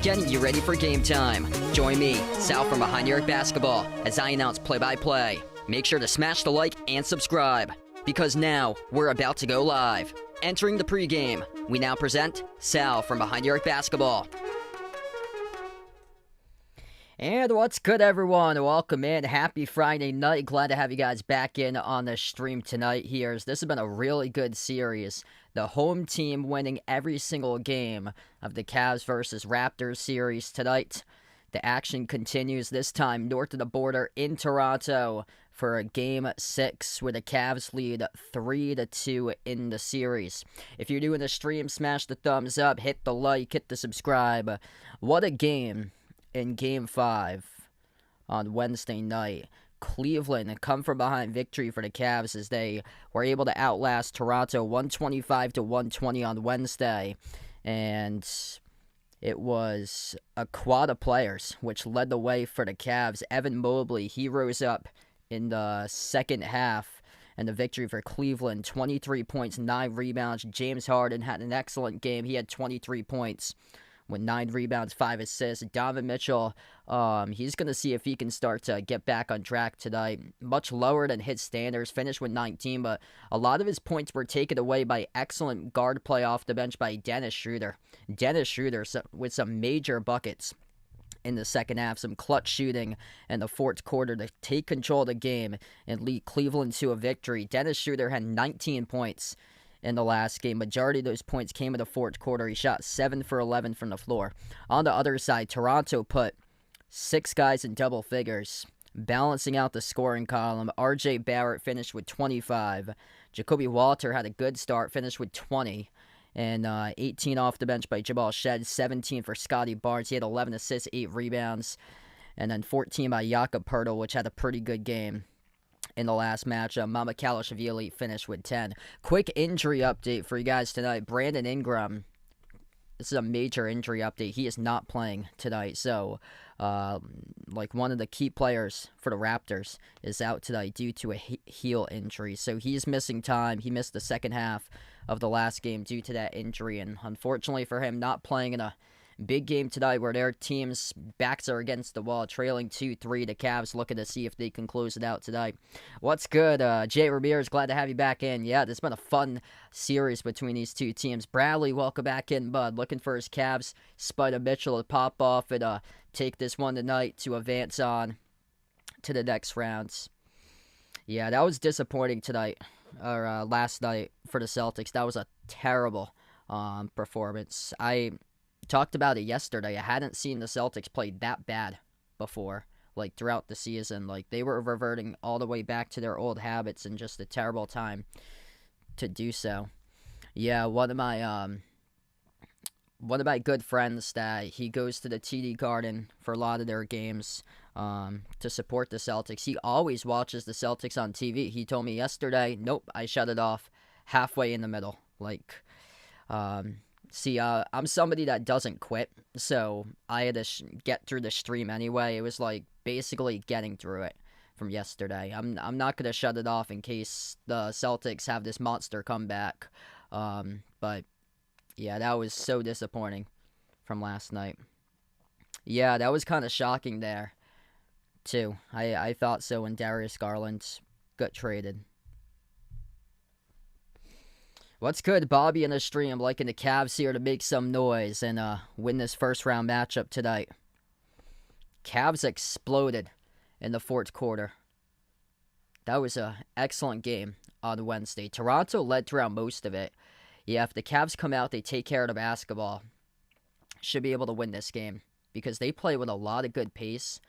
Getting you ready for game time. Join me, Sal from Behind Your Basketball, as I announce play-by-play. Make sure to smash the like and subscribe, because now we're about to go live. Entering the pregame, we now present Sal from Behind Your Basketball. And what's good, everyone? Welcome in. Happy Friday night. Glad to have you guys back in on the stream tonight here. This has been a really good series. The home team winning every single game of the Cavs versus Raptors series tonight. The action continues, this time north of the border in Toronto for a Game 6 where the Cavs lead 3-2 in the series. If you're doing the stream, smash the thumbs up, hit the like, hit the subscribe. What a game in Game 5 on Wednesday night. Cleveland come from behind victory for the Cavs as they were able to outlast Toronto 125-120 on Wednesday. And it was a quad of players which led the way for the Cavs. Evan Mobley, he rose up in the second half, and the victory for Cleveland, 23 points, 9 rebounds. James Harden had an excellent game. He had 23 points with 9 rebounds, 5 assists. Donovan Mitchell, he's going to see if he can start to get back on track tonight. Much lower than his standards, finished with 19, but a lot of his points were taken away by excellent guard play off the bench by Dennis Schroeder. Dennis Schroeder with some major buckets in the second half, some clutch shooting in the fourth quarter to take control of the game and lead Cleveland to a victory. Dennis Schroeder had 19 points in the last game. Majority of those points came in the fourth quarter. He shot 7 for 11 from the floor. On the other side, Toronto put 6 guys in double figures, balancing out the scoring column. R.J. Barrett finished with 25. Jacoby Walter had a good start, finished with 20. And 18 off the bench by Jabal Shed, 17 for Scotty Barnes. He had 11 assists, 8 rebounds. And then 14 by Jakob Poeltl, which had a pretty good game in the last matchup. Mamakhalashvili finished with 10. Quick injury update for you guys tonight. Brandon Ingram, this is a major injury update. He is not playing tonight. So, one of the key players for the Raptors is out tonight due to a heel injury. So he's missing time. He missed the second half of the last game due to that injury. And unfortunately for him, not playing in a big game tonight where their team's backs are against the wall, trailing 2-3. The Cavs looking to see if they can close it out tonight. What's good? Jay Ramirez, glad to have you back in. Yeah, this has been a fun series between these two teams. Bradley, welcome back in, bud. Looking for his Cavs, Spider Mitchell to pop off and take this one tonight to advance on to the next rounds. Yeah, that was disappointing tonight, or last night for the Celtics. That was a terrible performance. I talked about it yesterday. I hadn't seen the Celtics play that bad before, throughout the season. They were reverting all the way back to their old habits, and just a terrible time to do so. Yeah, one of my good friends that he goes to the TD Garden for a lot of their games to support the Celtics. He always watches the Celtics on TV. He told me yesterday, nope, I shut it off halfway in the middle. I'm somebody that doesn't quit, so I had to get through the stream anyway. It was basically getting through it from yesterday. I'm not going to shut it off in case the Celtics have this monster comeback. But yeah, that was so disappointing from last night. Yeah, that was kind of shocking there, too. I thought so when Darius Garland got traded. What's good, Bobby, in the stream? Liking the Cavs here to make some noise and win this first-round matchup tonight. Cavs exploded in the fourth quarter. That was an excellent game on Wednesday. Toronto led throughout most of it. Yeah, if the Cavs come out, they take care of the basketball, should be able to win this game because they play with a lot of good pace.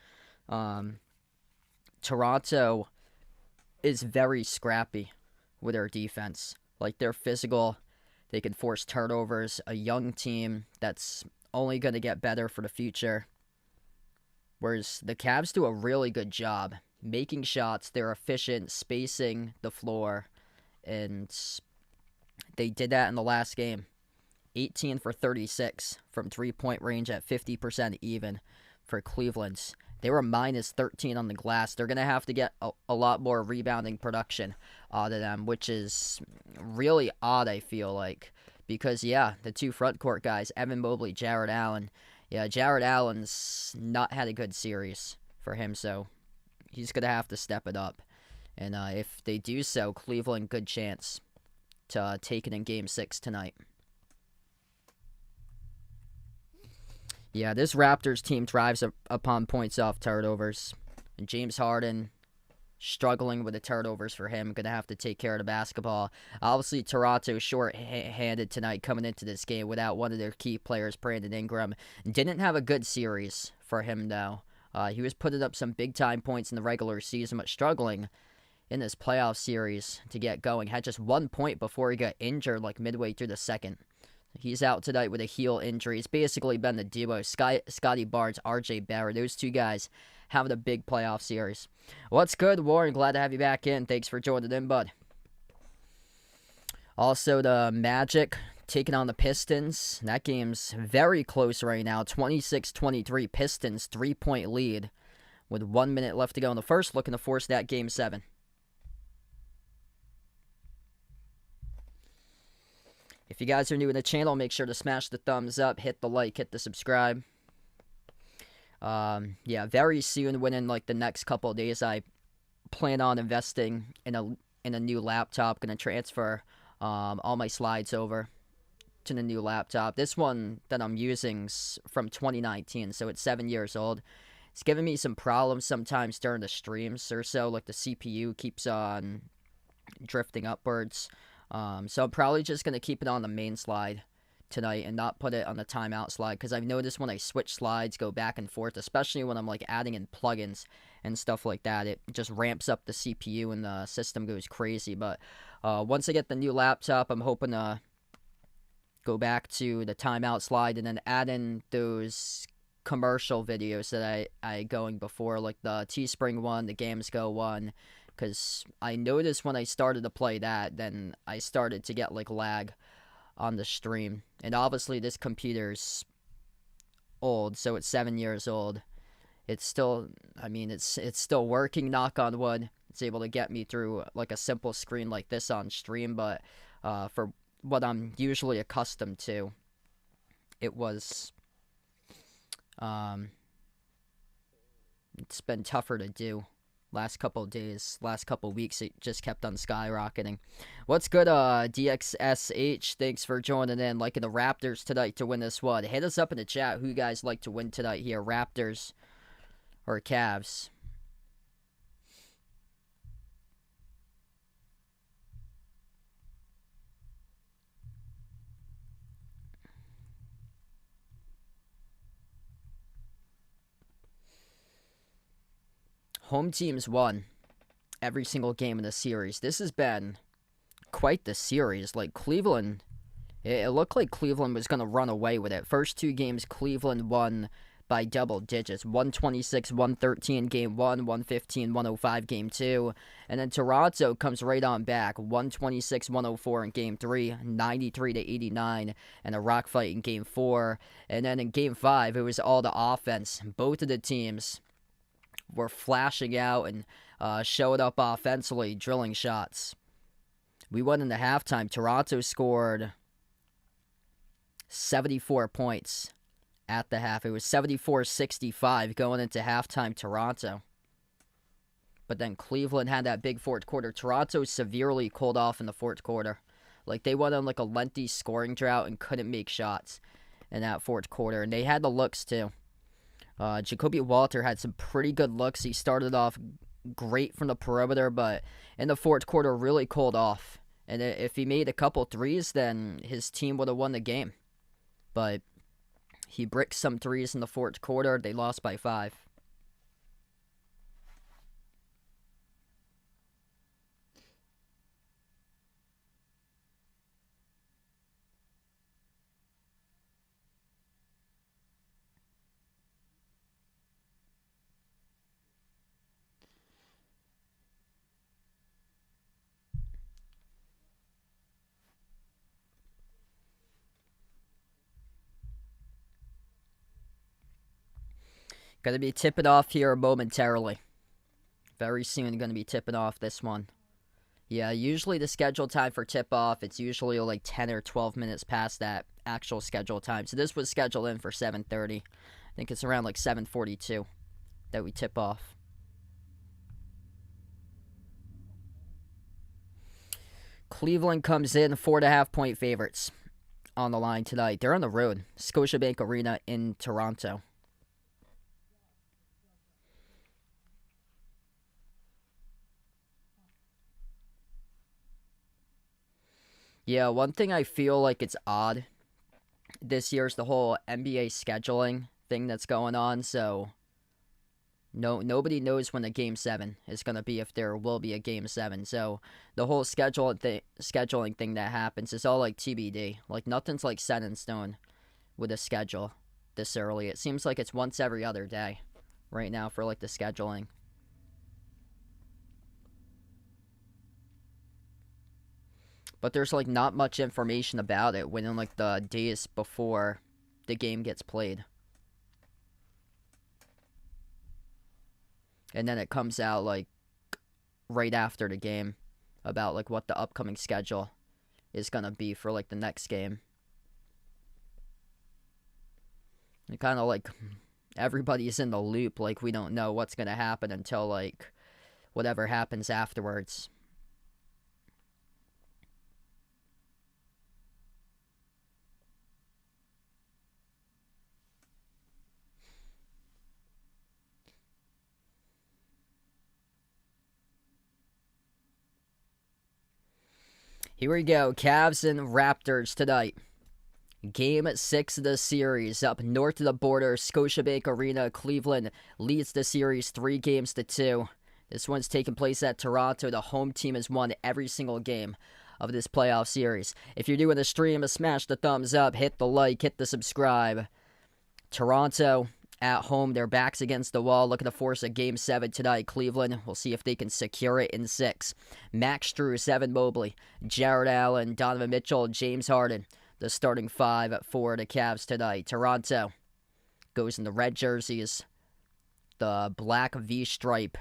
Toronto is very scrappy with their defense. Like, they're physical. They can force turnovers. A young team that's only going to get better for the future. Whereas the Cavs do a really good job making shots. They're efficient, spacing the floor. And they did that in the last game. 18 for 36 from three-point range at 50% even for Cleveland. They were minus 13 on the glass. They're going to have to get a lot more rebounding production out of them, which is really odd, I feel like. Because, yeah, the two front court guys, Evan Mobley, Jarrett Allen. Yeah, Jarrett Allen's not had a good series for him, so he's going to have to step it up. And if they do so, Cleveland, good chance to take it in Game 6 tonight. Yeah, this Raptors team thrives upon points off turnovers. And James Harden struggling with the turnovers for him. Going to have to take care of the basketball. Obviously, Toronto short-handed tonight coming into this game without one of their key players, Brandon Ingram. Didn't have a good series for him, though. He was putting up some big-time points in the regular season, but struggling in this playoff series to get going. Had just 1 point before he got injured like midway through the second. He's out tonight with a heel injury. It's basically been the duo, Scotty Barnes, RJ Barrett. Those two guys having a big playoff series. What's good, Warren? Glad to have you back in. Thanks for joining in, bud. Also, the Magic taking on the Pistons. That game's very close right now. 26-23 Pistons, 3-point lead with 1 minute left to go in the first. Looking to force that Game 7. If you guys are new to the channel, make sure to smash the thumbs up, hit the like, hit the subscribe. Yeah, very soon, within like the next couple of days, I plan on investing in a new laptop. Gonna transfer all my slides over to the new laptop. This one that I'm using's from 2019, so it's 7 years old. It's giving me some problems sometimes during the streams or so, like the CPU keeps on drifting upwards. So I'm probably just going to keep it on the main slide tonight and not put it on the timeout slide, because I've noticed when I switch slides, go back and forth, especially when I'm like adding in plugins and stuff like that, it just ramps up the CPU and the system goes crazy. But once I get the new laptop, I'm hoping to go back to the timeout slide and then add in those commercial videos that I going before, like the Teespring one, the Games Go one. Because I noticed when I started to play that, then I started to get like lag on the stream. And obviously this computer's old, so it's 7 years old. It's still, I mean, it's still working, knock on wood. It's able to get me through like a simple screen like this on stream, but for what I'm usually accustomed to, it was, it's been tougher to do. Last couple of days, last couple of weeks, it just kept on skyrocketing. What's good, DXSH? Thanks for joining in. Liking the Raptors tonight to win this one. Hit us up in the chat who you guys like to win tonight here, Raptors or Cavs. Home teams won every single game in the series. This has been quite the series. Like Cleveland, it looked like Cleveland was going to run away with it. First two games, Cleveland won by double digits. 126-113 game 1, 115-105 game 2. And then Toronto comes right on back. 126-104 in game 3, 93-89, and a rock fight in game 4. And then in game 5, it was all the offense. Both of the teams were flashing out and showing up offensively, drilling shots. We went into halftime. Toronto scored 74 points at the half. It was 74-65 going into halftime, Toronto. But then Cleveland had that big fourth quarter. Toronto severely cooled off in the fourth quarter. Like, they went on like a lengthy scoring drought and couldn't make shots in that fourth quarter. And they had the looks, too. Jacoby Walter had some pretty good looks. He started off great from the perimeter, but in the fourth quarter really cooled off. And if he made a couple threes, then his team would have won the game. But he bricked some threes in the fourth quarter. They lost by 5. Going to be tipping off here momentarily. Very soon going to be tipping off this one. Yeah, usually the scheduled time for tip-off, it's usually like 10 or 12 minutes past that actual scheduled time. So this was scheduled in for 7:30. I think it's around like 7:42 that we tip off. Cleveland comes in 4.5-point favorites on the line tonight. They're on the road, Scotiabank Arena in Toronto. Yeah, one thing I feel like it's odd this year is the whole NBA scheduling thing that's going on. So nobody knows when the Game 7 is going to be, if there will be a Game 7. So the whole scheduling thing that happens is all like TBD. Like nothing's like set in stone with a schedule this early. It seems like it's once every other day right now for like the scheduling. But there's like not much information about it within like the days before the game gets played. And then it comes out like right after the game about like what the upcoming schedule is going to be for like the next game. And kind of like everybody's in the loop, like we don't know what's going to happen until like whatever happens afterwards. Here we go, Cavs and Raptors tonight. Game 6 of the series up north of the border, Scotiabank Arena. Cleveland leads the series 3-2. This one's taking place at Toronto. The home team has won every single game of this playoff series. If you're doing the stream, smash the thumbs up, hit the like, hit the subscribe. Toronto at home, their backs against the wall, looking to force a Game 7 tonight. Cleveland, we'll see if they can secure it in 6. Max Strus, Evan Mobley, Jared Allen, Donovan Mitchell, James Harden, the starting 5 for the Cavs tonight. Toronto goes in the red jerseys, the black V-stripe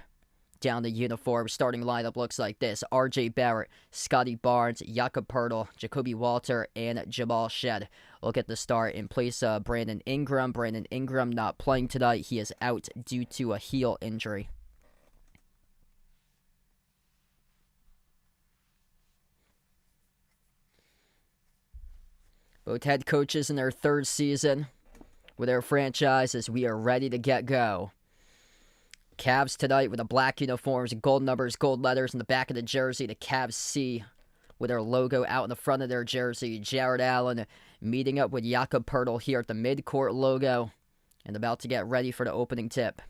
down the uniform. Starting lineup looks like this: R.J. Barrett, Scotty Barnes, Jakob Poeltl, Jacoby Walter, and Jamal Shead will get the start in place of Brandon Ingram. Brandon Ingram not playing tonight. He is out due to a heel injury. Both head coaches in their 3rd season with their franchises. We are ready to get go. Cavs tonight with the black uniforms, gold numbers, gold letters in the back of the jersey. The Cavs C with their logo out in the front of their jersey. Jared Allen meeting up with Jakob Poeltl here at the midcourt logo and about to get ready for the opening tip.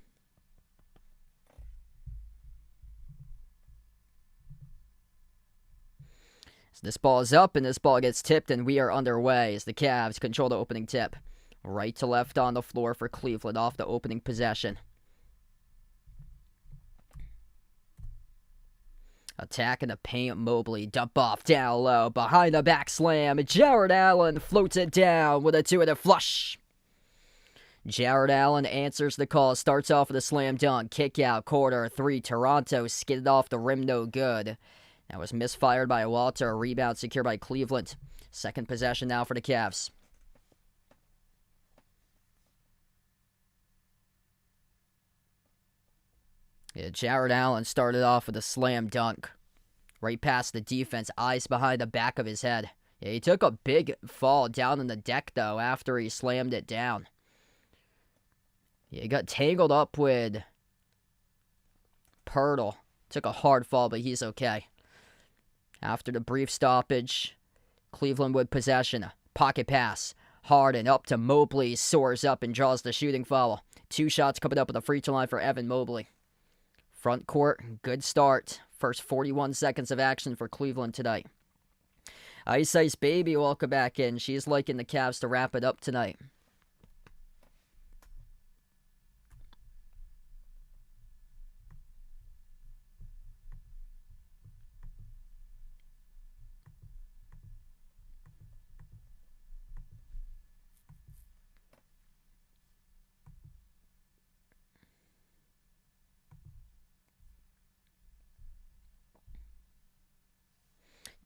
So this ball is up and this ball gets tipped and we are underway as the Cavs control the opening tip. Right to left on the floor for Cleveland off the opening possession. Attack in the paint, Mobley, dump off down low, behind the back slam. Jared Allen floats it down with a 2-handed flush. Jared Allen answers the call, starts off with a slam dunk, kick out, quarter 3. Toronto skidded off the rim, no good. That was misfired by Walter, a rebound secured by Cleveland. Second possession now for the Cavs. Yeah, Jared Allen started off with a slam dunk. Right past the defense, eyes behind the back of his head. Yeah, he took a big fall down on the deck, though, after he slammed it down. Yeah, he got tangled up with Poeltl. Took a hard fall, but he's okay. After the brief stoppage, Cleveland with possession. Pocket pass. Harden up to Mobley. Soars up and draws the shooting foul. 2 shots coming up at the free throw line for Evan Mobley. Front court, good start. First 41 seconds of action for Cleveland tonight. Ice Ice Baby, welcome back in. She's liking the Cavs to wrap it up tonight.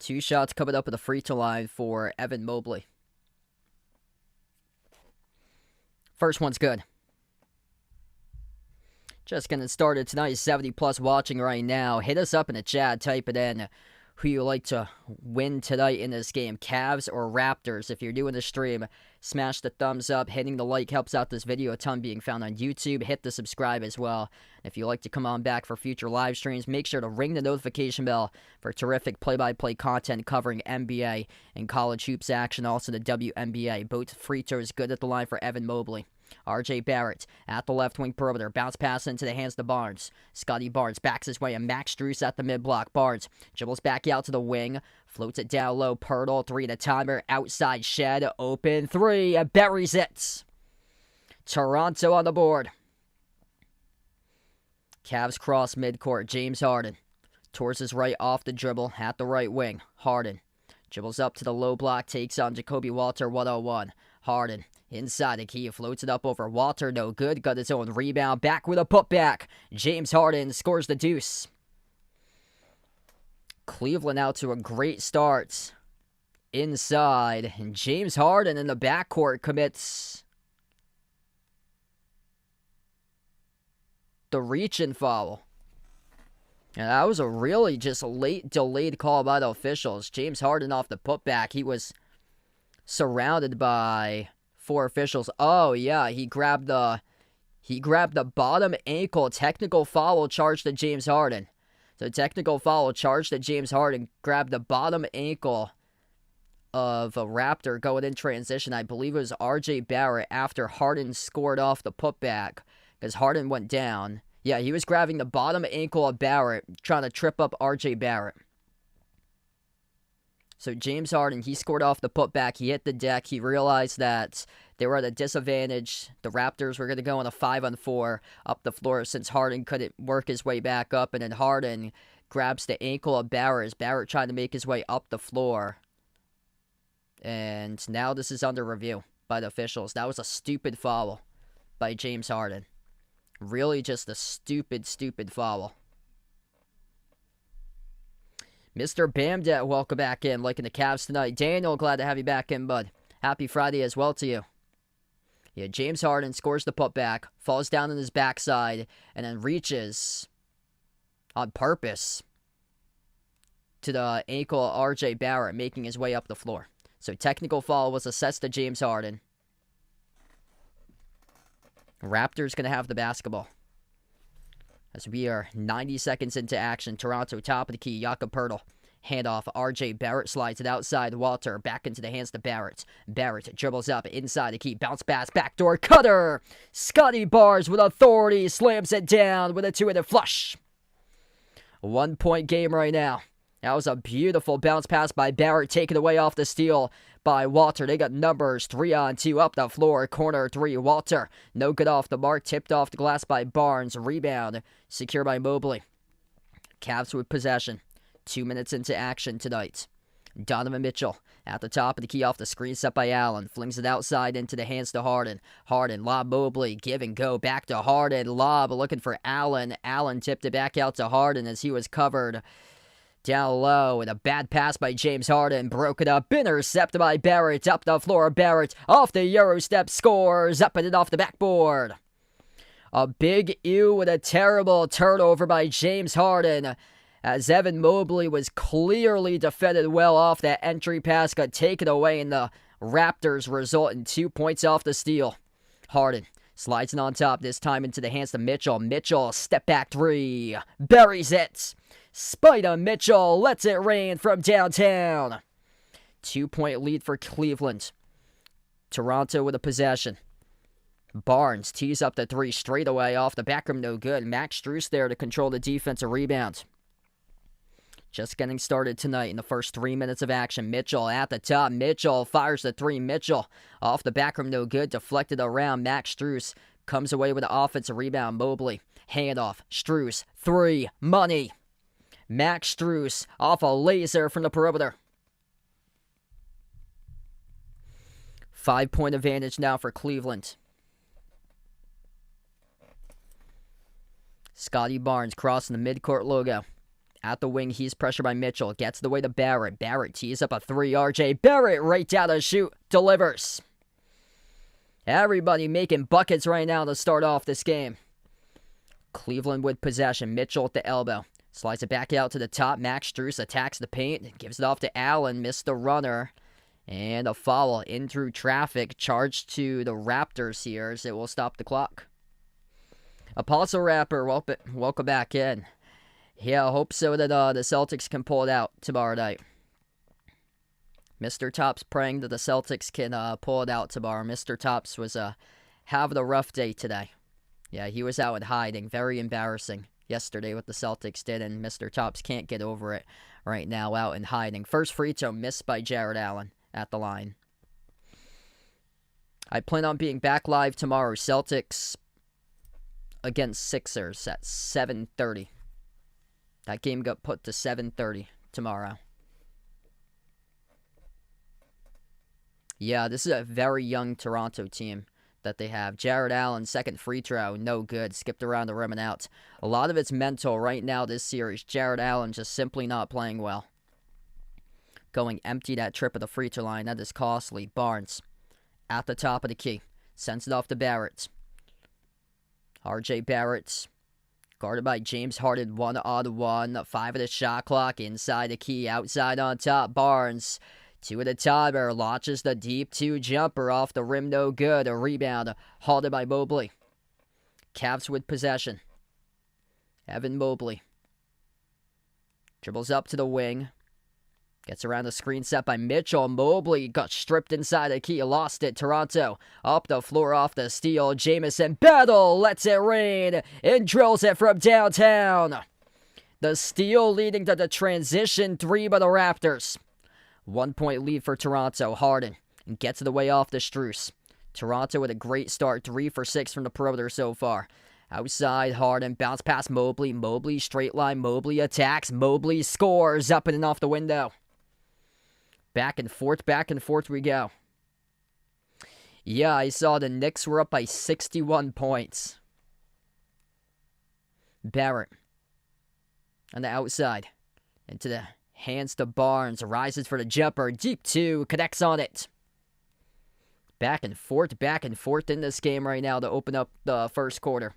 2 shots coming up at the free throw line for Evan Mobley. First one's good. Just getting started tonight. 70+ watching right now. Hit us up in the chat. Type it in. Who you like to win tonight in this game, Cavs or Raptors. If you're doing the stream, smash the thumbs up. Hitting the like helps out this video a ton, being found on YouTube. Hit the subscribe as well. If you'd like to come on back for future live streams, make sure to ring the notification bell for terrific play-by-play content covering NBA and college hoops action. Also the WNBA. Both free throws good at the line for Evan Mobley. R.J. Barrett at the left wing perimeter. Bounce pass into the hands of Barnes. Scotty Barnes backs his way, and Max Strus at the mid-block. Barnes dribbles back out to the wing. Floats it down low. Pirtle, 3 to timer. Outside Shed. Open 3. And buries it. Toronto on the board. Cavs cross midcourt. James Harden. Towards his right off the dribble at the right wing. Harden. Dribbles up to the low block. Takes on Jacoby Walter 1-on-1. Harden. Inside the key, floats it up over Walter, no good, got his own rebound, back with a putback. James Harden scores the deuce. Cleveland out to a great start inside, and James Harden in the backcourt commits the reach-in foul. And that was a really just late delayed call by the officials. James Harden off the putback, he was surrounded by 4 officials. Oh yeah, he grabbed the bottom ankle. Technical foul charged to James Harden. So technical foul charged to James Harden. Grabbed the bottom ankle of a Raptor going in transition. I believe it was R.J. Barrett after Harden scored off the putback because Harden went down. Yeah, he was grabbing the bottom ankle of Barrett, trying to trip up R.J. Barrett. So James Harden, he scored off the putback. He hit the deck. He realized that they were at a disadvantage. The Raptors were going to go on a 5-on-4 up the floor since Harden couldn't work his way back up. And then Harden grabs the ankle of Barrett. Barrett trying to make his way up the floor. And now this is under review by the officials. That was a stupid foul by James Harden. Really just a stupid foul. Mr. Bamdet, welcome back in. Liking the Cavs tonight. Daniel, glad to have you back in, bud. Happy Friday as well to you. Yeah, James Harden scores the putback, falls down on his backside, and then reaches on purpose to the ankle of R.J. Barrett, making his way up the floor. So technical foul was assessed to James Harden. Raptors going to have the basketball. As we are 90 seconds into action, Toronto top of the key, Jakob Poeltl. Handoff, R.J. Barrett slides it outside. Walter back into the hands to Barrett. Barrett dribbles up inside the key. Bounce pass, backdoor cutter. Scotty Barnes with authority slams it down with a 2-handed flush. 1-point game right now. That was a beautiful bounce pass by Barrett, taken away off the steal by Walter. They got numbers 3-on-2 up the floor. Corner 3. Walter, no good off the mark. Tipped off the glass by Barnes. Rebound secured by Mobley. Cavs with possession. 2 minutes into action tonight. Donovan Mitchell at the top of the key off the screen set by Allen. Flings it outside into the hands to Harden. Harden, lob Mobley. Give and go back to Harden. Lob looking for Allen. Allen tipped it back out to Harden as he was covered down low, and a bad pass by James Harden. Broke it up. Intercepted by Barrett. Up the floor. Barrett off the Euro step. Scores. Up and off the backboard. A big ew with a terrible turnover by James Harden. As Evan Mobley was clearly defended well off that entry pass. Got taken away, and the Raptors result in 2 points off the steal. Harden slides it on top. This time into the hands of Mitchell. Mitchell, step back 3. Buries it. Spider Mitchell lets it rain from downtown. 2-point lead for Cleveland. Toronto with a possession. Barnes tees up the 3 straight away off the back rim, no good. Max Strus there to control the defensive rebound. Just getting started tonight in the first 3 minutes of action. Mitchell at the top. Mitchell fires the 3. Mitchell off the back rim, no good. Deflected around. Max Strus comes away with the offensive rebound. Mobley, handoff. Strus, 3, money. Max Strus off a laser from the perimeter. 5-point advantage now for Cleveland. Scotty Barnes crossing the midcourt logo. At the wing, he's pressured by Mitchell. Gets the way to Barrett. Barrett tees up a 3. RJ Barrett right down the shoot. Delivers. Everybody making buckets right now to start off this game. Cleveland with possession. Mitchell at the elbow. Slides it back out to the top. Max Strus attacks the paint. Gives it off to Allen. Missed the runner. And a foul in through traffic. Charged to the Raptors here as it will stop the clock. Apostle Rapper, welcome back in. Yeah, I hope so that the Celtics can pull it out tomorrow night. Mr. Tops praying that the Celtics can pull it out tomorrow. Mr. Tops was having a rough day today. Yeah, he was out in hiding. Very embarrassing yesterday what the Celtics did, and Mr. Tops can't get over it right now, out in hiding. First free throw missed by Jared Allen at the line. I plan on being back live tomorrow. Celtics against Sixers at 7:30. That game got put to 7:30 tomorrow. Yeah, this is a very young Toronto team that they have. Jared Allen, second free throw, no good. Skipped around the rim and out. A lot of it's mental right now this series. Jared Allen just simply not playing well. Going empty that trip of the free throw line. That is costly. Barnes at the top of the key. Sends it off to Barrett. RJ Barrett. Guarded by James Harden, 1-on-1. 5 of the shot clock. Inside the key. Outside on top. Barnes. 2 at the timer. Launches the deep 2 jumper off the rim. No good. A rebound. Halted by Mobley. Cavs with possession. Evan Mobley. Dribbles up to the wing. Gets around the screen set by Mitchell. Mobley got stripped inside the key. Lost it. Toronto up the floor off the steal. Jamison Battle lets it rain and drills it from downtown. The steal leading to the transition 3 by the Raptors. 1-point lead for Toronto. Harden gets the way off the Strus. Toronto with a great start. 3 for 6 from the perimeter so far. Outside, Harden. Bounce past Mobley. Mobley straight line. Mobley attacks. Mobley scores. Up and off the window. Back and forth we go. Yeah, I saw the Knicks were up by 61 points. Barrett on the outside. Into the hands to Barnes. Rises for the jumper. Deep 2. Connects on it. Back and forth in this game right now to open up the first quarter.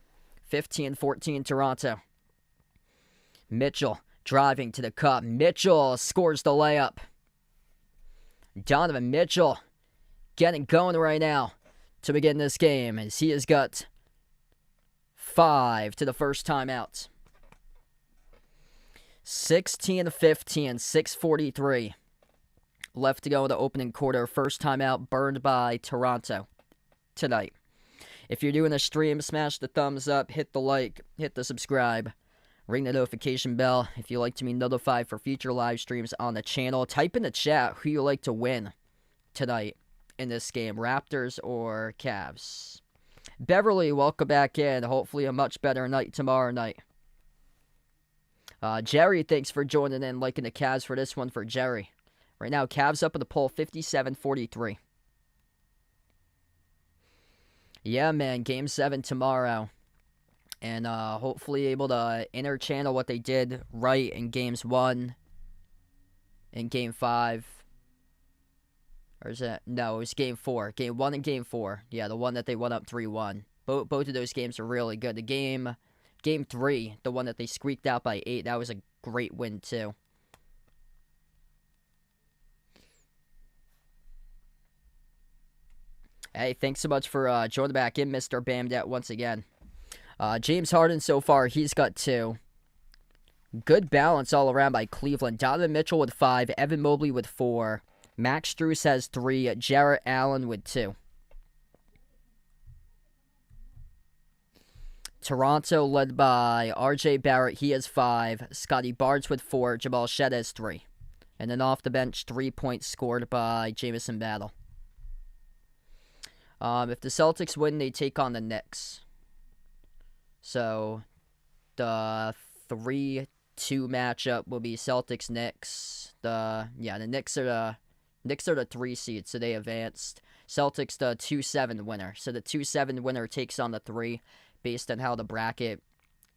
15-14 Toronto. Mitchell driving to the cup. Mitchell scores the layup. Donovan Mitchell getting going right now to begin this game as he has got 5 to the first time out. 16-15, 6:43 left to go in the opening quarter. First time out burned by Toronto tonight. If you're doing a stream, smash the thumbs up, hit the like, hit the subscribe. Ring the notification bell if you like to be notified for future live streams on the channel. Type in the chat who you like to win tonight in this game, Raptors or Cavs. Beverly, welcome back in. Hopefully a much better night tomorrow night. Jerry, thanks for joining in, liking the Cavs for this one for Jerry. Right now, Cavs up in the poll, 57-43. Yeah, man, Game 7 tomorrow. And hopefully able to interchannel what they did right in Games 1 and Game 5. Or is it? No, it was Game 4. Game 1 and Game 4. Yeah, the one that they went up 3-1. Both of those games are really good. The Game 3, the one that they squeaked out by 8, that was a great win too. Hey, thanks so much for joining back in, Mr. Bamdet, once again. James Harden so far, he's got 2. Good balance all around by Cleveland. Donovan Mitchell with 5. Evan Mobley with 4. Max Strus has 3. Jarrett Allen with 2. Toronto led by RJ Barrett. He has 5. Scotty Barnes with 4. Jamal Shead has 3. And then off the bench, 3 points scored by Jamison Battle. If the Celtics win, they take on the Knicks. So, the 3-2 matchup will be Celtics-Knicks. The Knicks are the 3 seed, so they advanced. Celtics the 2-7 winner. So the 2-7 winner takes on the 3 based on how the bracket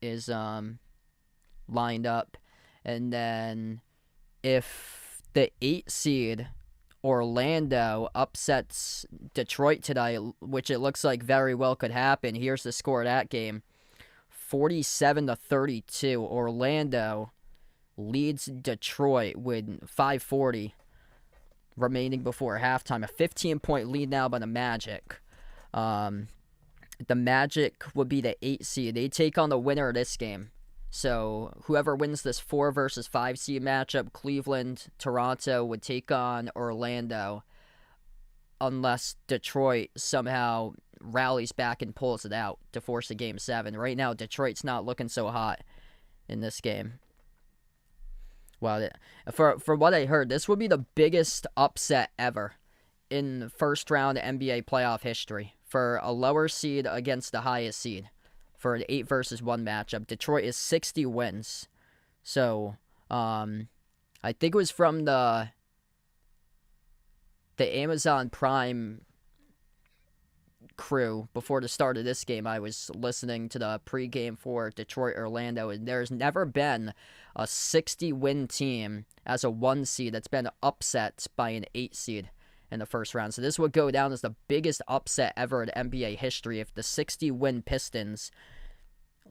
is lined up. And then if the 8 seed Orlando upsets Detroit tonight, which it looks like very well could happen, here's the score of that game. 47-32. Orlando leads Detroit with 5:40 remaining before halftime. A 15-point lead now by the Magic. The Magic would be the 8 seed. They take on the winner of this game. So whoever wins this 4 versus 5 seed matchup, Cleveland, Toronto, would take on Orlando unless Detroit somehow rallies back and pulls it out to force a Game 7. Right now, Detroit's not looking so hot in this game. Well, for what I heard, this would be the biggest upset ever in first round NBA playoff history for a lower seed against the highest seed for an 8 versus 1 matchup. Detroit is 60 wins. So, I think it was from the Amazon Prime crew before the start of this game. I was listening to the pregame for Detroit Orlando, and there's never been a 60-win team as a 1 seed that's been upset by an 8 seed in the first round. So this would go down as the biggest upset ever in NBA history if the 60-win Pistons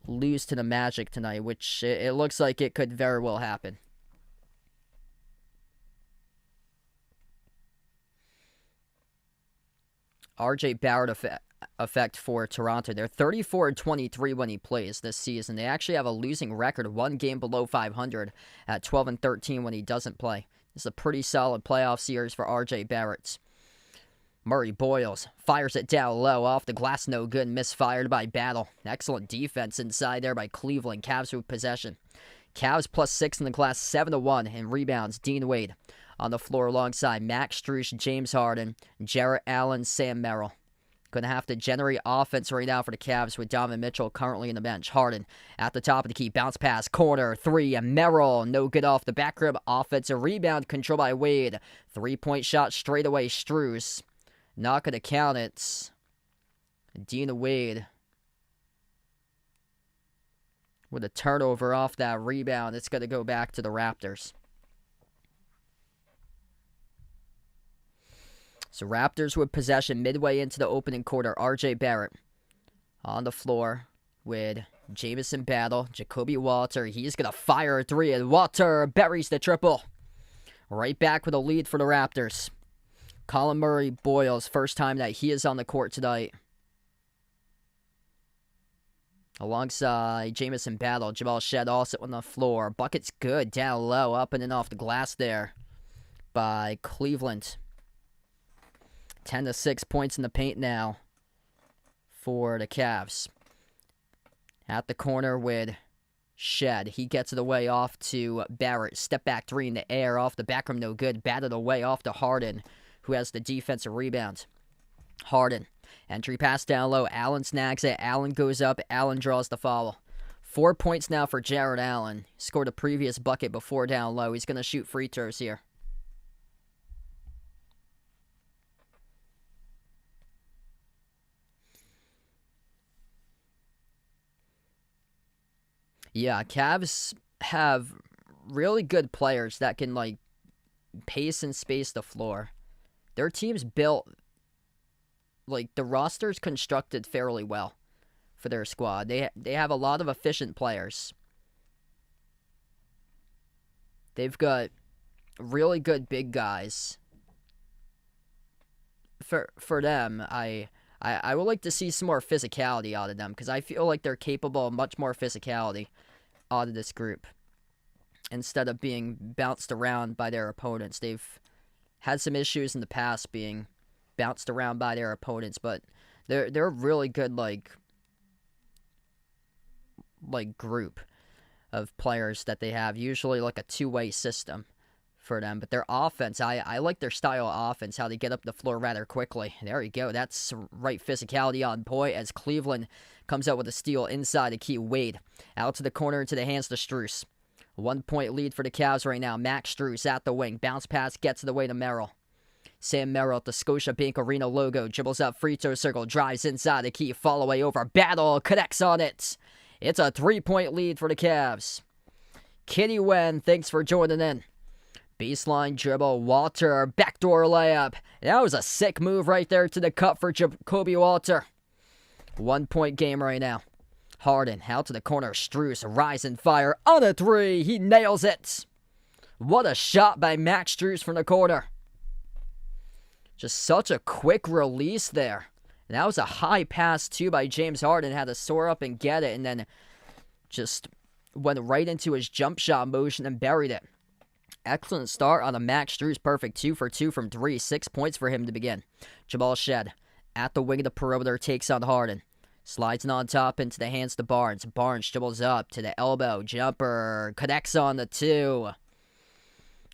lose to the Magic tonight, which it looks like it could very well happen. R.J. Barrett effect for Toronto. They're 34-23 when he plays this season. They actually have a losing record, 1 game below 500 at 12-13 when he doesn't play. This is a pretty solid playoff series for R.J. Barrett. Murray Boyles fires it down low, off the glass, no good, misfired by Battle. Excellent defense inside there by Cleveland. Cavs with possession. Cavs plus 6 in the glass, 7-1 in rebounds. Dean Wade on the floor alongside Max Strus, James Harden, Jarrett Allen, Sam Merrill. Going to have to generate offense right now for the Cavs with Donovan Mitchell currently on the bench. Harden at the top of the key. Bounce pass, corner, 3, and Merrill. No good off the back rim. Offensive rebound control by Wade. 3-point shot straight away, Strus. Not going to count it. Dina Wade with a turnover off that rebound. It's going to go back to the Raptors. So Raptors with possession midway into the opening quarter. R.J. Barrett on the floor with Jamison Battle, Jacoby Walter. He's going to fire a 3, and Walter buries the triple. Right back with a lead for the Raptors. Colin Murray Boyles, first time that he is on the court tonight. Alongside Jamison Battle, Jamal Shead also on the floor. Bucket's good, down low, up and in off the glass there by Cleveland. 10-6 points in the paint now for the Cavs. At the corner with Shed. He gets it away off to Barrett. Step back 3 in the air, off the back rim, no good. Batted away off to Harden, who has the defensive rebound. Harden. Entry pass down low. Allen snags it. Allen goes up. Allen draws the foul. 4 points now for Jarrett Allen. Scored a previous bucket before down low. He's going to shoot free throws here. Yeah, Cavs have really good players that can, pace and space the floor. Their team's built, the roster's constructed fairly well for their squad. They have a lot of efficient players. They've got really good big guys. For them, I would like to see some more physicality out of them, because I feel like they're capable of much more physicality out of this group instead of being bounced around by their opponents. They've had some issues in the past being bounced around by their opponents, but they're a really good group of players that they have, usually a two-way system for them. But their offense, I like their style of offense, how they get up the floor rather quickly. There you go. That's right physicality on point as Cleveland comes out with a steal inside the key. Wade out to the corner into the hands to Strus. 1 point lead for the Cavs right now. Max Strus at the wing. Bounce pass gets the way to Merrill. Sam Merrill at the Scotiabank Arena logo. Dribbles up free throw circle. Drives inside the key. Fall away over. Battle connects on it. It's a 3-point lead for the Cavs. Kitty Wen, thanks for joining in. Baseline dribble, Walter, backdoor layup. That was a sick move right there to the cup for Jacoby Walter. 1 point game right now. Harden out to the corner. Strus, rising fire on a three. He nails it. What a shot by Max Strus from the corner. Just such a quick release there. And that was a high pass too by James Harden. Had to soar up and get it, and then just went right into his jump shot motion and buried it. Excellent start on a Max Strus. Perfect 2 for 2 from 3. 6 points for him to begin. Jamal Shed at the wing of the perimeter takes on Harden. Slides it on top into the hands to Barnes. Barnes dribbles up to the elbow. Jumper. Connects on the 2.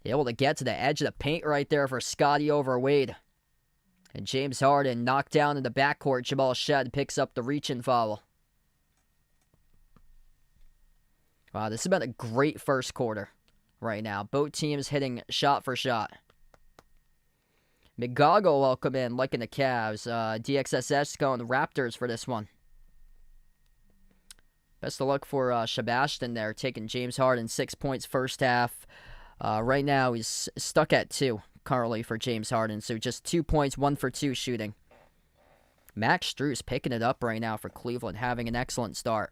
Able to get to the edge of the paint right there for Scotty over Wade. And James Harden knocked down in the backcourt. Jamal Shed picks up the reach-in foul. Wow, this has been a great first quarter right now. Both teams hitting shot for shot. McGoggle welcome in, liking the Cavs. DXSS going the Raptors for this one. Best of luck for Sebastian there, taking James Harden 6 points first half. Right now, he's stuck at 2 currently for James Harden. So just 2 points, 1 for 2 shooting. Max Strus picking it up right now for Cleveland, having an excellent start.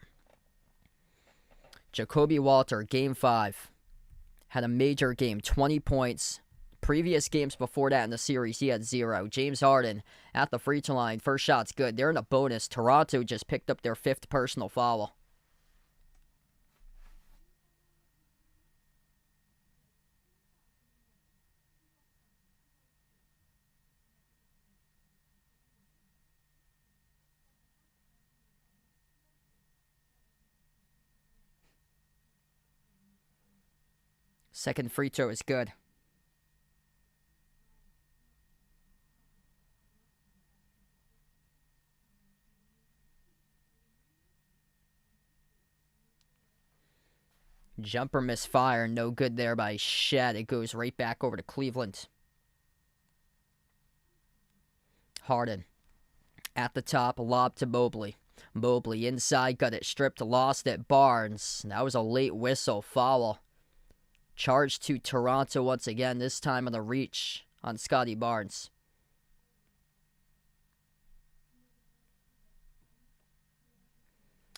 Jacoby Walter, Game 5. Had a major game, 20 points. Previous games before that in the series, he had 0. James Harden at the free throw line. First shot's good. They're in a bonus. Toronto just picked up their 5th personal foul. Second free throw is good. Jumper misfire, no good there by Shed. It goes right back over to Cleveland. Harden at the top, lob to Mobley. Mobley inside, got it stripped, lost it. Barnes. That was a late whistle, foul. Charge to Toronto once again, this time on the reach on Scotty Barnes.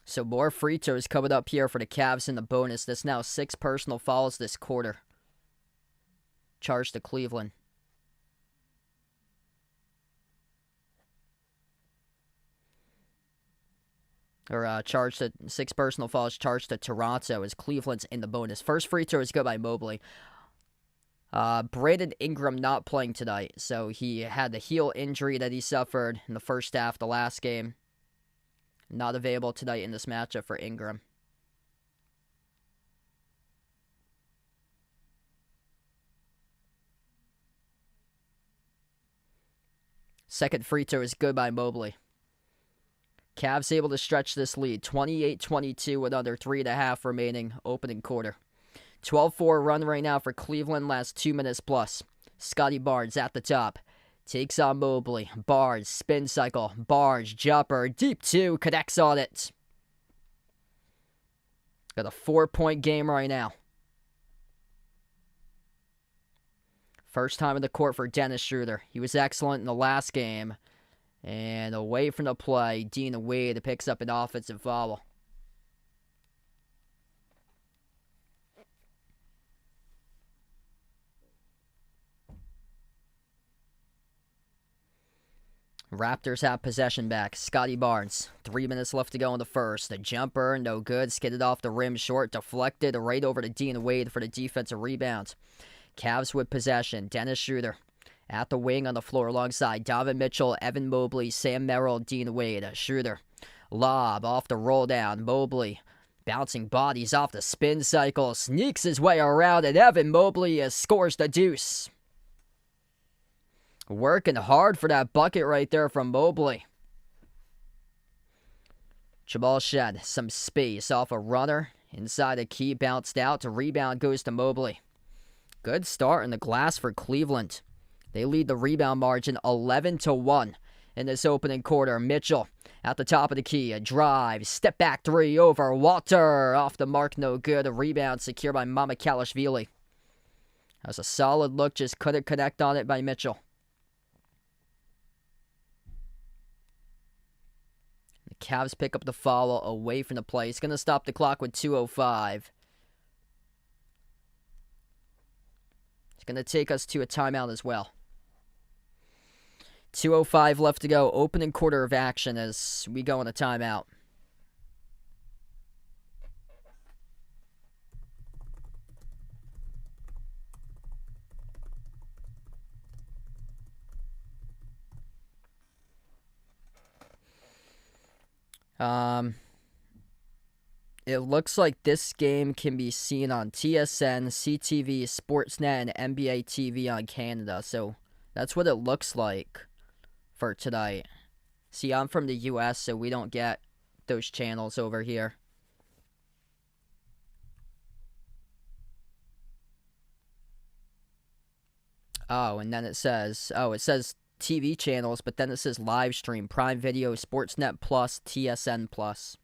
So more free throws coming up here for the Cavs in the bonus. That's now 6 personal fouls this quarter. Charge to Cleveland. Or charge to 6 personal fouls, charged to Toronto as Cleveland's in the bonus. First free throw is good by Mobley. Brandon Ingram not playing tonight, so he had the heel injury that he suffered in the first half, the last game. Not available tonight in this matchup for Ingram. Second free throw is good by Mobley. Cavs able to stretch this lead, 28-22 with under 3.5 remaining opening quarter. 12-4 run right now for Cleveland, last 2 minutes plus. Scotty Barnes at the top. Takes on Mobley. Barnes, spin cycle. Barnes, jumper, deep 2, connects on it. Got a 4-point game right now. First time in the court for Dennis Schroeder. He was excellent in the last game. And away from the play, Dean Wade picks up an offensive foul. Raptors have possession back. Scotty Barnes. 3 minutes left to go in the first. The jumper, no good. Skidded off the rim short. Deflected right over to Dean Wade for the defensive rebound. Cavs with possession. Dennis Schroeder at the wing on the floor alongside Donovan Mitchell, Evan Mobley, Sam Merrill, Dean Wade. Schroeder. Lob off the roll down. Mobley bouncing bodies off the spin cycle. Sneaks his way around, and Evan Mobley scores the deuce. Working hard for that bucket right there from Mobley. Jamal Shed, some space off a runner. Inside the key, bounced out. To rebound goes to Mobley. Good start in the glass for Cleveland. They lead the rebound margin 11-1 in this opening quarter. Mitchell At the top of the key, a drive, step back three over Walter. Off the mark, no good. A rebound secured by Mamakhalishvili. That was a solid look, just couldn't connect on it by Mitchell. The Cavs pick up the foul away from the play. It's going to stop the clock with 2:05. It's going to take us to a timeout as well. 2:05 left to go. Opening quarter of action as we go on a timeout. It looks like this game can be seen on TSN, CTV, Sportsnet, and NBA TV on Canada. So that's what it looks like for tonight. See, I'm from the US, so we don't get those channels over here. Oh, and then it says TV channels, but then it says live stream, Prime Video, Sportsnet Plus, TSN Plus.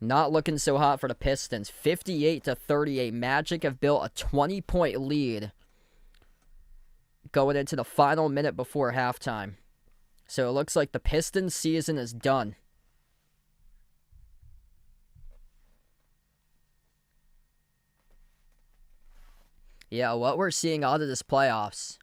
Not looking so hot for the Pistons. 58-38. Magic have built a 20-point lead going into the final minute before halftime. So it looks like the Pistons season is done. Yeah, what we're seeing out of this playoffs,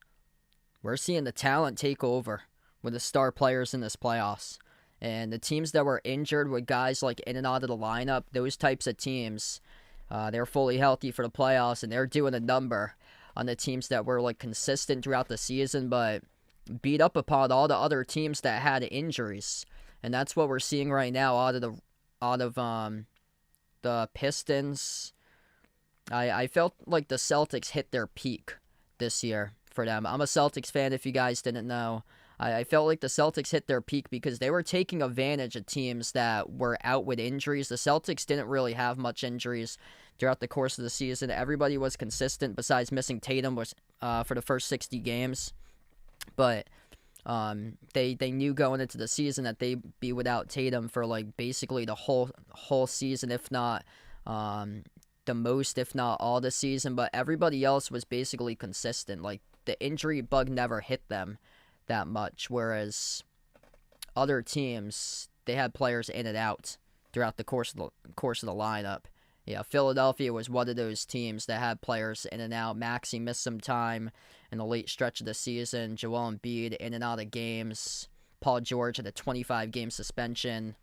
we're seeing the talent take over with the star players in this playoffs. And the teams that were injured with guys like in and out of the lineup, those types of teams, they're fully healthy for the playoffs, and they're doing a number on the teams that were like consistent throughout the season, but beat up upon all the other teams that had injuries. And that's what we're seeing right now out of the Pistons. I felt like the Celtics hit their peak this year for them. I'm a Celtics fan, if you guys didn't know. I felt like the Celtics hit their peak because they were taking advantage of teams that were out with injuries. The Celtics didn't really have much injuries throughout the course of the season. Everybody was consistent besides missing Tatum for the first 60 games. But they knew going into the season that they'd be without Tatum for like basically the whole season, if not the most, if not all the season. But everybody else was basically consistent. Like the injury bug never hit them that much, whereas other teams, they had players in and out throughout the course of the lineup. Yeah, Philadelphia was one of those teams that had players in and out. Maxey missed some time in the late stretch of the season. Joel Embiid in and out of games. Paul George had a 25-game suspension.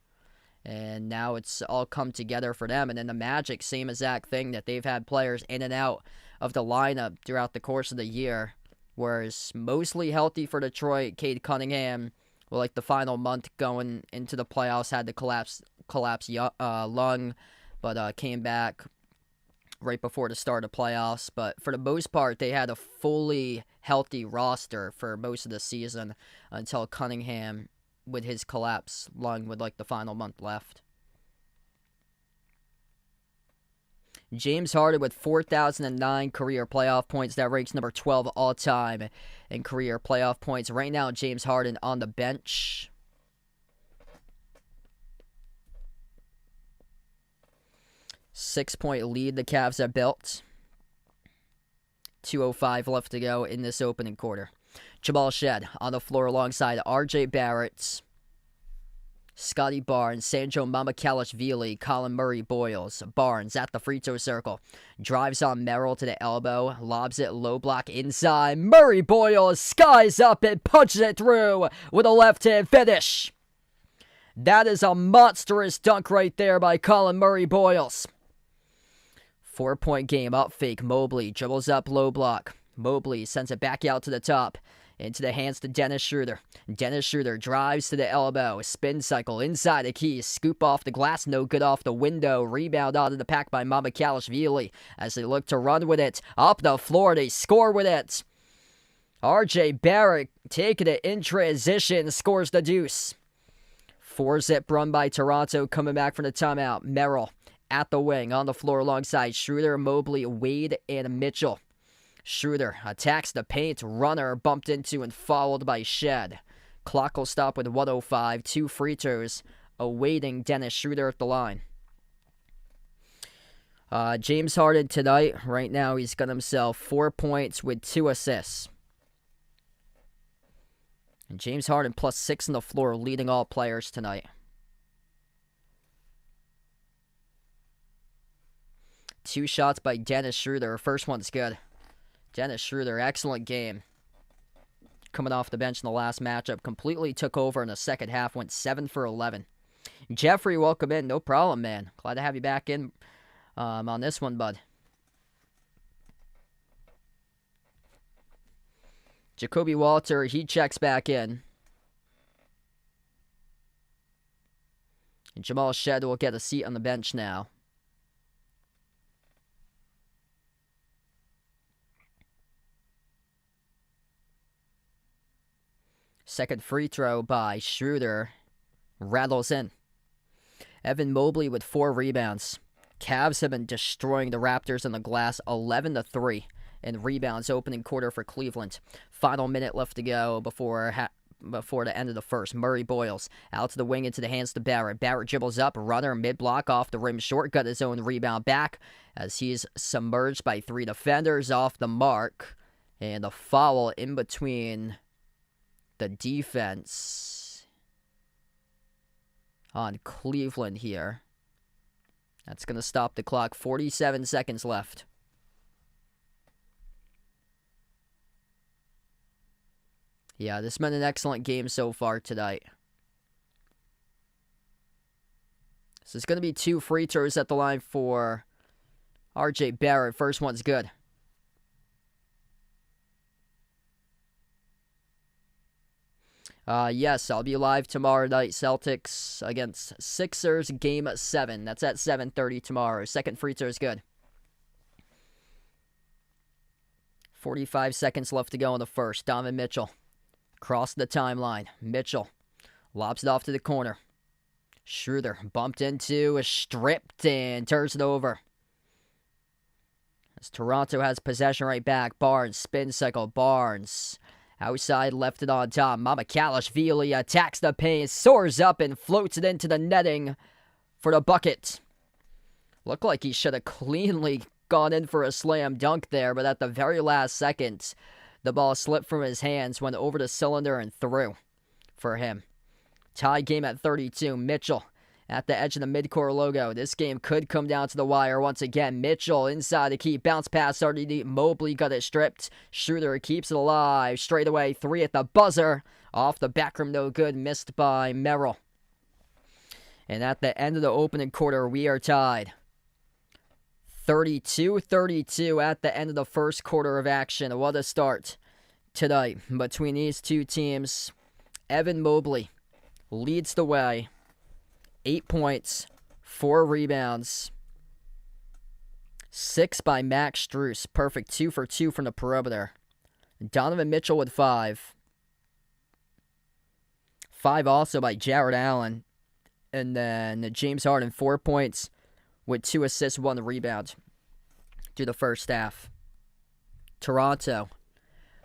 And now it's all come together for them. And then the Magic, same exact thing, that they've had players in and out of the lineup throughout the course of the year. Whereas mostly healthy for Detroit, Cade Cunningham, well, like the final month going into the playoffs, had to collapse lung, but came back right before the start of playoffs. But for the most part, they had a fully healthy roster for most of the season until Cunningham, with his collapse lung, with like the final month left. James Harden with 4,009 career playoff points. That ranks number 12 all-time in career playoff points. Right now, James Harden on the bench. Six-point lead the Cavs have built. 2:05 left to go in this opening quarter. Jamal Shed on the floor alongside R.J. Barrett, Scotty Barnes, Sanjo Mamakhalishvili, Colin Murray Boyles. Barnes at the free throw circle. Drives on Merrill to the elbow. Lobs it low block inside. Murray Boyles skies up and punches it through with a left-hand finish. That is a monstrous dunk right there by Colin Murray Boyles. 4-point game. Up fake. Mobley dribbles up low block. Mobley sends it back out to the top. Into the hands to Dennis Schroeder. Dennis Schroeder drives to the elbow. Spin cycle inside the key. Scoop off the glass. No good off the window. Rebound out of the pack by Mamakhalishvili as they look to run with it. Up the floor. They score with it. R.J. Barrett taking it in transition. Scores the deuce. 4-zip run by Toronto coming back from the timeout. Merrill at the wing on the floor alongside Schroeder, Mobley, Wade, and Mitchell. Schroeder attacks the paint. Runner bumped into and fouled by Shed. Clock will stop with 1:05. 2 free throws awaiting Dennis Schroeder at the line. James Harden tonight, right now, he's got himself 4 points with 2 assists. And James Harden plus 6 on the floor, leading all players tonight. 2 shots by Dennis Schroeder. First one's good. Dennis Schroeder, excellent game. Coming off the bench in the last matchup, completely took over in the second half, went 7 for 11. Jeffrey, welcome in. No problem, man. Glad to have you back in on this one, bud. Jacoby Walter, he checks back in. And Jamal Shed will get a seat on the bench now. Second free throw by Schroeder rattles in. Evan Mobley with 4 rebounds. Cavs have been destroying the Raptors on the glass 11-3 in rebounds opening quarter for Cleveland. Final minute left to go before the end of the first. Murray Boyles out to the wing into the hands to Barrett. Barrett dribbles up, runner mid-block off the rim short, got his own rebound back as he's submerged by 3 defenders off the mark. And a foul in between the defense on Cleveland here. That's going to stop the clock. 47 seconds left. Yeah, this has been an excellent game so far tonight. So it's going to be 2 free throws at the line for RJ Barrett. First one's good. Yes, I'll be live tomorrow night. Celtics against Sixers, Game 7. That's at 7:30 tomorrow. Second free throw is good. 45 seconds left to go in the first. Donovan Mitchell crossed the timeline. Mitchell lobs it off to the corner. Schroeder bumped into, stripped, and turns it over. As Toronto has possession right back. Barnes, spin cycle. Barnes outside, left it on top. Mamakhalishvili attacks the paint, soars up and floats it into the netting for the bucket. Looked like he should have cleanly gone in for a slam dunk there, but at the very last second, the ball slipped from his hands, went over the cylinder and through for him. Tie game at 32. Mitchell at the edge of the midcourt logo. This game could come down to the wire once again. Mitchell inside the key. Bounce pass started to Mobley, got it stripped. Schroeder keeps it alive. Straight away, 3 at the buzzer. Off the back rim, no good. Missed by Merrill. And at the end of the opening quarter, we are tied. 32-32 at the end of the first quarter of action. What a start tonight between these two teams. Evan Mobley leads the way. 8 points, 4 rebounds, 6 by Max Strus. Perfect, 2 for 2 from the perimeter. Donovan Mitchell with 5. 5 also by Jarrett Allen. And then James Harden, 4 points with 2 assists, 1 rebound through the first half. Toronto,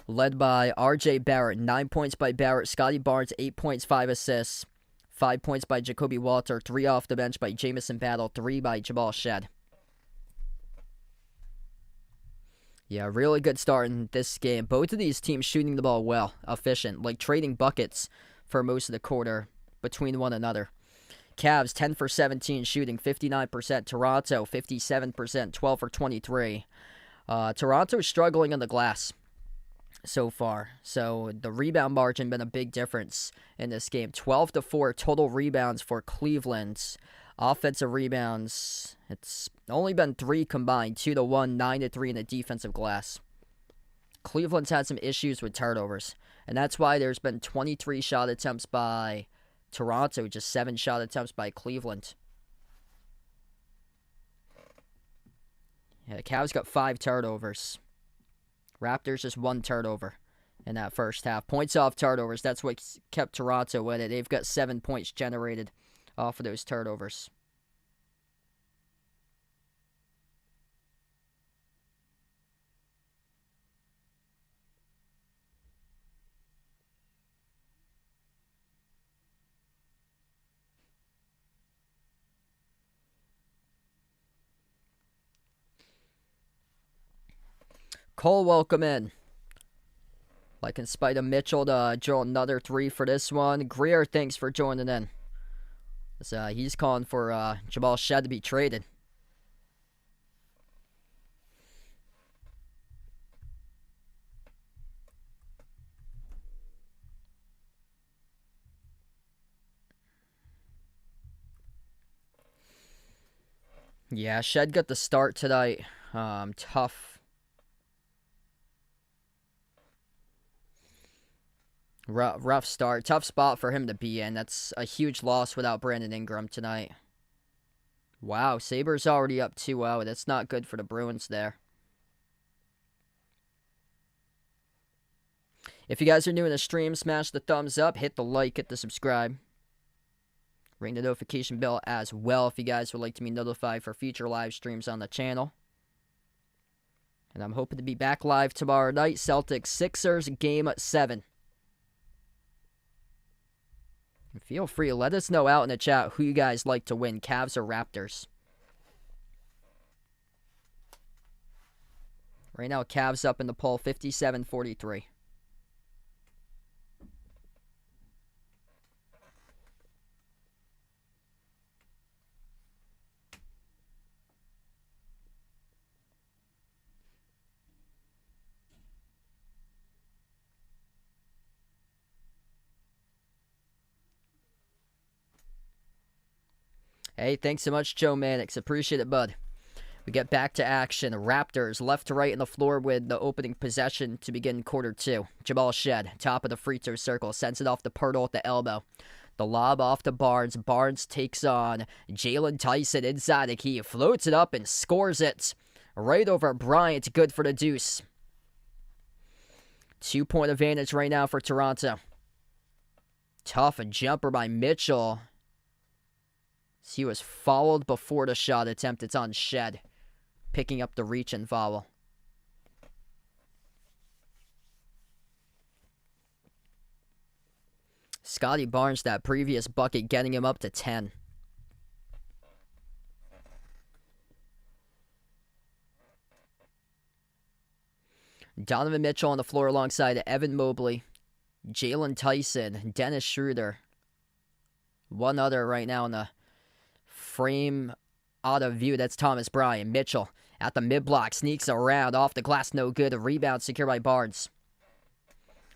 led by RJ Barrett, 9 points by Barrett. Scotty Barnes, 8 points, 5 assists. 5 points by Jacoby Walter, 3 off the bench by Jamison Battle, 3 by Jamal Shed. Yeah, really good start in this game. Both of these teams shooting the ball well, efficient, like trading buckets for most of the quarter between one another. Cavs, 10 for 17 shooting, 59%. Toronto, 57%, 12 for 23. Toronto is struggling on the glass so far. So the rebound margin been a big difference in this game. 12-4 total rebounds for Cleveland. Offensive rebounds, it's only been 3 combined. 2-1, 9-3 in the defensive glass. Cleveland's had some issues with turnovers, and that's why there's been 23 shot attempts by Toronto, just 7 shot attempts by Cleveland. Yeah, the Cavs got 5 turnovers. Raptors just 1 turnover in that first half. Points off turnovers, that's what kept Toronto in it. They've got 7 points generated off of those turnovers. Cole, welcome in. Like in spite of Mitchell to drill another 3 for this one. Greer, thanks for joining in. He's calling for Jamal Shead to be traded. Yeah, Shed got the start tonight. Tough. Rough start. Tough spot for him to be in. That's a huge loss without Brandon Ingram tonight. Wow, Sabres already up 2-0. That's not good for the Bruins there. If you guys are new in the stream, smash the thumbs up, hit the like, hit the subscribe. Ring the notification bell as well if you guys would like to be notified for future live streams on the channel. And I'm hoping to be back live tomorrow night. Celtics Sixers Game 7. And feel free to let us know out in the chat who you guys like to win, Cavs or Raptors. Right now, Cavs up in the poll, 57-43. Hey, thanks so much, Joe Mannix. Appreciate it, bud. We get back to action. Raptors left to right in the floor with the opening possession to begin quarter 2. Jamal Shead, top of the free throw circle, sends it off to Pirtle at the elbow. The lob off to Barnes. Barnes takes on Jalen Tyson inside the key. Floats it up and scores it. Right over Bryant. Good for the deuce. 2-point advantage right now for Toronto. Tough jumper by Mitchell. He was fouled before the shot attempt. It's on Shed, picking up the reach and foul. Scotty Barnes, that previous bucket, getting him up to 10. Donovan Mitchell on the floor alongside Evan Mobley, Jalen Tyson, Dennis Schroeder. One other right now in the frame out of view. That's Thomas Bryant. Mitchell at the mid-block. Sneaks around. Off the glass. No good. A rebound secured by Barnes.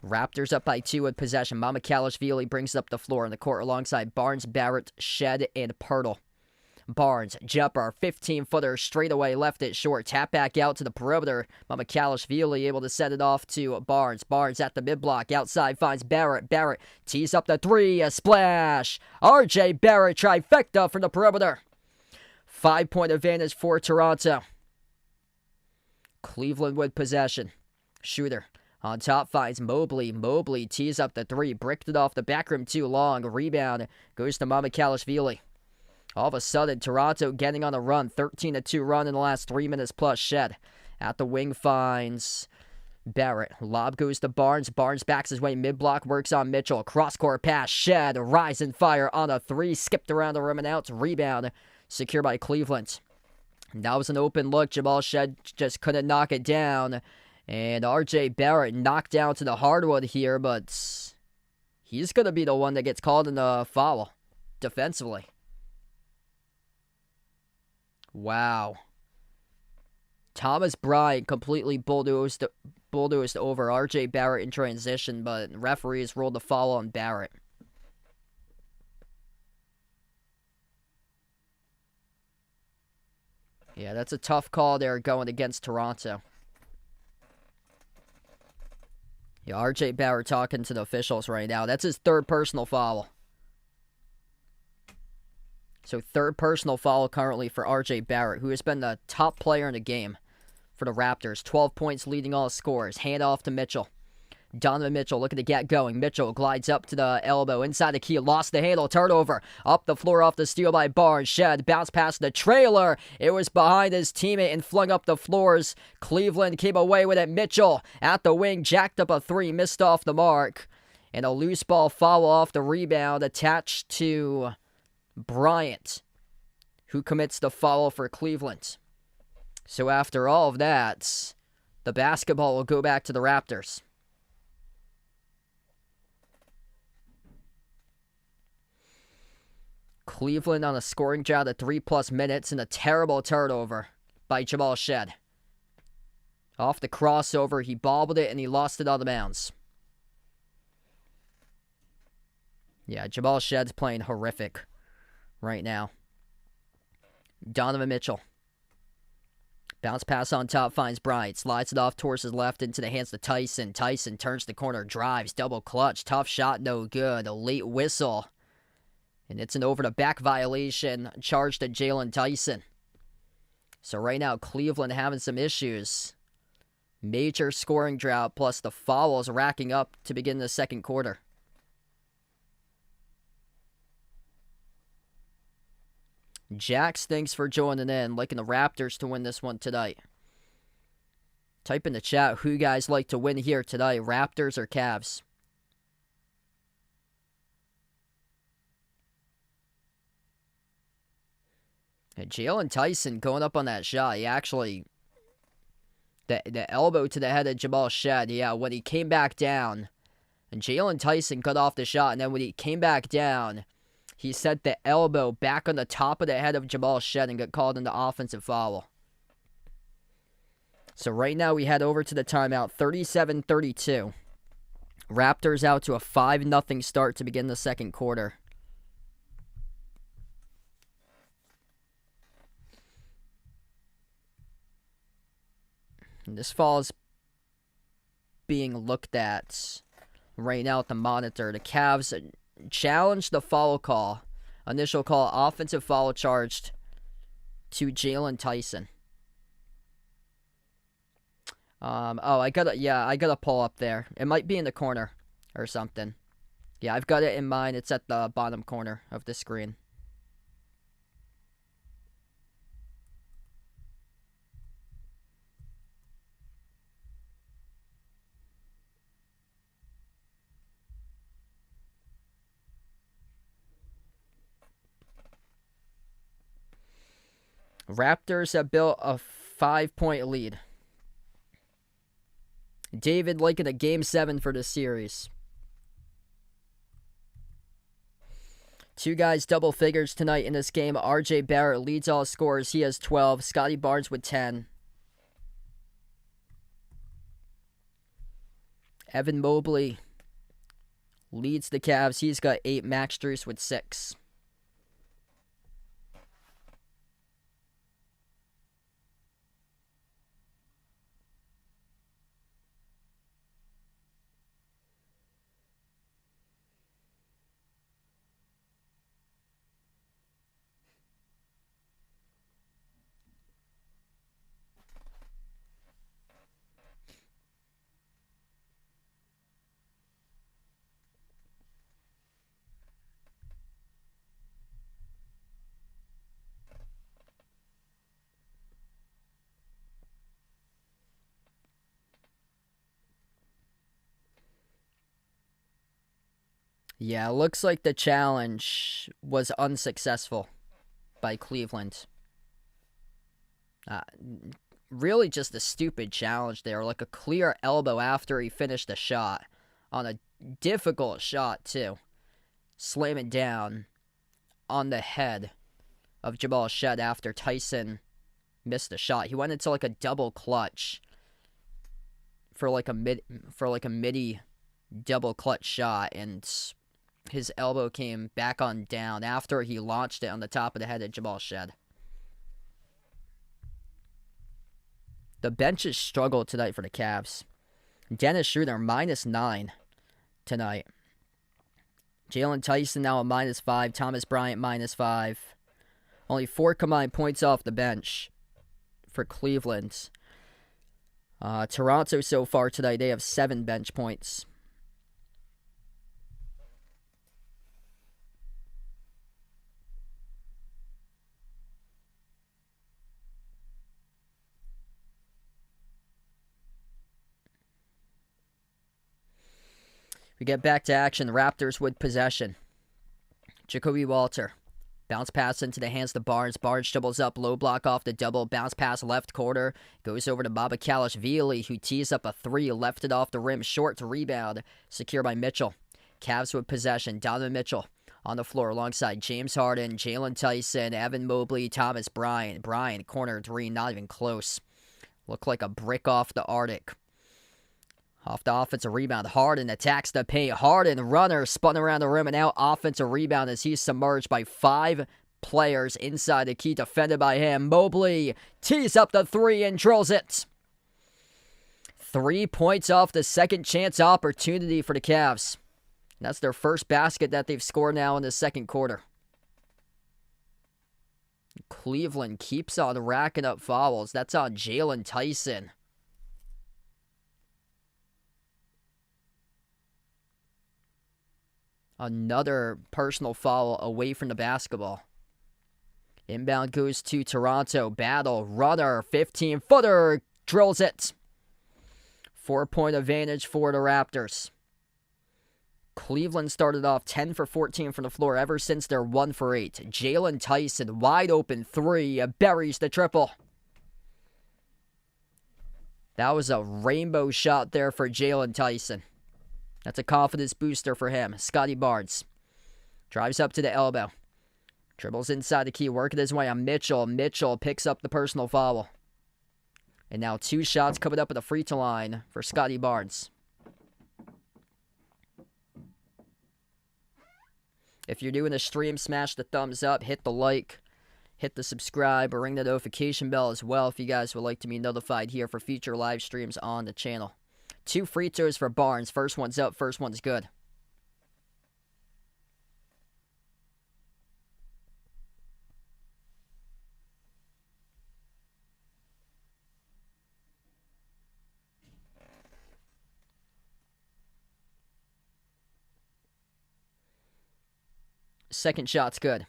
Raptors up by 2 with possession. Mamakaliashvili brings it up the floor in the court alongside Barnes, Barrett, Shed, and Pirtle. Barnes, jumper, 15-footer, straight away, left it short. Tap back out to the perimeter. Mamakaliashvili able to set it off to Barnes. Barnes at the mid-block, outside finds Barrett. Barrett tees up the 3, a splash. RJ Barrett, trifecta from the perimeter. 5-point advantage for Toronto. Cleveland with possession. Shooter on top finds Mobley. Mobley tees up the 3, bricked it off the back rim too long. Rebound goes to Mamakaliashvili. All of a sudden, Toronto getting on a run. 13-2 run in the last 3 minutes plus. Shed at the wing finds Barrett. Lob goes to Barnes. Barnes backs his way mid-block, works on Mitchell. Cross-court pass. Shed, rise and fire on a 3. Skipped around the rim and out. Rebound secured by Cleveland. That was an open look. Jamal Shed just couldn't knock it down. And RJ Barrett knocked down to the hardwood here, but he's going to be the one that gets called in the foul defensively. Wow. Thomas Bryant completely bulldozed over RJ Barrett in transition, but referees ruled the foul on Barrett. Yeah, that's a tough call there going against Toronto. Yeah, RJ Barrett talking to the officials right now. That's his 3rd personal foul. So 3rd personal foul currently for RJ Barrett, who has been the top player in the game for the Raptors. 12 points leading all scores. Hand off to Mitchell. Donovan Mitchell looking to get going. Mitchell glides up to the elbow. Inside the key. Lost the handle. Turnover. Up the floor off the steal by Barnes. Shed. Bounce past the trailer. It was behind his teammate and flung up the floors. Cleveland came away with it. Mitchell at the wing. Jacked up a 3. Missed off the mark. And a loose ball foul off the rebound attached to Bryant, who commits the foul for Cleveland. So after all of that, The basketball will go back to the Raptors. Cleveland on a scoring drought at 3+ minutes and a terrible turnover by Jamal Shead. Off the crossover, he bobbled it and he lost it out of bounds. Yeah, Jamal Shead's playing horrific right now. Donovan Mitchell. Bounce pass on top, finds Bryant. Slides it off towards his left into the hands of Tyson. Tyson turns the corner, drives, double clutch. Tough shot, no good. A late whistle. And it's an over-the-back violation charged at Jalen Tyson. So right now, Cleveland having some issues. Major scoring drought, plus the fouls racking up to begin the second quarter. Jax, thanks for joining in. Liking the Raptors to win this one tonight. Type in the chat who you guys like to win here tonight, Raptors or Cavs. And Jalen Tyson going up on that shot. He actually, the elbow to the head of Jamal Shead. Yeah, when he came back down, and Jalen Tyson cut off the shot, and then when he came back down, he set the elbow back on the top of the head of Jamal Shead and got called into offensive foul. So right now we head over to the timeout, 37-32. Raptors out to a 5-0 start to begin the second quarter. And this foul is being looked at right now at the monitor. The Cavs challenged the foul call. Initial call, offensive foul charged to Jalen Tyson. I gotta pull up there. It might be in the corner or something. Yeah, I've got it in mine. It's at the bottom corner of the screen. Raptors have built a 5-point lead. David liking a Game 7 for this series. Two guys double figures tonight in this game. RJ Barrett leads all scorers. He has 12. Scotty Barnes with 10. Evan Mobley leads the Cavs. He's got 8. Max Strus with 6. Yeah, it looks like the challenge was unsuccessful by Cleveland. Really just a stupid challenge there. Like a clear elbow after he finished a shot. On a difficult shot, too. Slamming down on the head of Jamal Shead after Tyson missed a shot. He went into like a double clutch for like a midi double clutch shot, and his elbow came back on down after he launched it on the top of the head of Jamal Shead. The benches struggled tonight for the Cavs. Dennis Schroeder, -9 tonight. Jalen Tyson now a -5. Thomas Bryant, -5. Only 4 combined points off the bench for Cleveland. Toronto so far tonight, they have 7 bench points. We get back to action. Raptors with possession. Jacoby Walter. Bounce pass into the hands of Barnes. Barnes dribbles up, low block off the double. Bounce pass left corner. Goes over to Babakalashvili, who tees up a three. Left it off the rim, short to rebound. Secure by Mitchell. Cavs with possession. Donovan Mitchell on the floor alongside James Harden, Jalen Tyson, Evan Mobley, Thomas Bryant. Bryant, corner three, not even close. Looked like a brick off the Arctic. Off the offensive rebound, Harden attacks the paint. Harden, runner, spun around the rim and out. Offensive rebound as he's submerged by 5 players inside the key, defended by him. Mobley tees up the three and drills it. 3 points off the second chance opportunity for the Cavs. That's their first basket that they've scored now in the second quarter. Cleveland keeps on racking up fouls. That's on Jalen Tyson. Another personal foul away from the basketball. Inbound goes to Toronto. Battle, runner, 15-footer, drills it. 4-point advantage for the Raptors. Cleveland started off 10 for 14 from the floor ever since their 1 for 8. Jalen Tyson, wide open three, buries the triple. That was a rainbow shot there for Jalen Tyson. That's a confidence booster for him. Scotty Barnes drives up to the elbow. Dribbles inside the key, working his way on Mitchell. Mitchell picks up the personal foul. And now 2 shots coming up at the free throw line for Scotty Barnes. If you're doing a stream, smash the thumbs up, hit the like, hit the subscribe, or ring the notification bell as well if you guys would like to be notified here for future live streams on the channel. 2 free throws for Barnes. First one's up, first one's good. Second shot's good.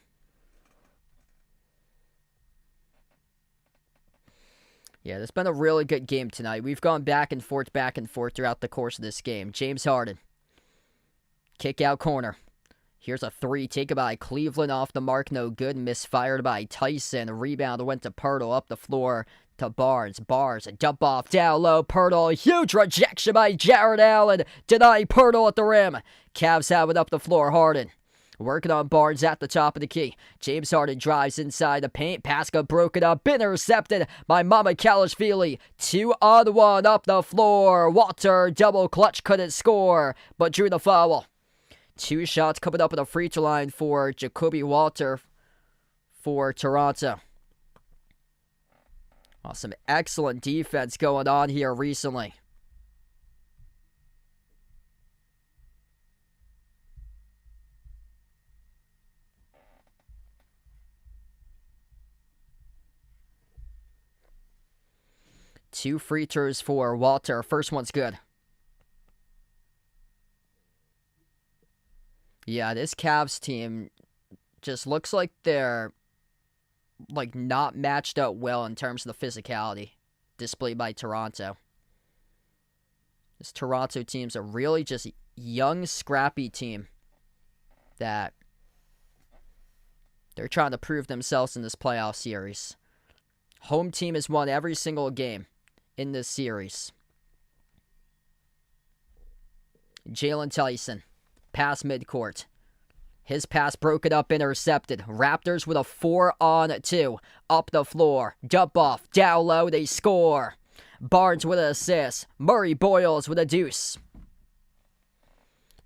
Yeah, it's been a really good game tonight. We've gone back and forth throughout the course of this game. James Harden. Kick out corner. Here's a three taken by Cleveland off the mark. No good. Misfired by Tyson. Rebound went to Pirtle up the floor to Barnes. Barnes, a dump off down low. Pirtle, huge rejection by Jared Allen. Deny Pirtle at the rim. Cavs have it up the floor. Harden working on Barnes at the top of the key. James Harden drives inside the paint. Pass got broken up. Intercepted by Babakalashvili. 2-on-1 up the floor. Walter double clutch, couldn't score, but drew the foul. 2 shots coming up at the free throw line for Jacoby Walter for Toronto. Some excellent defense going on here recently. Two free throws for Walter. First one's good. Yeah, this Cavs team just looks like they're not matched up well in terms of the physicality displayed by Toronto. This Toronto team's a really just young, scrappy team that they're trying to prove themselves in this playoff series. Home team has won every single game in this series. Jalen Tyson, pass midcourt. His pass broken up, intercepted. Raptors with a 4-on-2. Up the floor. Dump off. Down low. They score. Barnes with an assist. Murray Boyles with a deuce.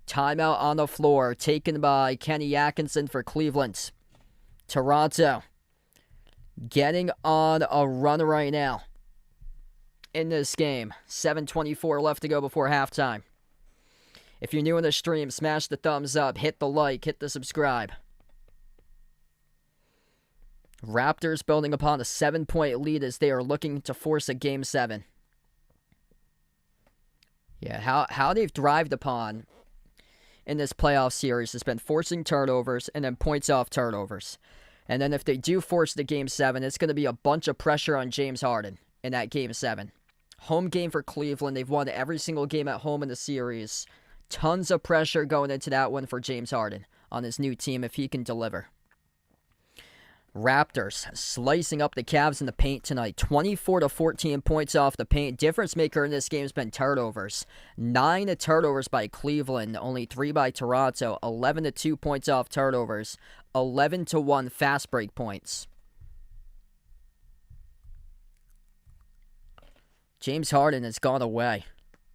Timeout on the floor. Taken by Kenny Atkinson for Cleveland. Toronto getting on a run right now in this game. 7:24 left to go before halftime. If you're new in the stream, smash the thumbs up, hit the like, hit the subscribe. Raptors building upon a 7-point lead as they are looking to force a Game 7. Yeah, how they've thrived upon in this playoff series has been forcing turnovers and then points off turnovers. And then if they do force the Game 7, it's going to be a bunch of pressure on James Harden in that Game 7. Home game for Cleveland. They've won every single game at home in the series. Tons of pressure going into that one for James Harden on his new team if he can deliver. Raptors slicing up the Cavs in the paint tonight. 24 to 14 points off the paint. Difference maker in this game has been turnovers. 9 turnovers by Cleveland, only 3 by Toronto. 11 to 2 points off turnovers. 11 to 1 fast break points. James Harden has gone away.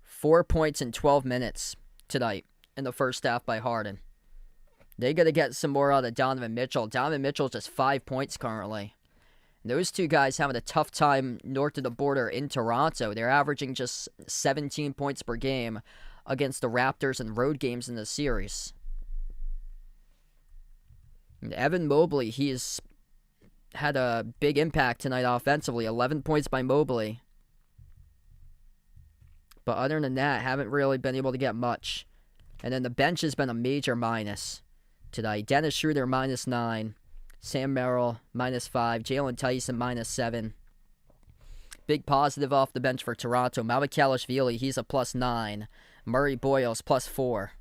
4 points in 12 minutes tonight in the first half by Harden. They got to get some more out of Donovan Mitchell. Donovan Mitchell just 5 points currently. Those two guys having a tough time north of the border in Toronto. They're averaging just 17 points per game against the Raptors in road games in the series. And Evan Mobley, he's had a big impact tonight offensively. 11 points by Mobley. But other than that, haven't really been able to get much. And then the bench has been a major minus tonight. Dennis Schroeder, -9. Sam Merrill, -5. Jalen Tyson, -7. Big positive off the bench for Toronto. Mavikalishvili, he's a +9. Murray Boyles, +4.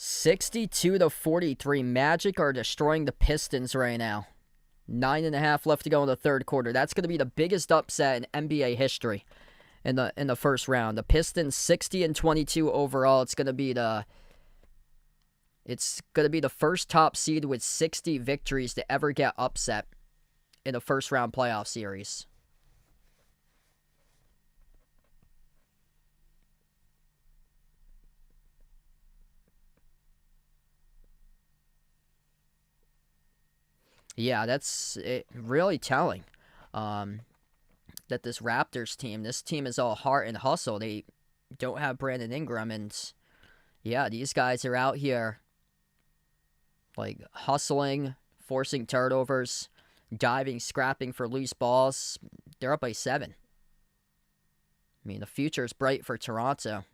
(62-43). Magic are destroying the Pistons right now. 9.5 left to go in the third quarter. That's going to be the biggest upset in NBA history in the first round. The Pistons 60-22 overall. It's going to be the first top seed with 60 victories to ever get upset in a first round playoff series. Yeah, that's really telling that this Raptors team, this team is all heart and hustle. They don't have Brandon Ingram, and yeah, these guys are out here like hustling, forcing turnovers, diving, scrapping for loose balls. They're up by 7. I mean, the future is bright for Toronto.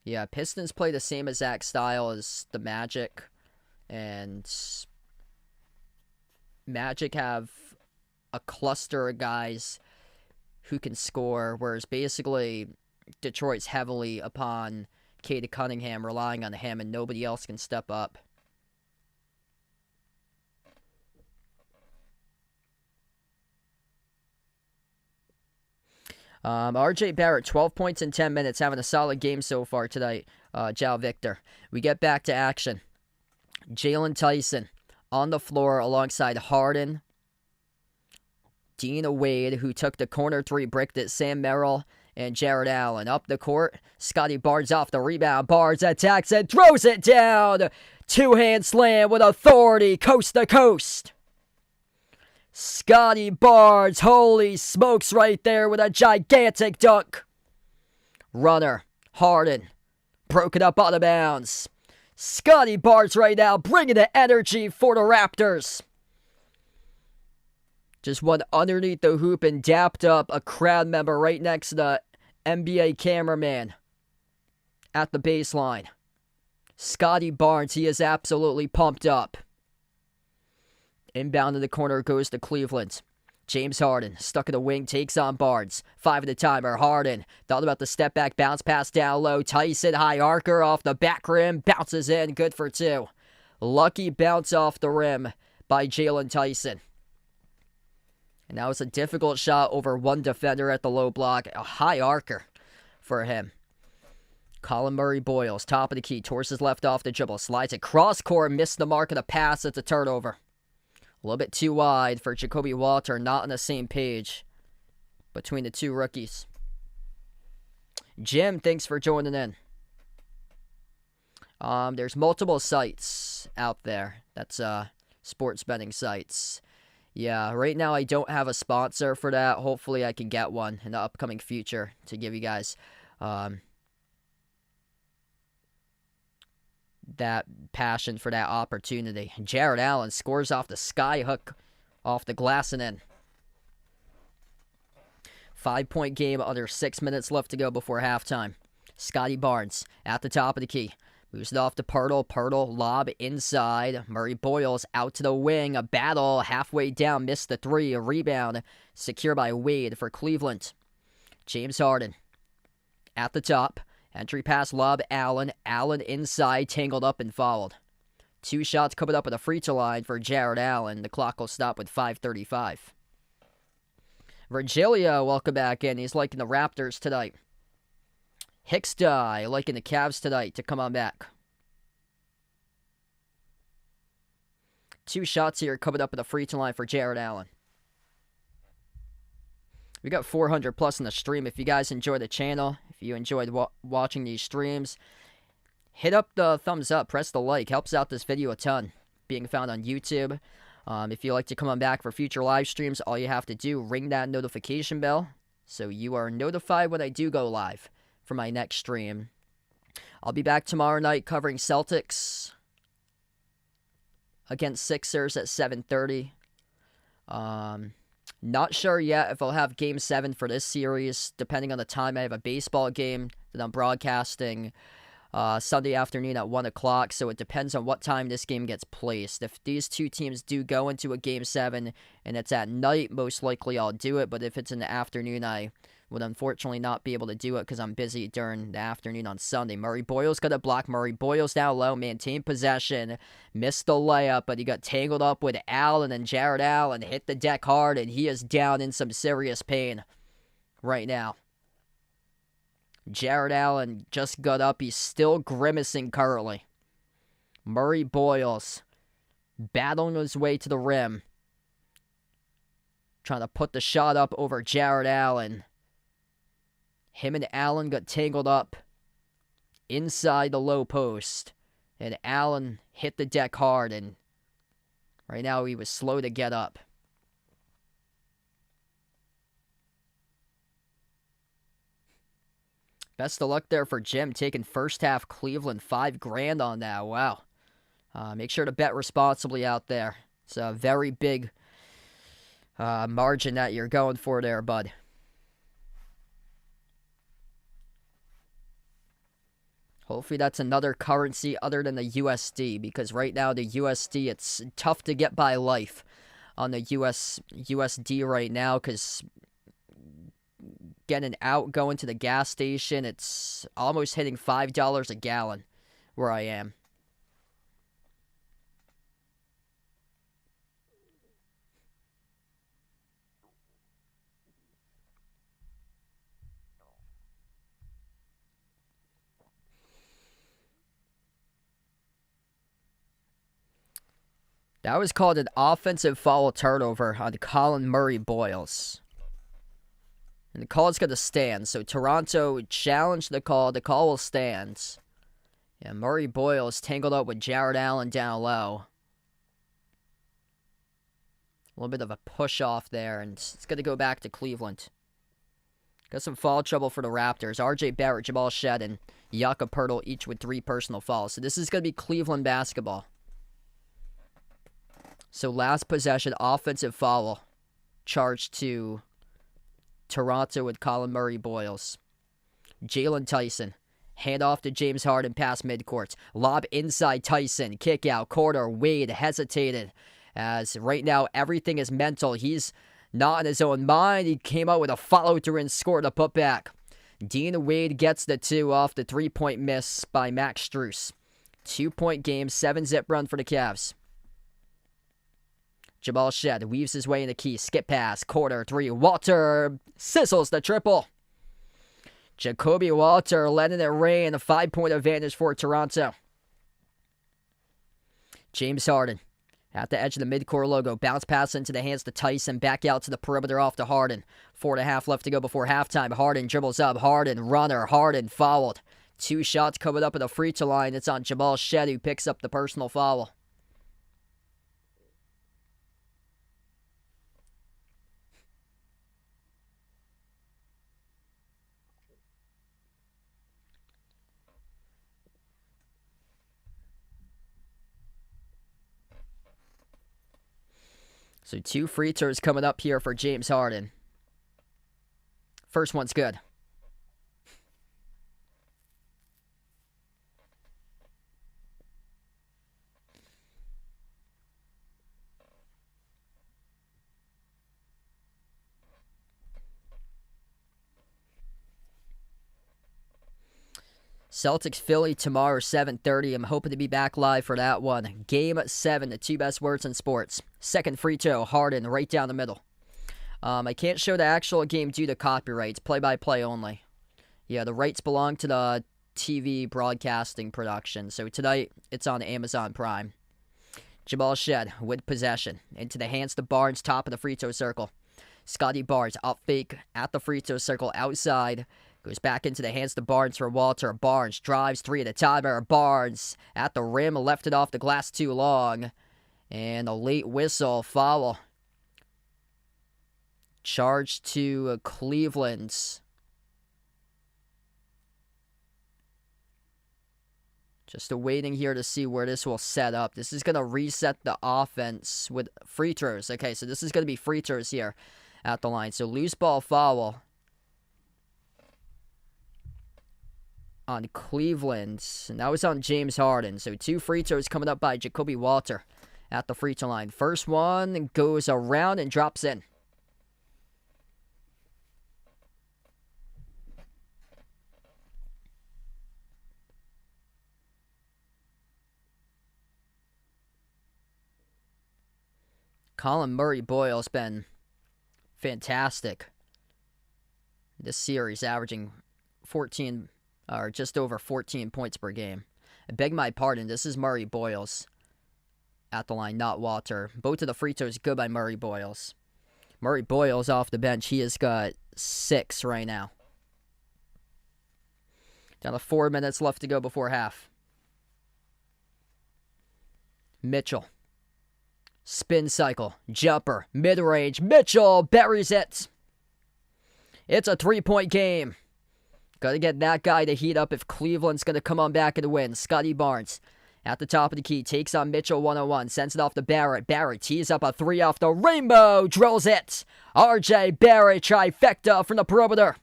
Yeah, Pistons play the same exact style as the Magic, and Magic have a cluster of guys who can score, whereas basically Detroit's heavily upon Cade Cunningham, relying on him, and nobody else can step up. RJ Barrett, 12 points in 10 minutes, having a solid game so far tonight. Jao Victor. We get back to action. Jalen Tyson on the floor alongside Harden. Dina Wade, who took the corner 3, bricked it. Sam Merrill and Jared Allen. Up the court, Scotty Barnes off the rebound. Barnes attacks and throws it down. Two-hand slam with authority, coast to coast. Scotty Barnes, holy smokes, right there with a gigantic dunk. Runner, Harden, broke it up out of bounds. Scotty Barnes right now bringing the energy for the Raptors. Just went underneath the hoop and dapped up a crowd member right next to the NBA cameraman at the baseline. Scotty Barnes, he is absolutely pumped up. Inbound in the corner goes to Cleveland. James Harden, stuck in the wing, takes on Barnes. 5 at a timer. Harden thought about the step back, bounce pass down low. Tyson, high arcer off the back rim, bounces in, good for 2. Lucky bounce off the rim by Jalen Tyson. And that was a difficult shot over one defender at the low block. A high arcer for him. Colin Murray Boyles, top of the key, torses left off the dribble, slides it cross court, missed the mark of the pass. It's a turnover. A little bit too wide for Jacoby Walter, not on the same page between the two rookies. Jim, thanks for joining in. There's multiple sites out there. That's sports betting sites. Yeah, right now I don't have a sponsor for that. Hopefully I can get one in the upcoming future to give you guys that passion for that opportunity. Jared Allen scores off the sky hook off the glass and in. 5-point game, under 6 minutes left to go before halftime. Scotty Barnes at the top of the key. Moves it off to Pirtle. Pirtle lob inside. Murray Boyles out to the wing. A battle halfway down. Missed the three. A rebound. Secure by Wade for Cleveland. James Harden at the top. Entry pass lob Allen. Allen inside. Tangled up and fouled. 2 shots coming up at the free throw line for Jared Allen. The clock will stop with 5:35. Virgilio, welcome back in. He's liking the Raptors tonight. Hicksty liking the Cavs tonight to come on back. 2 shots here coming up at the free throw line for Jared Allen. We got 400 plus in the stream. If you guys enjoy the channel, if you enjoyed watching these streams, hit up the thumbs up, press the like. Helps out this video a ton. Being found on YouTube. If you'd like to come on back for future live streams, all you have to do, ring that notification bell so you are notified when I do go live for my next stream. I'll be back tomorrow night covering Celtics against Sixers at 7:30. Not sure yet if I'll have Game 7 for this series. Depending on the time, I have a baseball game that I'm broadcasting Sunday afternoon at 1 o'clock, so it depends on what time this game gets placed. If these two teams do go into a Game 7 and it's at night, most likely I'll do it, but if it's in the afternoon, I would unfortunately not be able to do it because I'm busy during the afternoon on Sunday. Murray Boyles got a block. Murray Boyles down low, maintained possession, missed the layup, but he got tangled up with Allen, and Jared Allen hit the deck hard, and he is down in some serious pain right now. Jared Allen just got up. He's still grimacing currently. Murray Boyles battling his way to the rim, trying to put the shot up over Jared Allen. Him and Allen got tangled up inside the low post, and Allen hit the deck hard, and right now he was slow to get up. Best of luck there for Jim, taking first half Cleveland, $5,000 on that. Wow. Make sure to bet responsibly out there. It's a very big margin that you're going for there, bud. Hopefully that's another currency other than the USD, because right now the USD, it's tough to get by life on the USD right now, because getting out, going to the gas station, it's almost hitting $5 a gallon where I am. That was called an offensive foul turnover on Colin Murray Boyles. And the call is going to stand. So Toronto challenged the call. The call will stand. Yeah, Murray Boyles tangled up with Jared Allen down low. A little bit of a push off there, and it's going to go back to Cleveland. Got some foul trouble for the Raptors. RJ Barrett, Jamal Shead, and Jakob Poeltl each with 3 personal fouls. So this is going to be Cleveland basketball. So last possession, offensive foul charged to Toronto with Colin Murray Boyles. Jalen Tyson. Hand off to James Harden past midcourt. Lob inside Tyson. Kick out. Corner. Wade hesitated. As right now everything is mental. He's not in his own mind. He came out with a follow through and scored a putback. Dean Wade gets the 2 off the 3-point miss by Max Strus. 2-point game. 7-zip run for the Cavs. Jamal Shead weaves his way in the key. Skip pass. Corner 3. Walter sizzles the triple. Jacoby Walter letting it rain. A 5-point advantage for Toronto. James Harden at the edge of the midcourt logo. Bounce pass into the hands to Tyson. Back out to the perimeter off to Harden. 4.5 left to go before halftime. Harden dribbles up. Harden runner. Harden fouled. 2 shots coming up at the free throw line. It's on Jamal Shead, who picks up the personal foul. So 2 free throws coming up here for James Harden. First one's good. Celtics Philly tomorrow 7:30. I'm hoping to be back live for that one. Game 7, the two best words in sports. Second free throw, Harden right down the middle. I can't show the actual game due to copyrights, play-by-play only. Yeah, the rights belong to the TV broadcasting production. So tonight, it's on Amazon Prime. Jamal Shed with possession. Into the hands to Barnes, top of the free throw circle. Scotty Barnes up fake at the free throw circle outside. Goes back into the hands to Barnes for Walter. Barnes drives 3 at a timer. Barnes at the rim, left it off the glass too long. And a late whistle, foul. Charge to Cleveland. Just waiting here to see where this will set up. This is going to reset the offense with free throws. Okay, so this is going to be free throws here at the line. So loose ball foul on Cleveland. And that was on James Harden. So 2 free throws coming up by Jacoby Walter at the free throw line. First one goes around and drops in. Colin Murray-Boyle's been fantastic this series, averaging 14 or just over 14 points per game. I beg my pardon, this is Murray-Boyles at the line, not Walter. Both of the free throws good by Murray-Boyles. Murray-Boyles off the bench, he has got 6 right now. Down to 4 minutes left to go before half. Mitchell. Spin cycle, jumper, mid-range. Mitchell buries it. It's a 3-point game. Got to get that guy to heat up if Cleveland's going to come on back and win. Scotty Barnes at the top of the key. Takes on Mitchell 1-on-1. Sends it off to Barrett. Barrett tees up a 3 off the rainbow. Drills it. R.J. Barrett trifecta from the perimeter.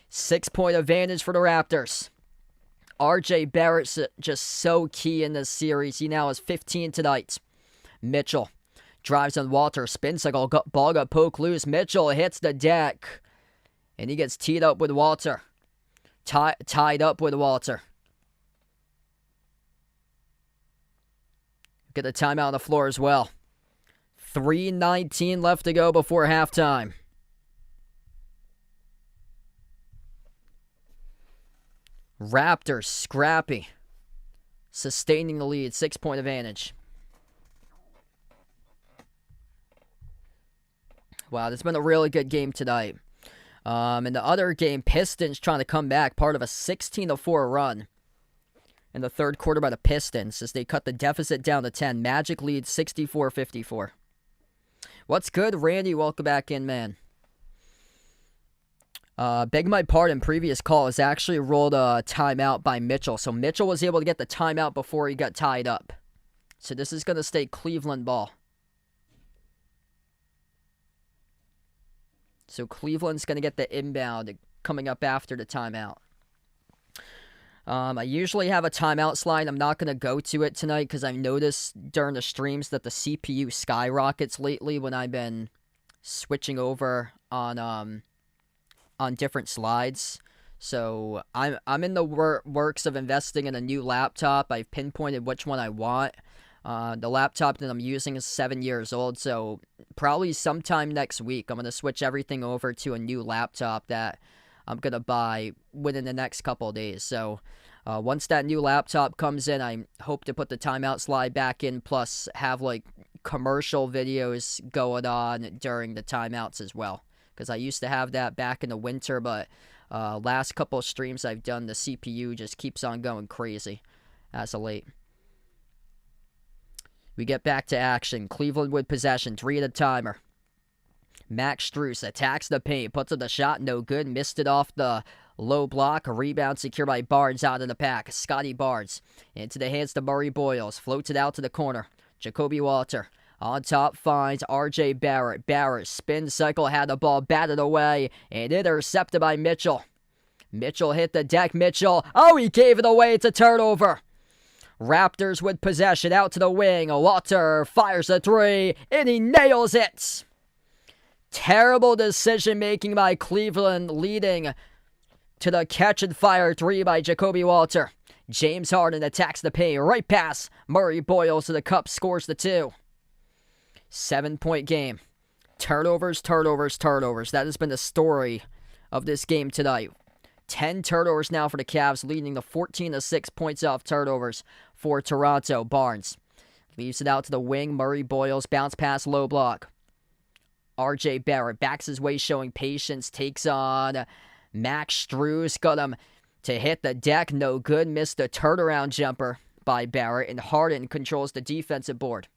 6-point advantage for the Raptors. R.J. Barrett's just so key in this series. He now has 15 tonight. Mitchell drives on Walter, spin cycle, ball got poked loose. Mitchell hits the deck, and he gets teed up with Walter. Tied up with Walter. Get the timeout on the floor as well. 3:19 left to go before halftime. Raptors scrappy, sustaining the lead, 6-point advantage. Wow, this has been a really good game tonight. In the other game, Pistons trying to come back, part of a 16-4 run in the third quarter by the Pistons as they cut the deficit down to 10. Magic leads 64-54. What's good, Randy? Welcome back in, man. Beg my pardon, previous call is actually rolled a timeout by Mitchell. So Mitchell was able to get the timeout before he got tied up. So this is going to stay Cleveland ball. So Cleveland's going to get the inbound coming up after the timeout. I usually have a timeout slide. I'm not going to go to it tonight because I've noticed during the streams that the CPU skyrockets lately when I've been switching over on different slides. So I'm in the works of investing in a new laptop. I've pinpointed which one I want. The laptop that I'm using is 7 years old, so probably sometime next week I'm going to switch everything over to a new laptop that I'm going to buy within the next couple of days. So once that new laptop comes in, I hope to put the timeout slide back in, plus have like commercial videos going on during the timeouts as well. Because I used to have that back in the winter, but last couple of streams I've done, the CPU just keeps on going crazy as of late. We get back to action. Cleveland with possession. 3 at a timer. Max Strus attacks the paint. Puts up the shot. No good. Missed it off the low block. A rebound secured by Barnes out of the pack. Scotty Barnes. Into the hands to Murray-Boyles. Floats it out to the corner. Jacoby Walter. On top finds R.J. Barrett. Barrett spin cycle. Had the ball batted away. And intercepted by Mitchell. Mitchell hit the deck. Mitchell. Oh, he gave it away. It's a turnover. Raptors with possession out to the wing. Walter fires a 3, and he nails it. Terrible decision making by Cleveland, leading to the catch and fire 3 by Jacoby Walter. James Harden attacks the paint. Right pass. Murray boils to the cup, scores the 2. 7-point game. Turnovers. That has been the story of this game tonight. 10 turnovers now for the Cavs, leading to 14-6 points off turnovers for Toronto. Barnes leaves it out to the wing. Murray boils. Bounce pass, low block. RJ Barrett backs his way, showing patience. Takes on Max Strus. Got him to hit the deck. No good. Missed the turnaround jumper by Barrett. And Harden controls the defensive board.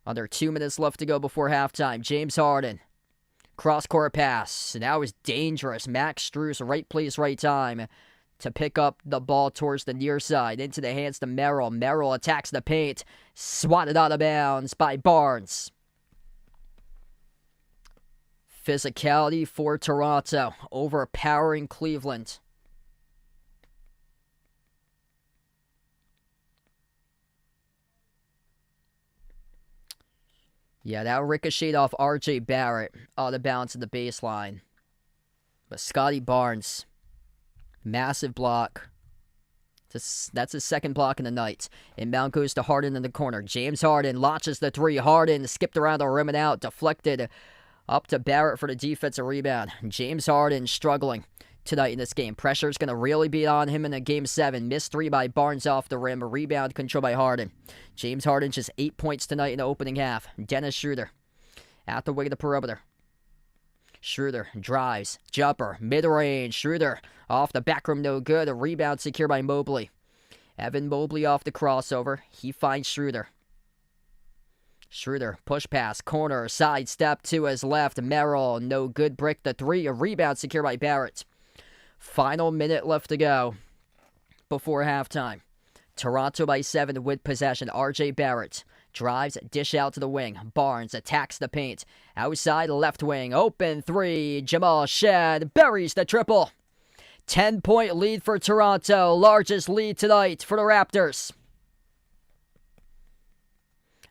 Under 2 minutes left to go before halftime. James Harden. Cross-court pass. And that was dangerous. Max Strus, right place, right time to pick up the ball towards the near side. Into the hands to Merrill. Merrill attacks the paint. Swatted out of bounds by Barnes. Physicality for Toronto, overpowering Cleveland. Yeah, that ricocheted off RJ Barrett out of bounds at the baseline. But Scotty Barnes, massive block. That's his second block in the night. Inbound goes to Harden in the corner. James Harden launches the 3. Harden skipped around the rim and out, deflected up to Barrett for the defensive rebound. James Harden struggling tonight in this game. Pressure's going to really be on him in the Game 7. Missed 3 by Barnes off the rim. A rebound control by Harden. James Harden just 8 points tonight in the opening half. Dennis Schroeder at the wing of the perimeter. Schroeder drives. Jumper. Mid-range. Schroeder off the back rim. No good. A rebound secured by Mobley. Evan Mobley off the crossover. He finds Schroeder. Schroeder, push pass, corner, side step to his left. Merrill, no good, brick the 3. A rebound secured by Barrett. Final minute left to go before halftime. Toronto by 7 with possession. RJ Barrett drives, dish out to the wing. Barnes attacks the paint. Outside left wing, open 3. Jamal Shead buries the triple. 10-point lead for Toronto. Largest lead tonight for the Raptors.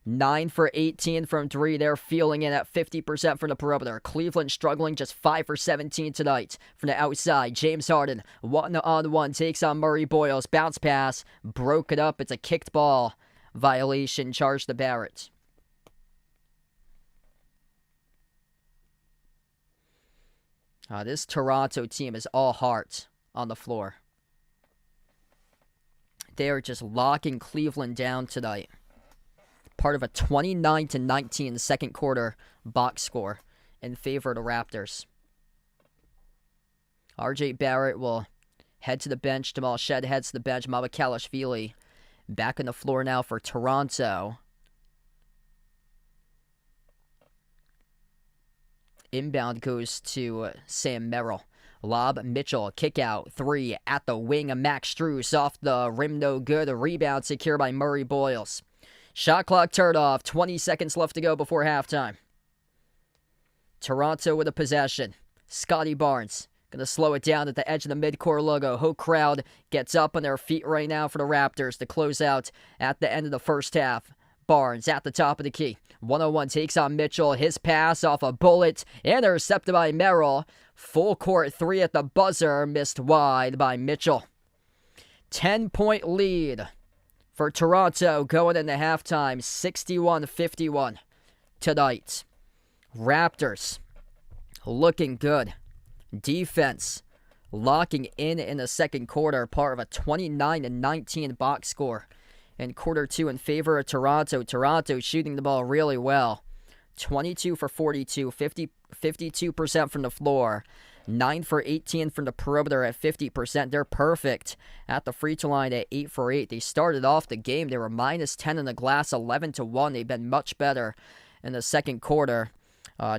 9 for 18 from 3. They're feeling it at 50% from the perimeter. Cleveland struggling, just 5 for 17 tonight from the outside. James Harden, 1-on-1, takes on Murray Boyles. Bounce pass, broke it up. It's a kicked ball violation, charged to Barrett. This Toronto team is all heart on the floor. They are just locking Cleveland down tonight. Part of a 29-19 second quarter box score in favor of the Raptors. RJ Barrett will head to the bench. Jamal Shead heads to the bench. Mabakalashvili back on the floor now for Toronto. Inbound goes to Sam Merrill. Lob, Mitchell, kick out, 3 at the wing of Max Strus. Off the rim, no good. A rebound secured by Murray Boyles. Shot clock turned off. 20 seconds left to go before halftime. Toronto with a possession. Scotty Barnes going to slow it down at the edge of the midcourt logo. Whole crowd gets up on their feet right now for the Raptors to close out at the end of the first half. Barnes at the top of the key. 1-on-1 takes on Mitchell. His pass off a bullet. Intercepted by Merrill. Full court 3 at the buzzer. Missed wide by Mitchell. 10-point lead for Toronto going into halftime, 61-51 tonight. Raptors looking good. Defense locking in the second quarter, part of a 29-19 box score in quarter 2 in favor of Toronto. Toronto shooting the ball really well. 22 for 42, 52% from the floor. 9 for 18 from the perimeter at 50%. They're perfect at the free throw line at 8 for 8. They started off the game. They were minus 10 in the glass, 11-1. They've been much better in the second quarter.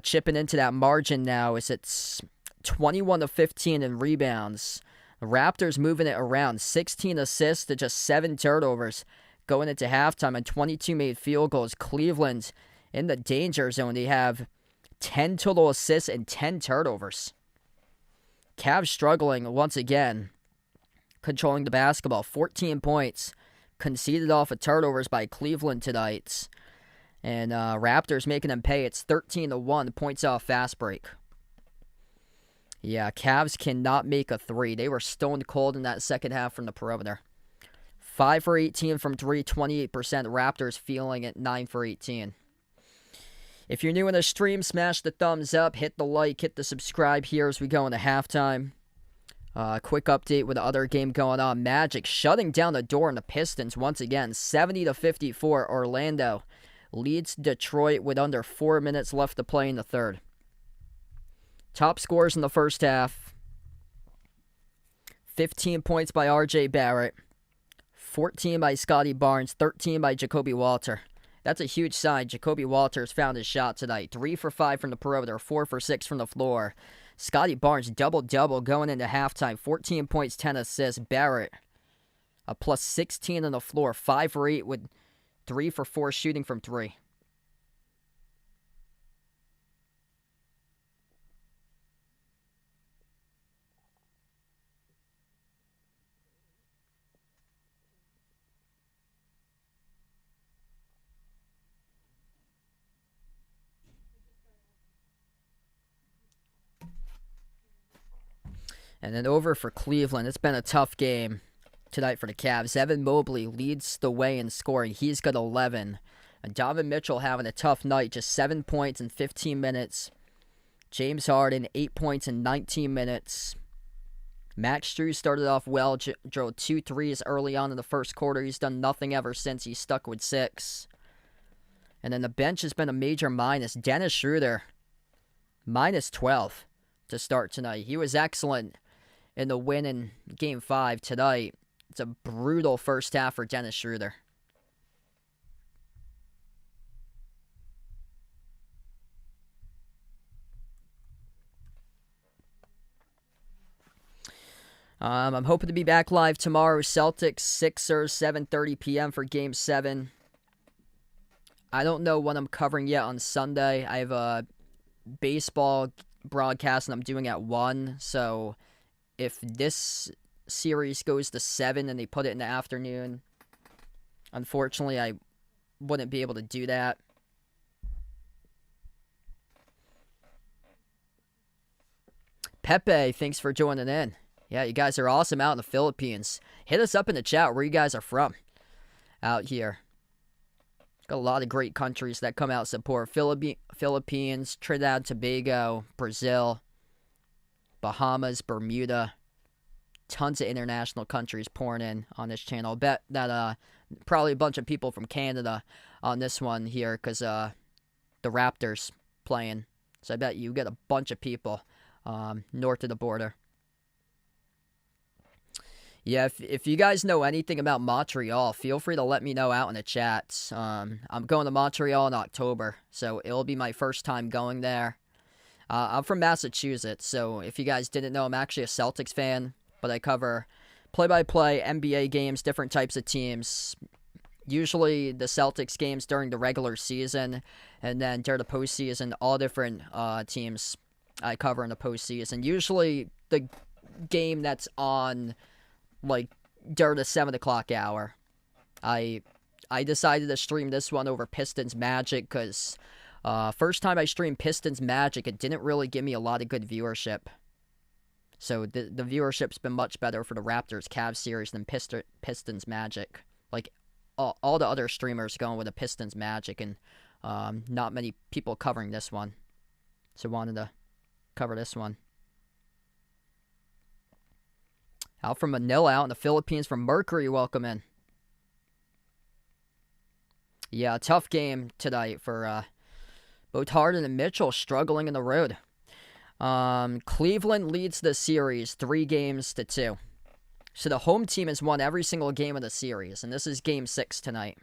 Chipping into that margin now is it's 21-15 in rebounds. The Raptors moving it around. 16 assists to just 7 turnovers going into halftime and 22 made field goals. Cleveland in the danger zone. They have 10 total assists and 10 turnovers. Cavs struggling once again, controlling the basketball. 14 points conceded off of turnovers by Cleveland tonight. And Raptors making them pay. It's 13-1 points off fast break. Yeah, Cavs cannot make a three. They were stone cold in that second half from the perimeter. 5 for 18 from 3, 28%. Raptors feeling it, 9 for 18. If you're new in the stream, smash the thumbs up, hit the like, hit the subscribe here as we go into halftime. Quick update with the other game going on. Magic shutting down the door on the Pistons once again. 70-54. Orlando leads Detroit with under 4 minutes left to play in the third. Top scores in the first half. 15 points by R.J. Barrett. 14 by Scotty Barnes. 13 by Jacoby Walter. That's a huge sign. Jacoby Walters found his shot tonight. 3 for 5 from the perimeter. 4 for 6 from the floor. Scotty Barnes, double-double going into halftime. 14 points, 10 assists. Barrett, a plus 16 on the floor. 5 for 8 with 3 for 4 shooting from 3. And then over for Cleveland. It's been a tough game tonight for the Cavs. Evan Mobley leads the way in scoring. He's got 11. And Donovan Mitchell having a tough night. Just 7 points in 15 minutes. James Harden, 8 points in 19 minutes. Max Strus started off well. Drove 2 threes early on in the first quarter. He's done nothing ever since. He's stuck with 6. And then the bench has been a major minus. Dennis Schroeder, minus 12 to start tonight. He was excellent in the win in Game 5 tonight. It's a brutal first half for Dennis Schroeder. I'm hoping to be back live tomorrow. Celtics, Sixers, 7:30 p.m. for Game 7. I don't know what I'm covering yet on Sunday. I have a baseball broadcast and I'm doing at 1, so if this series goes to 7 and they put it in the afternoon, unfortunately I wouldn't be able to do that. Pepe, thanks for joining in. Yeah, you guys are awesome out in the Philippines. Hit us up in the chat where you guys are from out here. Got a lot of great countries that come out support. Philippines, Trinidad, Tobago, Brazil, Bahamas, Bermuda. Tons of international countries pouring in on this channel. Bet that probably a bunch of people from Canada on this one here because the Raptors playing. So I bet you get a bunch of people north of the border. Yeah, if you guys know anything about Montreal, feel free to let me know out in the chat. I'm going to Montreal in October, so it'll be my first time going there. I'm from Massachusetts, so if you guys didn't know, I'm actually a Celtics fan, but I cover play-by-play NBA games, different types of teams. Usually the Celtics games during the regular season, and then during the postseason, all different teams I cover in the postseason. Usually the game that's on like during the 7 o'clock hour. I decided to stream this one over Pistons Magic because first time I streamed Pistons Magic, it didn't really give me a lot of good viewership. So the viewership's been much better for the Raptors Cavs series than Pistons Magic. Like all the other streamers going with the Pistons Magic, and not many people covering this one. So wanted to cover this one. Out from Manila, out in the Philippines from Mercury, welcome in. Yeah, tough game tonight for both Harden and Mitchell, struggling in the road. Cleveland leads the series 3-2. So the home team has won every single game of the series, and this is Game 6 tonight.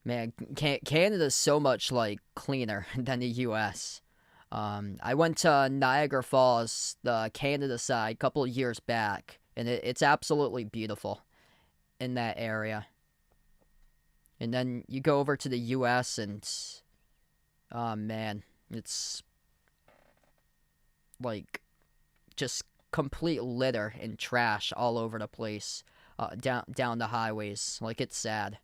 Man, Canada's so much like cleaner than the U.S. I went to Niagara Falls, the Canada side, a couple of years back, and it's absolutely beautiful in that area. And then you go over to the U.S. and, oh man, it's like just complete litter and trash all over the place, down the highways. Like, it's sad.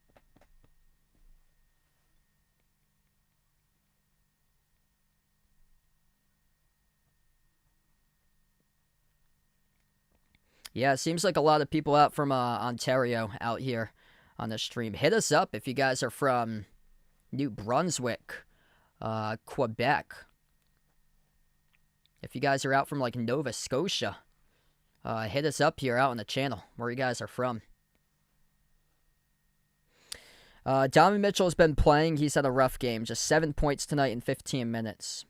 Yeah, it seems like a lot of people out from Ontario out here on the stream. Hit us up if you guys are from New Brunswick, Quebec. If you guys are out from like Nova Scotia, hit us up here out on the channel where you guys are from. Donovan Mitchell has been playing. He's had a rough game. Just 7 points tonight in 15 minutes.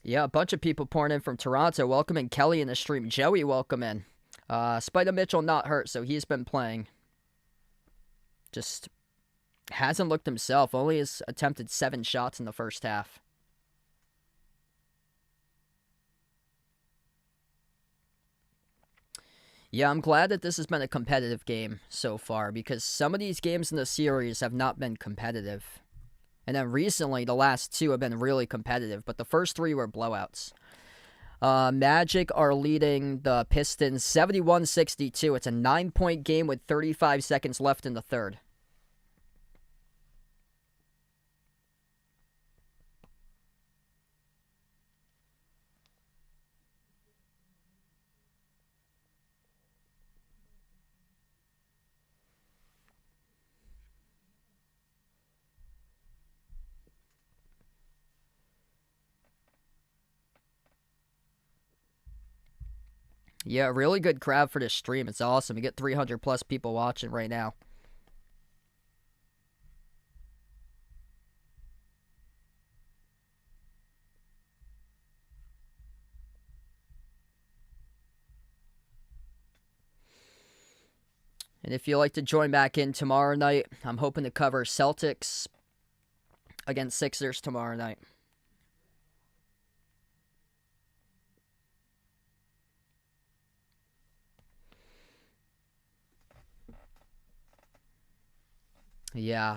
Yeah, a bunch of people pouring in from Toronto. Welcome in Kelly in the stream. Joey, welcome in. Spider Mitchell not hurt, so he's been playing. Just hasn't looked himself. Only has attempted 7 shots in the first half. Yeah, I'm glad that this has been a competitive game so far because some of these games in the series have not been competitive. And then recently, the last 2 have been really competitive, but the first 3 were blowouts. Magic are leading the Pistons 71-62. It's a 9-point game with 35 seconds left in the third. Yeah, really good crowd for this stream. It's awesome. We get 300 plus people watching right now. And if you'd like to join back in tomorrow night, I'm hoping to cover Celtics against Sixers tomorrow night. Yeah,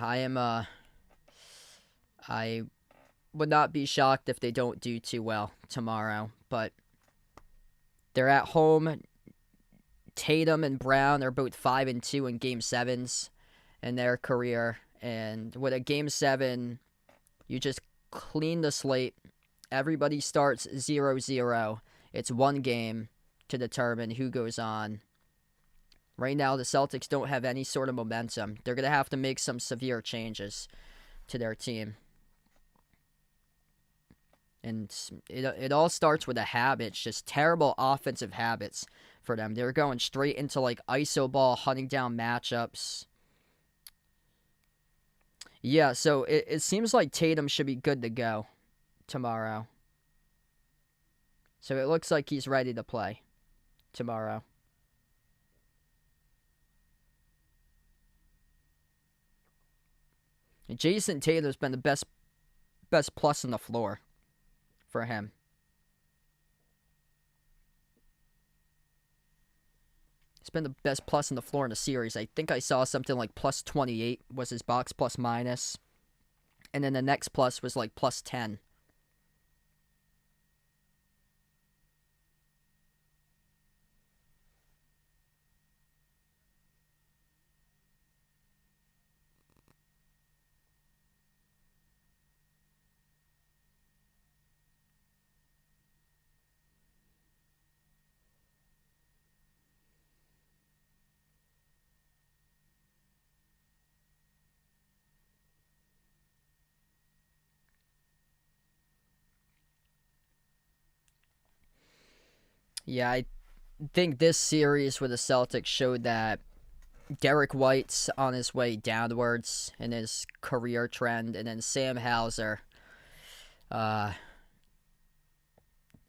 I would not be shocked if they don't do too well tomorrow, but they're at home. Tatum and Brown are both 5-2 in Game 7s in their career, and with a Game 7, you just clean the slate. Everybody starts 0-0. It's one game to determine who goes on. Right now, the Celtics don't have any sort of momentum. They're going to have to make some severe changes to their team. And it all starts with a habit. It's just terrible offensive habits for them. They're going straight into like iso ball, hunting down matchups. Yeah, so it seems like Tatum should be good to go tomorrow. So it looks like he's ready to play tomorrow. And Jason Tatum's been the best plus on the floor for him. He's been the best plus on the floor in the series. I think I saw something like plus 28 was his box plus minus. And then the next plus was like plus 10. Yeah, I think this series with the Celtics showed that Derek White's on his way downwards in his career trend, and then Sam Hauser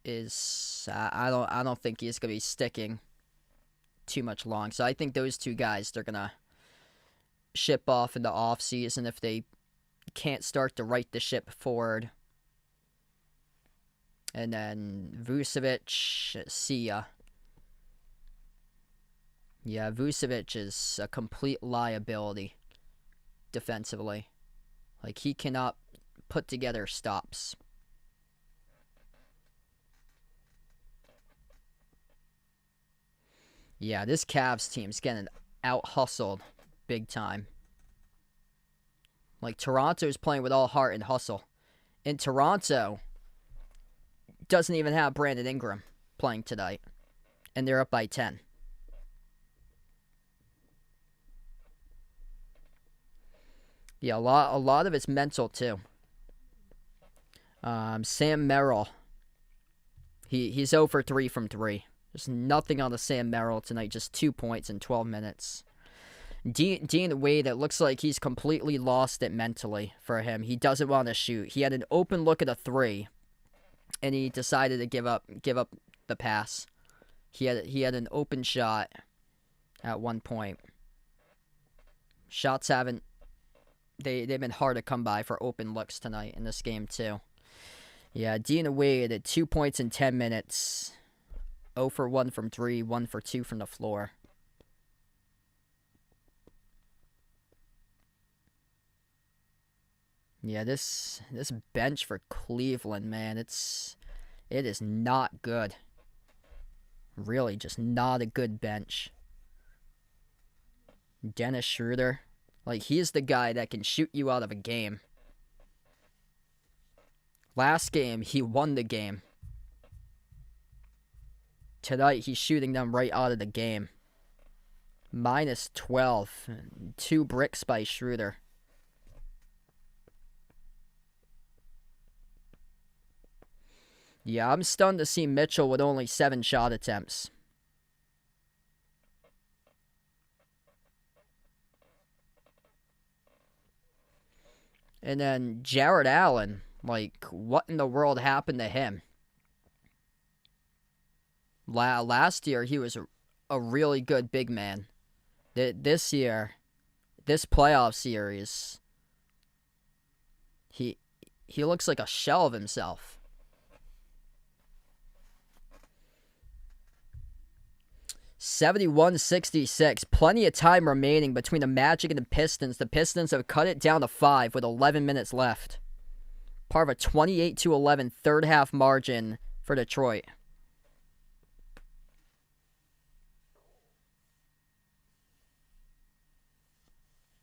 is I don't think he's gonna be sticking too much long. So I think those two guys they're gonna ship off in the off season if they can't start to right the ship forward. And then Vucevic, see ya. Yeah, Vucevic is a complete liability defensively. Like, he cannot put together stops. Yeah, this Cavs team's getting out-hustled big time. Like, Toronto's playing with all heart and hustle. And Toronto doesn't even have Brandon Ingram playing tonight. And they're up by 10. Yeah, a lot of it's mental, too. Sam Merrill. He's 0 for 3 from 3. There's nothing on the Sam Merrill tonight. Just 2 points in 12 minutes. Dean Wade, it looks like he's completely lost it mentally for him. He doesn't want to shoot. He had an open look at a 3, and he decided to give up the pass. He had an open shot at one point. Shots haven't they've been hard to come by for open looks tonight in this game too. Yeah, Dean Wade at 2 points in 10 minutes. 0 for 1 from 3, 1 for 2 from the floor. Yeah, this bench for Cleveland, man, it is not good. Really, just not a good bench. Dennis Schroeder, like, he's the guy that can shoot you out of a game. Last game, he won the game. Tonight, he's shooting them right out of the game. Minus 12. 2 bricks by Schroeder. Yeah, I'm stunned to see Mitchell with only 7 shot attempts. And then Jared Allen, like, what in the world happened to him? Last year, he was a really good big man. This year, this playoff series, he looks like a shell of himself. 71-66. Plenty of time remaining between the Magic and the Pistons. The Pistons have cut it down to 5 with 11 minutes left. Part of a 28-11 third half margin for Detroit.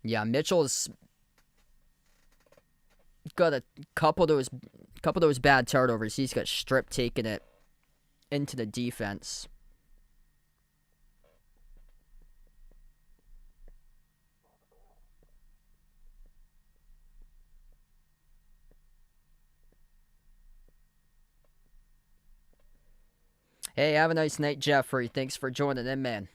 Yeah, Mitchell's got a couple of those bad turnovers. He's got strip taking it into the defense. Hey, have a nice night, Jeffrey. Thanks for joining in, man.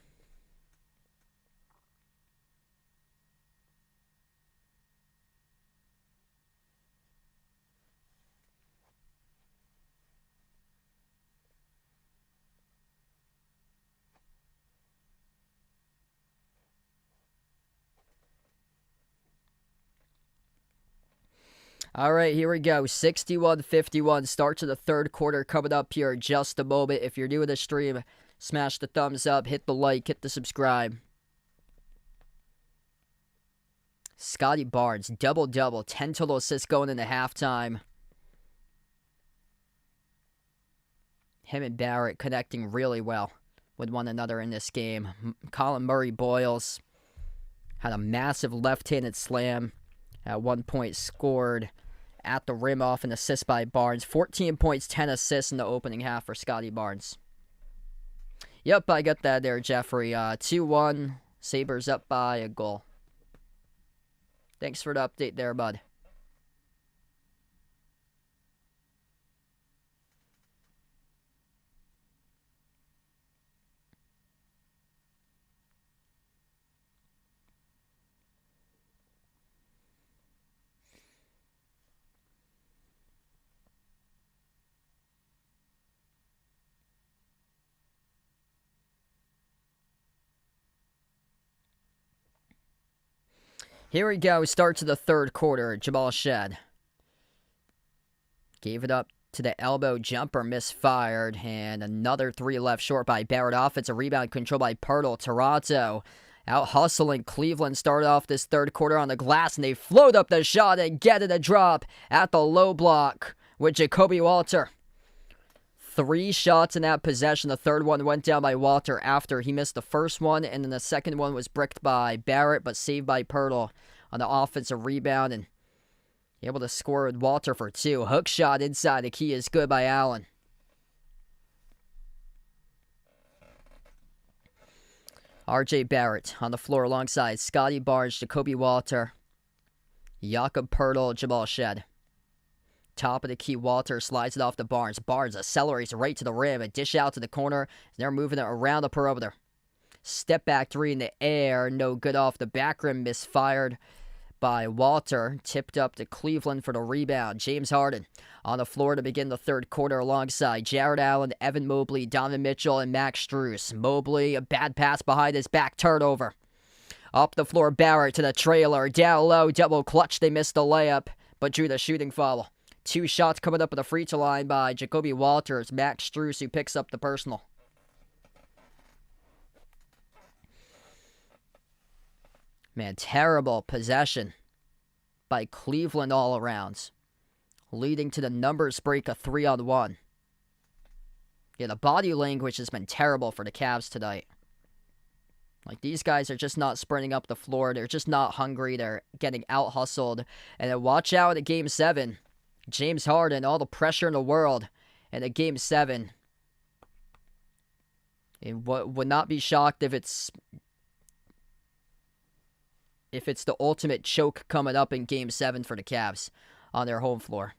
All right, here we go. 61-51. Start to the third quarter coming up here in just a moment. If you're new to the stream, smash the thumbs up, hit the like, hit the subscribe. Scotty Barnes, double-double, 10 total assists going into halftime. Him and Barrett connecting really well with one another in this game. Colin Murray-Boyles had a massive left-handed slam. At one point scored at the rim off an assist by Barnes. 14 points, 10 assists in the opening half for Scotty Barnes. Yep, I got that there, Jeffrey. 2-1. Sabres up by a goal. Thanks for the update there, bud. Here we go. Start to the third quarter. Jamal Shed gave it up to the elbow jumper, misfired, and another three left short by Barrett. Offensive rebound controlled by Pirtle. Toronto out hustling Cleveland. Started off this third quarter on the glass, and they float up the shot and get it a drop at the low block with Jacoby Walter. 3 shots in that possession. The third one went down by Walter after he missed the first one, and then the second one was bricked by Barrett, but saved by Pirtle on the offensive rebound, and able to score with Walter for 2. Hook shot inside the key is good by Allen. R.J. Barrett on the floor alongside Scotty Barnes, Jacoby Walter, Jakob Pirtle, Jamal Shed. Top of the key, Walter slides it off to Barnes. Barnes accelerates right to the rim. A dish out to the corner. They're moving it around the perimeter. Step back 3 in the air. No good off the back rim. Misfired by Walter. Tipped up to Cleveland for the rebound. James Harden on the floor to begin the third quarter alongside Jared Allen, Evan Mobley, Donovan Mitchell, and Max Strus. Mobley, a bad pass behind his back. Turnover. Up the floor, Barrett to the trailer. Down low, double clutch. They missed the layup, but drew the shooting foul. 2 shots coming up at the free throw line by Jacoby Walters. Max Strus, who picks up the personal. Man, terrible possession by Cleveland all around, leading to the numbers break of 3-on-1. Yeah, the body language has been terrible for the Cavs tonight. Like, these guys are just not sprinting up the floor. They're just not hungry. They're getting out-hustled. And then watch out at Game 7. James Harden, all the pressure in the world. And at Game 7, it would not be shocked if it's the ultimate choke coming up in Game 7 for the Cavs on their home floor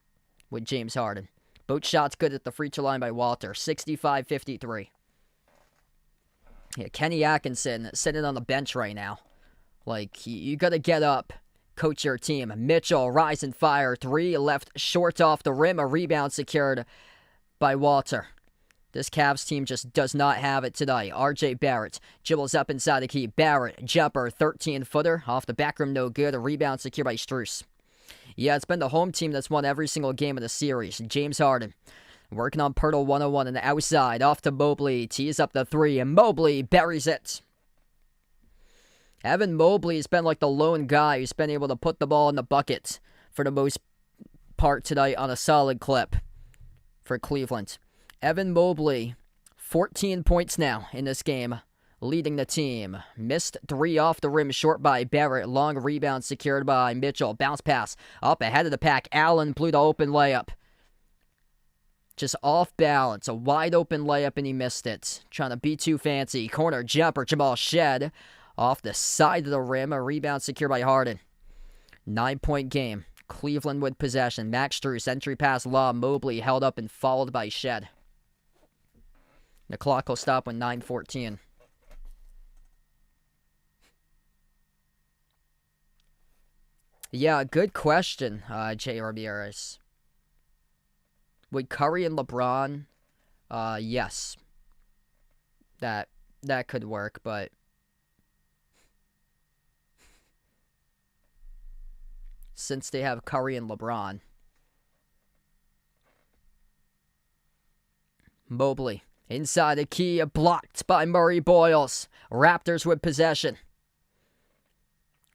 with James Harden. Both shots good at the free throw line by Walter. 65-53. Yeah, Kenny Atkinson sitting on the bench right now. Like, you got to get up, coach your team. Mitchell, rise and fire. 3 left short off the rim. A rebound secured by Walter. This Cavs team just does not have it tonight. R.J. Barrett dribbles up inside the key. Barrett, jumper, 13-footer. Off the back rim, no good. A rebound secured by Strus. Yeah, it's been the home team that's won every single game of the series. James Harden working on Pirtle 101 on the outside. Off to Mobley. Tees up the 3, and Mobley buries it. Evan Mobley has been like the lone guy who's been able to put the ball in the bucket for the most part tonight on a solid clip for Cleveland. Evan Mobley, 14 points now in this game, leading the team. Missed 3 off the rim, short by Barrett. Long rebound secured by Mitchell. Bounce pass up ahead of the pack. Allen blew the open layup. Just off balance. A wide open layup, and he missed it. Trying to be too fancy. Corner jumper, Jamal Shed. Off the side of the rim. A rebound secured by Harden. 9-point game. Cleveland with possession. Max Strus, entry pass, Law. Mobley held up and followed by Shed. The clock will stop when 9:14. Yeah, good question, Jay Ramirez. Would Curry and LeBron? Yes. That could work, but since they have Curry and LeBron. Mobley. Inside the key, blocked by Murray Boyles. Raptors with possession.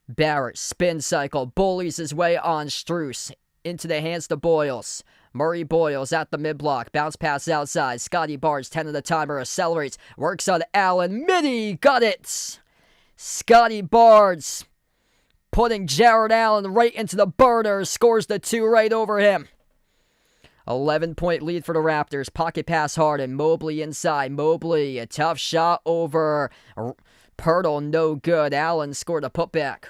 Barrett, spin cycle, bullies his way on Strus. Into the hands to Boyles. Murray Boyles at the mid-block. Bounce pass outside. Scotty Barnes, 10 of the timer, accelerates. Works on Allen. Midi, got it! Scotty Barnes putting Jared Allen right into the burner. Scores the 2 right over him. 11-point lead for the Raptors. Pocket pass Harden. Mobley inside. Mobley, a tough shot over Pirtle. No good. Allen scored a putback.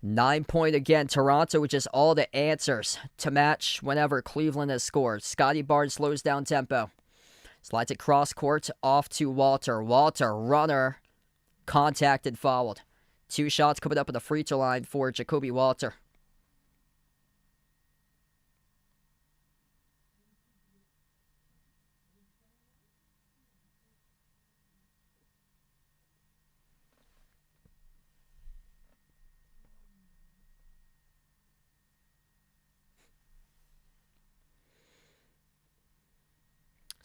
9-point again. Toronto with just all the answers to match whenever Cleveland has scored. Scotty Barnes slows down tempo. Slides it cross court off to Walter. Walter, runner, contacted, fouled. 2 shots coming up at the free throw line for Jacoby Walter.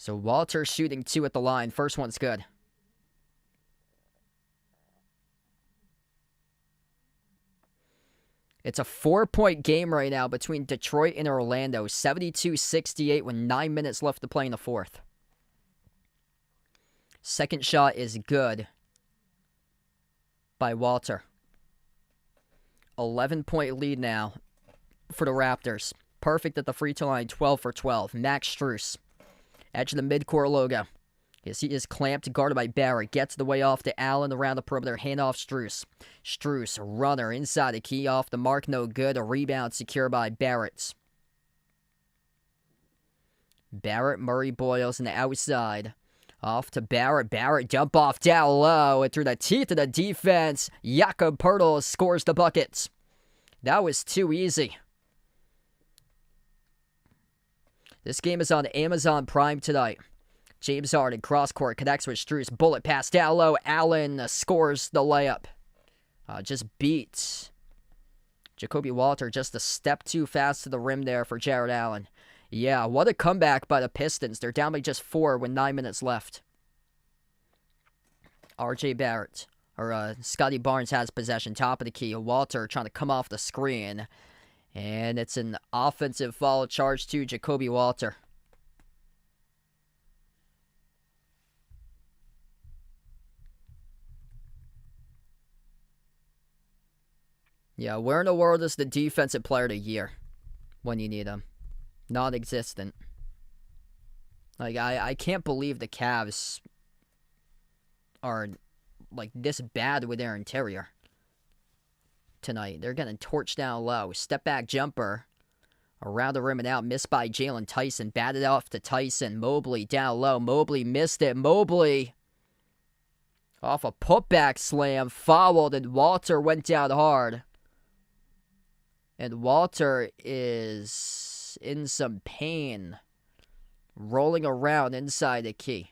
So Walter shooting 2 at the line. First one's good. It's a 4-point game right now between Detroit and Orlando. 72-68 with 9 minutes left to play in the fourth. Second shot is good by Walter. 11-point lead now for the Raptors. Perfect at the free throw line, 12 for 12. Max Strus. Edge of the midcourt logo. Yes, he is clamped, guarded by Barrett. Gets the way off to Allen around the perimeter. Hand off Strus. Strus, runner, inside the key, off the mark, no good. A rebound secured by Barrett. Barrett, Murray, Boyles on the outside. Off to Barrett. Barrett jump off down low and through the teeth of the defense. Jakob Poeltl scores the buckets. That was too easy. This game is on Amazon Prime tonight. James Harden, cross-court, connects with Strus. Bullet pass down low. Allen scores the layup. Just beats Jacoby Walter just a step too fast to the rim there for Jared Allen. Yeah, what a comeback by the Pistons. They're down by just 4 with 9 minutes left. R.J. Barrett, or Scotty Barnes has possession, top of the key. Walter trying to come off the screen. And it's an offensive foul charge to Jacoby Walter. Yeah, where in the world is the defensive player of the year when you need him? Non-existent. Like, I can't believe the Cavs are, like, this bad with their interior tonight. They're getting torched down low. Step back jumper around the rim and out. Missed by Jalen Tyson. Batted off to Tyson. Mobley down low. Mobley missed it. Mobley off a putback slam. Fouled, and Walter went down hard. And Walter is in some pain. Rolling around inside the key.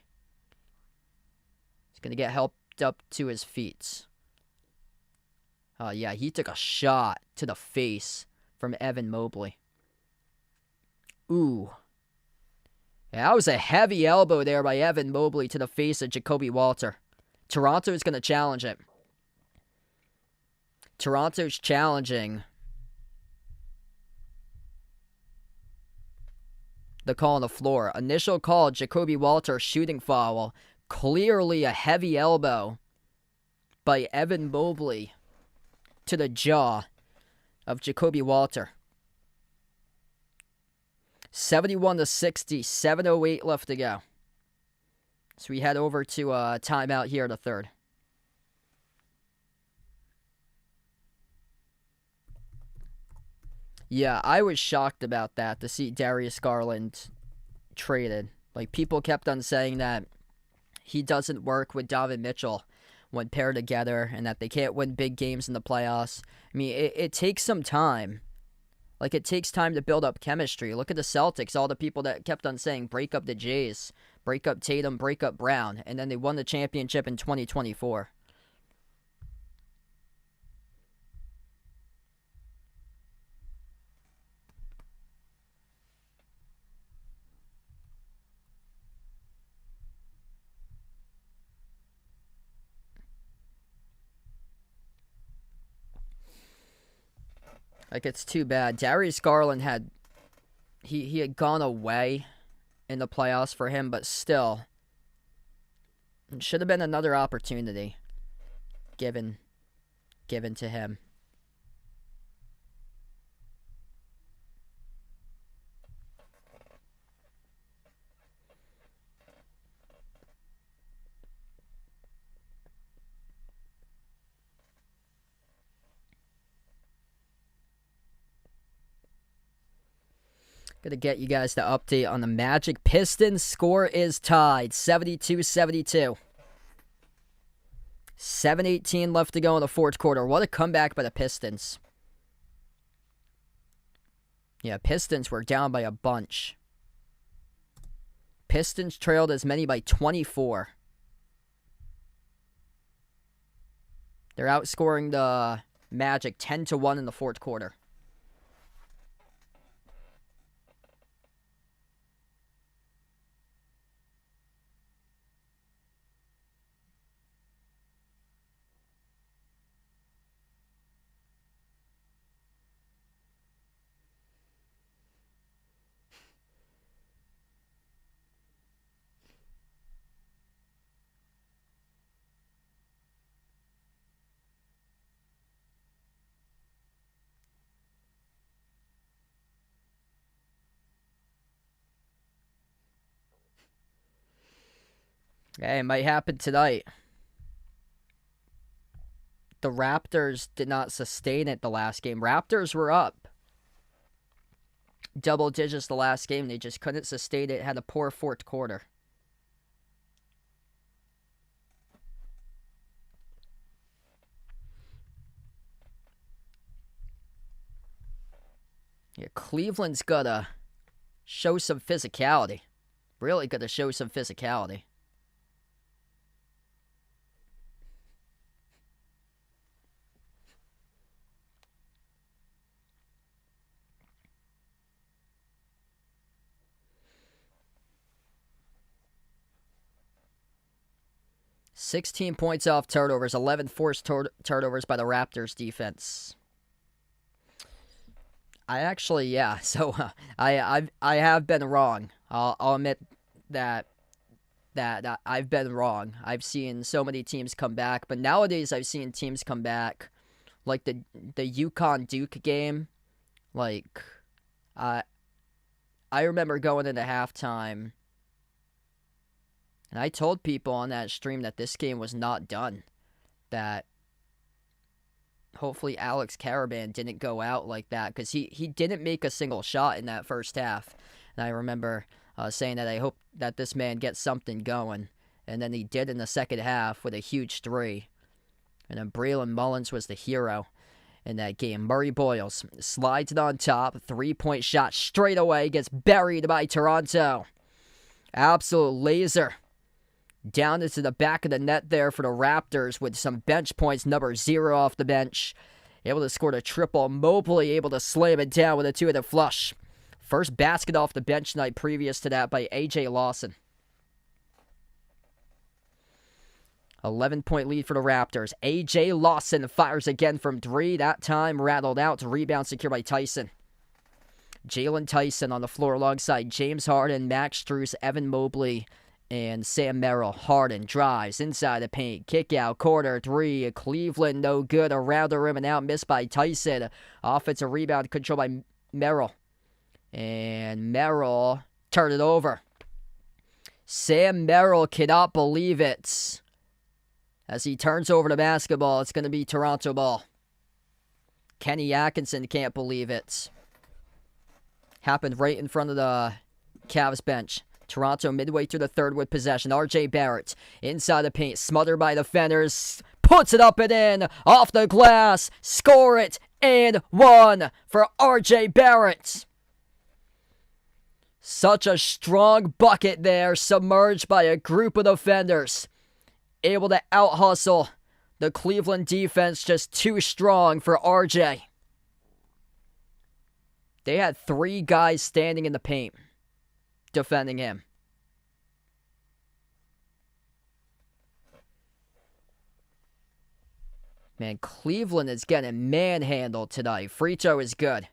He's going to get helped up to his feet. Yeah, he took a shot to the face from Evan Mobley. Ooh. Yeah, that was a heavy elbow there by Evan Mobley to the face of Jacoby Walter. Toronto is going to challenge it. Toronto's challenging the call on the floor. Initial call, Jacoby Walter shooting foul. Clearly a heavy elbow by Evan Mobley to the jaw of Jacoby Walter. 71-60, 7:08 left to go. So we head over to timeout here in the third. Yeah, I was shocked about that, to see Darius Garland traded. Like, people kept on saying that he doesn't work with Donovan Mitchell when paired together and that they can't win big games in the playoffs. I mean, it takes some time. Like, it takes time to build up chemistry. Look at the Celtics, all the people that kept on saying, break up the Jays, break up Tatum, break up Brown, and then they won the championship in 2024. Like, it's too bad. Darius Garland had he had gone away in the playoffs for him, but still, it should have been another opportunity given to him. Gonna get you guys the update on the Magic. Pistons score is tied, 72-72. 7:18 left to go in the fourth quarter. What a comeback by the Pistons. Yeah, Pistons were down by a bunch. Pistons trailed as many by 24. They're outscoring the Magic 10-1 in the fourth quarter. Hey, it might happen tonight. The Raptors did not sustain it the last game. Raptors were up double digits the last game. They just couldn't sustain it. Had a poor fourth quarter. Yeah, Cleveland's gotta show some physicality. Really gotta show some physicality. $16 points off turnovers, 11 forced turnovers by the Raptors defense. I actually, yeah. So I have been wrong. I'll admit that I've been wrong. I've seen so many teams come back, but nowadays I've seen teams come back, like the UConn Duke game. Like, I remember going into halftime, and I told people on that stream that this game was not done. That hopefully Alex Caravan didn't go out like that, because he didn't make a single shot in that first half. And I remember saying that I hope that this man gets something going. And then he did in the second half with a huge three. And then Braylon Mullins was the hero in that game. Murray Boyles slides it on top. 3-point shot straight away. Gets buried by Toronto. Absolute laser. Down into the back of the net there for the Raptors with some bench points. Number 0 off the bench. Able to score a triple. Mobley able to slam it down with a 2-handed flush. First basket off the bench night previous to that by A.J. Lawson. 11-point lead for the Raptors. A.J. Lawson fires again from 3. That time rattled out. Rebound secured by Tyson. Jalen Tyson on the floor alongside James Harden, Max Strus, Evan Mobley, and Sam Merrill. Harden drives inside the paint. Kick out. Corner 3. Cleveland no good. Around the rim and out. Missed by Tyson. Offensive rebound controlled by Merrill. And Merrill turned it over. Sam Merrill cannot believe it. As he turns over the basketball, it's going to be Toronto ball. Kenny Atkinson can't believe it. Happened right in front of the Cavs bench. Toronto midway through the third with possession. R.J. Barrett inside the paint. Smothered by defenders. Puts it up and in. Off the glass. Score it. And 1 for R.J. Barrett. Such a strong bucket there. Submerged by a group of defenders. Able to out-hustle the Cleveland defense. Just too strong for R.J. They had 3 guys standing in the paint defending him. Man, Cleveland is getting manhandled tonight. Free throw is good.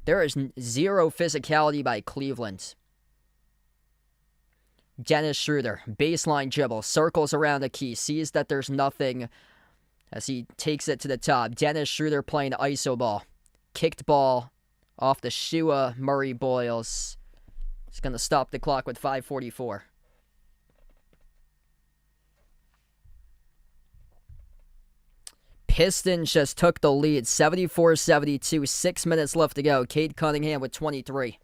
There is 0 physicality by Cleveland. Dennis Schroeder, baseline dribble, circles around the key, sees that there's nothing as he takes it to the top. Dennis Schroeder playing iso ball. Kicked ball off the shoe of Murray Boyles. He's going to stop the clock with 5:44. Pistons just took the lead, 74-72, 6 minutes left to go. Cade Cunningham with 23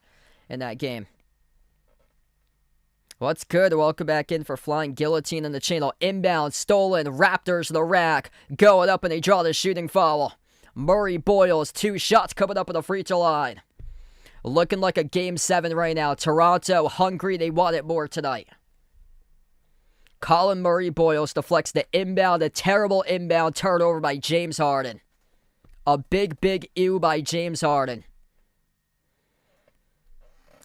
in that game. What's good? Welcome back in for Flying Guillotine on the channel. Inbound, stolen, Raptors the rack. Going up and they draw the shooting foul. Murray Boyles, 2 shots coming up on the free throw line. Looking like a Game 7 right now. Toronto hungry, they want it more tonight. Colin Murray Boyles deflects the inbound, a terrible inbound turnover by James Harden. A big ew by James Harden.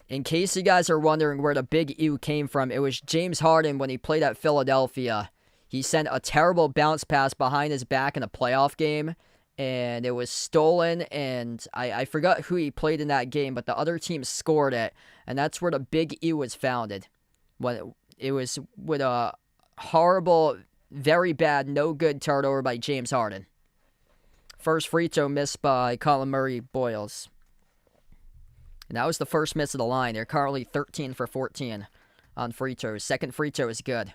In case you guys are wondering where the big ew came from, it was James Harden when he played at Philadelphia. He sent a terrible bounce pass behind his back in a playoff game, and it was stolen, and I forgot who he played in that game, but the other team scored it, and that's where the big ew was founded. When it was with a horrible, very bad, no good turnover by James Harden. First free throw missed by Colin Murray Boyles. And that was the first miss of the line. They're currently 13 for 14 on free throws. Second free throw is good.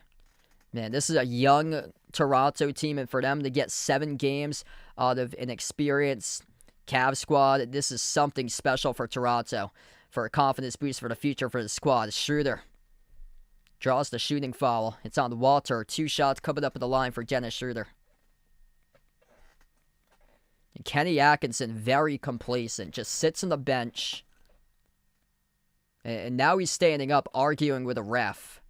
Man, this is a young Toronto team, and for them to get 7 games out of an experienced Cavs squad, this is something special for Toronto, for a confidence boost for the future for the squad. Schroeder draws the shooting foul. It's on Walter. 2 shots coming up at the line for Dennis Schroeder. And Kenny Atkinson, very complacent, just sits on the bench. And now he's standing up, arguing with a ref.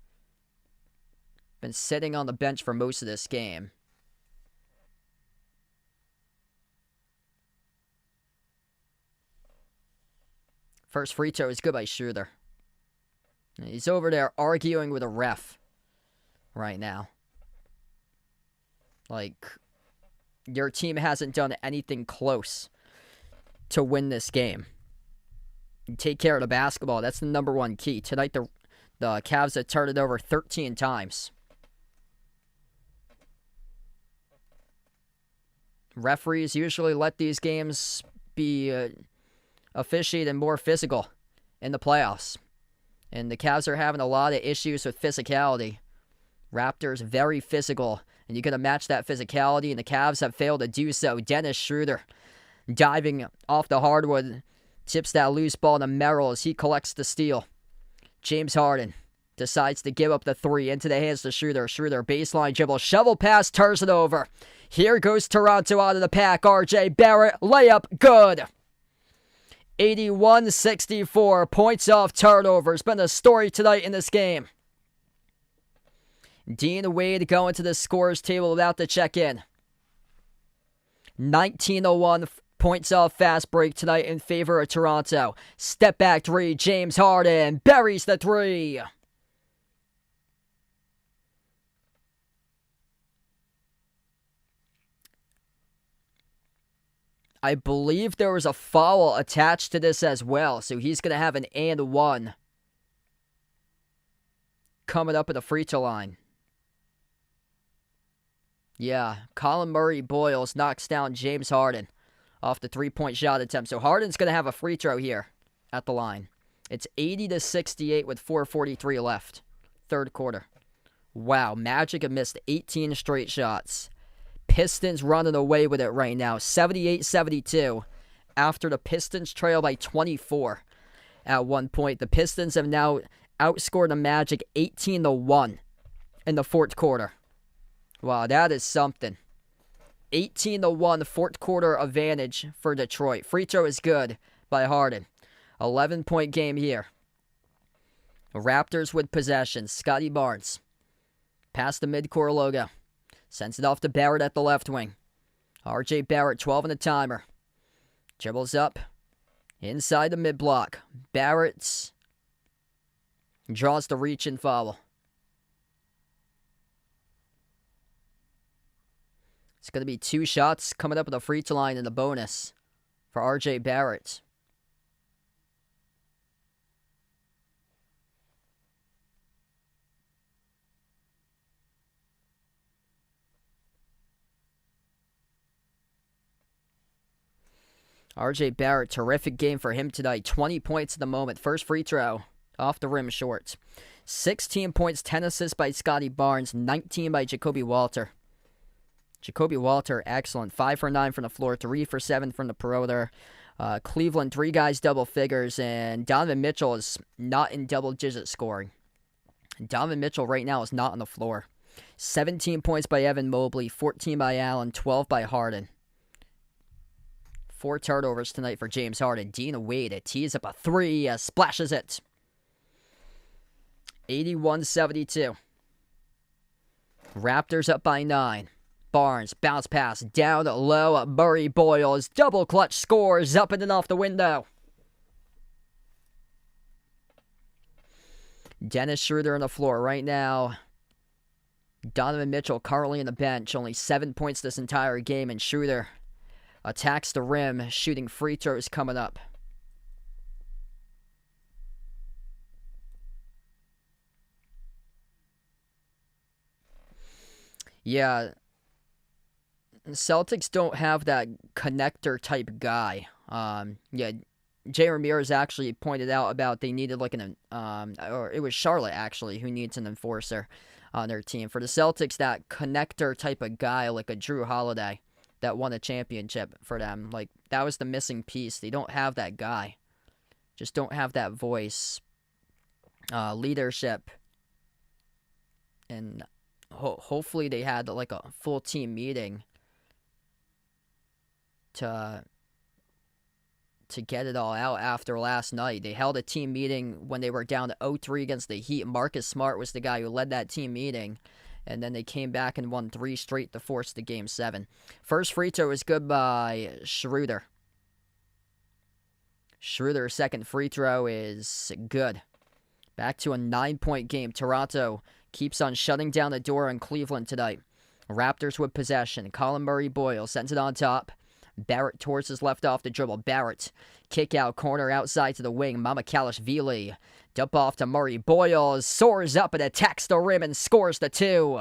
Been sitting on the bench for most of this game. First free throw is good by Schroeder. He's over there arguing with a ref right now. Like, your team hasn't done anything close to win this game. You take care of the basketball. That's the number one key. Tonight, the Cavs have turned it over 13 times. Referees usually let these games be officiated more physical in the playoffs. And the Cavs are having a lot of issues with physicality. Raptors, very physical. And you're going to match that physicality, and the Cavs have failed to do so. Dennis Schroeder diving off the hardwood. Tips that loose ball to Merrill as he collects the steal. James Harden decides to give up the 3 into the hands to Schroeder. Schroeder, baseline dribble, shovel pass, turns it over. Here goes Toronto out of the pack. RJ Barrett, layup, good. 81-64, points off turnovers. Been a story tonight in this game. Dean Wade going to the scorers table without the check-in. 19-01, points off fast break tonight in favor of Toronto. Step back 3, James Harden buries the 3. I believe there was a foul attached to this as well, so he's going to have an and 1 coming up at the free throw line. Yeah, Colin Murray Boyles knocks down James Harden off the 3-point shot attempt. So Harden's going to have a free throw here at the line. It's 80-68 with 4:43 left. Third quarter. Wow, Magic have missed 18 straight shots. Pistons running away with it right now. 78-72 after the Pistons trail by 24 at one point. The Pistons have now outscored the Magic 18-1 in the fourth quarter. Wow, that is something. 18-1 fourth quarter advantage for Detroit. Free throw is good by Harden. 11-point game here. Raptors with possession. Scotty Barnes. Past the midcourt logo. Sends it off to Barrett at the left wing. RJ Barrett, 12 on the timer. Dribbles up. Inside the mid-block. Barrett draws the reach and foul. It's going to be 2 shots coming up at the free throw line in the bonus for RJ Barrett. RJ Barrett, terrific game for him tonight. 20 points at the moment. First free throw off the rim short. 16 points, 10 assists by Scotty Barnes, 19 by Jacoby Walter. Jacoby Walter, excellent. 5 for 9 from the floor, 3 for 7 from the perimeter. Cleveland, 3 guys double figures, and Donovan Mitchell is not in double-digit scoring. Donovan Mitchell right now is not on the floor. 17 points by Evan Mobley, 14 by Allen, 12 by Harden. 4 turnovers tonight for James Harden. Dean Wade tees up a 3, splashes it. 81-72. Raptors up by 9. Barnes, bounce pass, down low. Murray Boyles, double clutch scores, up and off the window. Dennis Schroeder on the floor right now. Donovan Mitchell currently on the bench, only 7 points this entire game, and Schroeder attacks the rim, shooting free throws coming up. Yeah, Celtics don't have that connector type guy. Jay Ramirez actually pointed out about they needed like or it was Charlotte actually who needs an enforcer on their team. For the Celtics, that connector type of guy like a Drew Holiday that won a championship for them, like that was the missing piece. They don't have that guy. Just don't have that voice, leadership, and hopefully they had like a full team meeting to get it all out after last night. They held a team meeting when they were down to 0-3 against the Heat. Marcus Smart was the guy who led that team meeting, and then they came back and won 3 straight to force the Game 7. First free throw was good by Schroeder. Schroeder's second free throw is good. Back to a 9-point game. Toronto keeps on shutting down the door on Cleveland tonight. Raptors with possession. Colin Murray-Boyle sends it on top. Barrett towards his left off the dribble. Barrett, kick out corner outside to the wing. Mamakhalishvili, dump off to Murray. Boyle soars up and attacks the rim and scores the 2.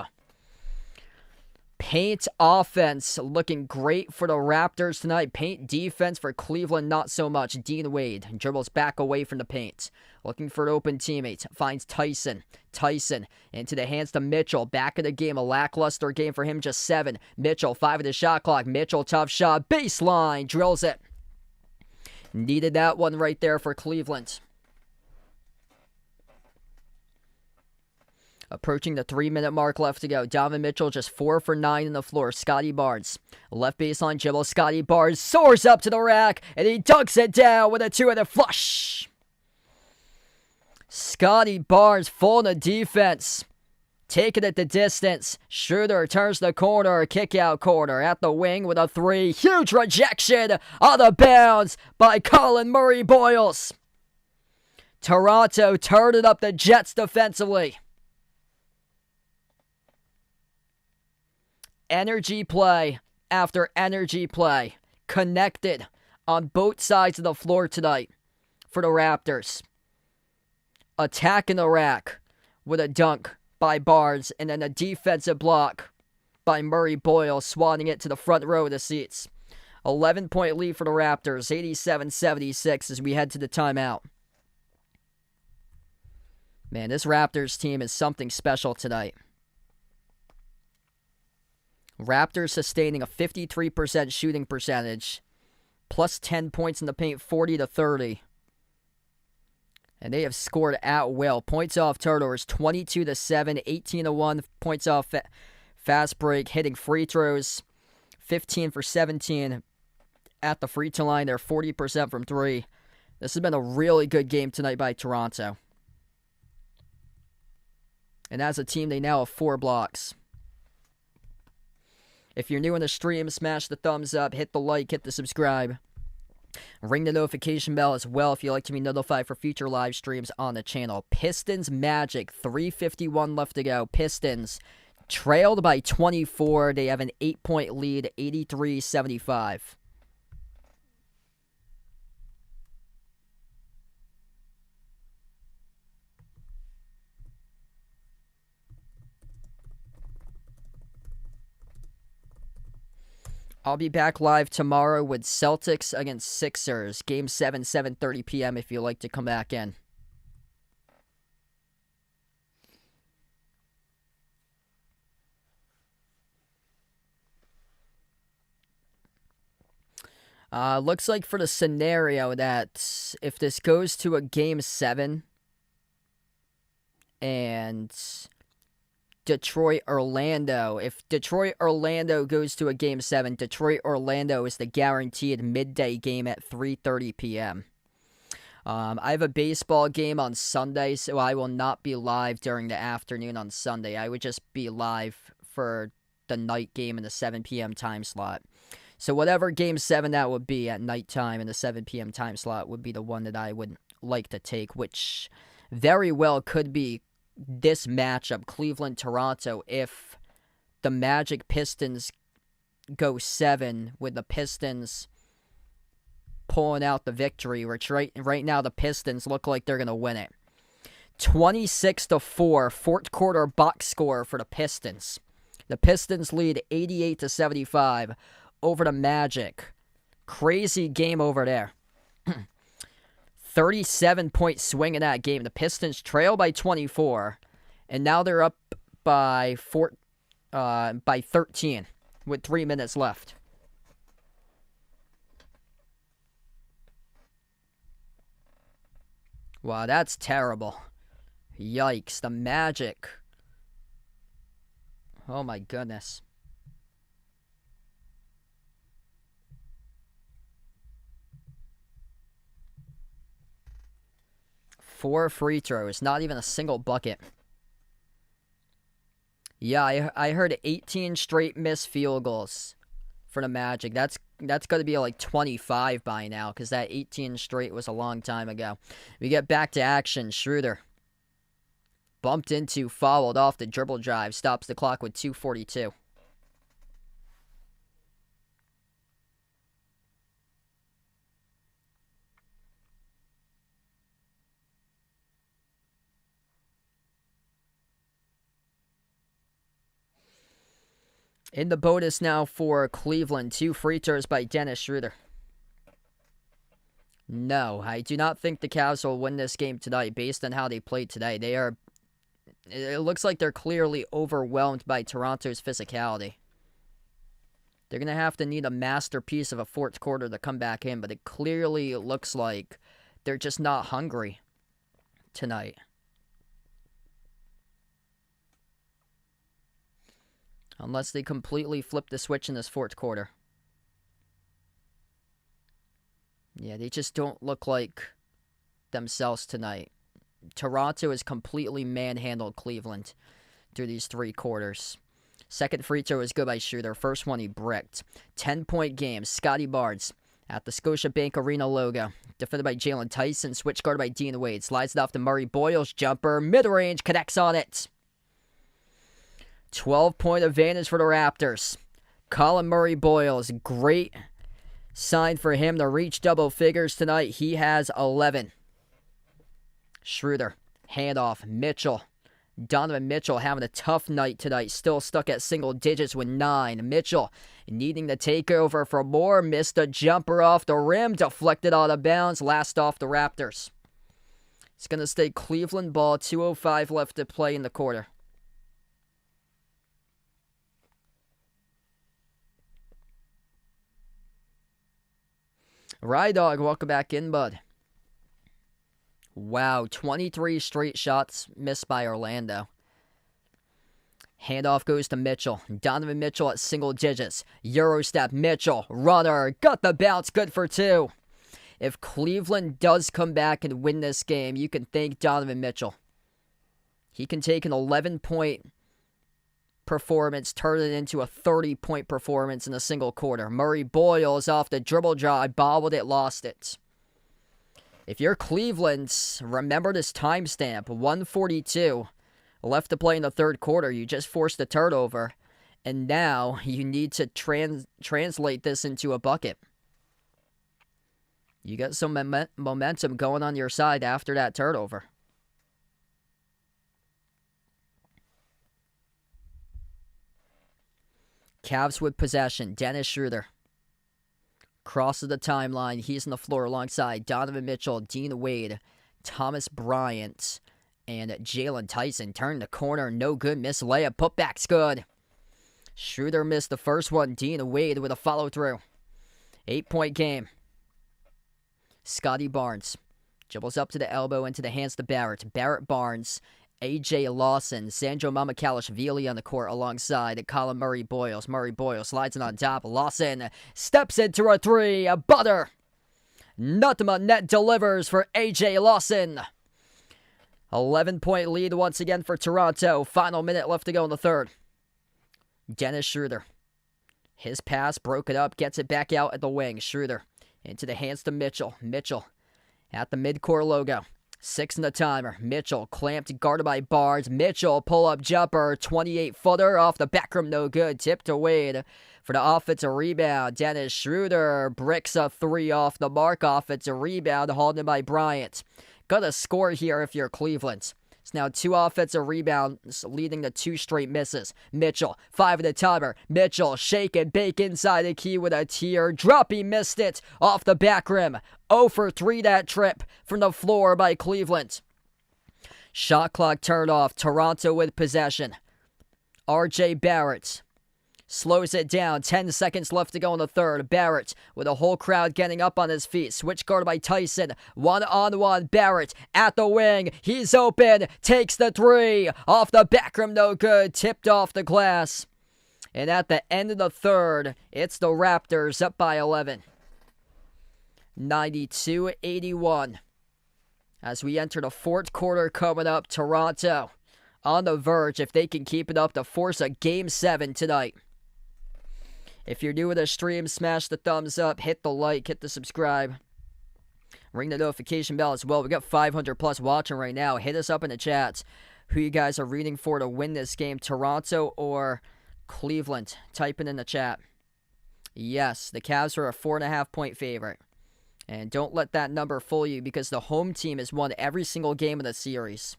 Paint offense looking great for the Raptors tonight. Paint defense for Cleveland, not so much. Dean Wade dribbles back away from the paint. Looking for an open teammate. Finds Tyson. Tyson into the hands to Mitchell. Back in the game. A lackluster game for him. Just 7. Mitchell, 5 of the shot clock. Mitchell, tough shot. Baseline. Drills it. Needed that one right there for Cleveland. Approaching the 3-minute mark left to go. Donovan Mitchell just 4 for 9 on the floor. Scotty Barnes. Left baseline dribble. Scotty Barnes soars up to the rack. And he dunks it down with a 2-handed flush. Scotty Barnes full in the defense. Taking it the distance. Schroeder turns the corner. Kick out corner at the wing with a 3. Huge rejection on the bounds by Colin Murray-Boyles. Toronto turning up the Jets defensively. Energy play after energy play. Connected on both sides of the floor tonight for the Raptors. Attacking the rack with a dunk by Barnes and then a defensive block by Murray-Boyle, swatting it to the front row of the seats. 11-point lead for the Raptors, 87-76 as we head to the timeout. Man, this Raptors team is something special tonight. Raptors sustaining a 53% shooting percentage, plus 10 points in the paint, 40-30. And they have scored at will. Points off turnovers, 22-7, 18-1. Points off fast break, hitting free throws, 15 for 17 at the free throw line. They're 40% from 3. This has been a really good game tonight by Toronto. And as a team, they now have 4 blocks. If you're new in the stream, smash the thumbs up, hit the like, hit the subscribe. Ring the notification bell as well if you'd like to be notified for future live streams on the channel. Pistons Magic, 3:51 left to go. Pistons trailed by 24. They have an 8-point lead, 83-75. I'll be back live tomorrow with Celtics against Sixers. Game 7, 7:30 p.m. if you'd like to come back in. Looks like for the scenario that if this goes to a Game 7 and Detroit-Orlando. If Detroit-Orlando goes to a Game 7, Detroit-Orlando is the guaranteed midday game at 3:30 p.m. I have a baseball game on Sunday, so I will not be live during the afternoon on Sunday. I would just be live for the night game in the 7 p.m. time slot. So whatever Game 7 that would be at nighttime in the 7 p.m. time slot would be the one that I would like to take, which very well could be this matchup, Cleveland-Toronto, if the Magic Pistons go 7 with the Pistons pulling out the victory, which right now the Pistons look like they're going to win it. 26-4, fourth quarter box score for the Pistons. The Pistons lead 88-75 over the Magic. Crazy game over there. 37-point swing in that game. The Pistons trail by 24, and now they're up by 13 with 3 minutes left. Wow, that's terrible. Yikes, the Magic. Oh my goodness. Four free throws, not even a single bucket. Yeah, I heard 18 straight missed field goals for the Magic. That's going to be like 25 by now, because that 18 straight was a long time ago. We get back to action. Schroeder bumped into, fouled off the dribble drive, stops the clock with 2:42. In the bonus now for Cleveland, 2 free throws by Dennis Schroeder. No, I do not think the Cavs will win this game tonight based on how they played today. It looks like they're clearly overwhelmed by Toronto's physicality. They're going to have to need a masterpiece of a fourth quarter to come back in, but it clearly looks like they're just not hungry tonight. Unless they completely flip the switch in this fourth quarter. Yeah, they just don't look like themselves tonight. Toronto has completely manhandled Cleveland through these 3 quarters. Second free throw is good by Schroeder. First one he bricked. 10-point game. Scotty Barnes at the Scotiabank Arena logo. Defended by Jalen Tyson. Switch guarded by Dean Wade. Slides it off to Murray Boyles. Jumper. Mid-range. Connects on it. 12-point advantage for the Raptors. Colin Murray Boyles. Great sign for him to reach double figures tonight. He has 11. Schroeder. Handoff. Mitchell. Donovan Mitchell having a tough night tonight. Still stuck at single digits with 9. Mitchell needing to take over for more. Missed a jumper off the rim. Deflected out of bounds. Last off the Raptors. It's going to stay Cleveland ball. 2:05 left to play in the quarter. Rydog, welcome back in, bud. Wow, 23 straight shots missed by Orlando. Handoff goes to Mitchell. Donovan Mitchell at single digits. Eurostep, Mitchell, runner, got the bounce, good for 2. If Cleveland does come back and win this game, you can thank Donovan Mitchell. He can take an 11-point performance, turn it into a 30-point performance in a single quarter. Murray Boyles off the dribble drive, bobbled it, lost it. If you're Cleveland, remember this timestamp, 1:42 left to play in the third quarter. You just forced a turnover, and now you need to translate this into a bucket. You got some momentum going on your side after that turnover. Cavs with possession. Dennis Schroeder crosses the timeline. He's on the floor alongside Donovan Mitchell, Dean Wade, Thomas Bryant, and Jalen Tyson. Turn the corner. No good. Miss layup. Putback's good. Schroeder missed the first one. Dean Wade with a follow-through. 8-point game. Scotty Barnes dribbles up to the elbow into the hands to Barrett. Barrett Barnes. A.J. Lawson, Sandro Mamakaliashvili on the court alongside Colin Murray Boyles. Murray Boyles slides it on top. Lawson steps into a 3. A butter. Nothing but net delivers for A.J. Lawson. 11-point lead once again for Toronto. Final minute left to go in the third. Dennis Schroeder. His pass broke it up. Gets it back out at the wing. Schroeder into the hands to Mitchell. Mitchell at the midcourt logo. 6 in the timer. Mitchell clamped, guarded by Barnes. Mitchell pull-up jumper, 28-footer off the back rim, no good. Tip to Wade for the offensive rebound. Dennis Schroeder bricks a 3 off the mark. Offensive rebound, hauled in by Bryant. Got to score here if you're Cleveland. It's now 2 offensive rebounds, leading to 2 straight misses. Mitchell, 5 of the timer. Mitchell, shake and bake inside the key with a teardrop. He missed it off the back rim. 0 for 3 that trip from the floor by Cleveland. Shot clock turned off. Toronto with possession. R.J. Barrett slows it down. 10 seconds left to go in the third. Barrett with a whole crowd getting up on his feet. Switch guarded by Tyson. 1-on-1. Barrett at the wing. He's open. Takes the 3. Off the back rim, no good. Tipped off the glass. And at the end of the third, it's the Raptors up by 11. 92-81. As we enter the fourth quarter coming up, Toronto on the verge, if they can keep it up, to force a Game 7 tonight. If you're new to the stream, smash the thumbs up, hit the like, hit the subscribe. Ring the notification bell as well. We got 500 plus watching right now. Hit us up in the chats. Who you guys are rooting for to win this game, Toronto or Cleveland? Type it in the chat. Yes, the Cavs are a 4.5-point favorite. And don't let that number fool you, because the home team has won every single game of the series.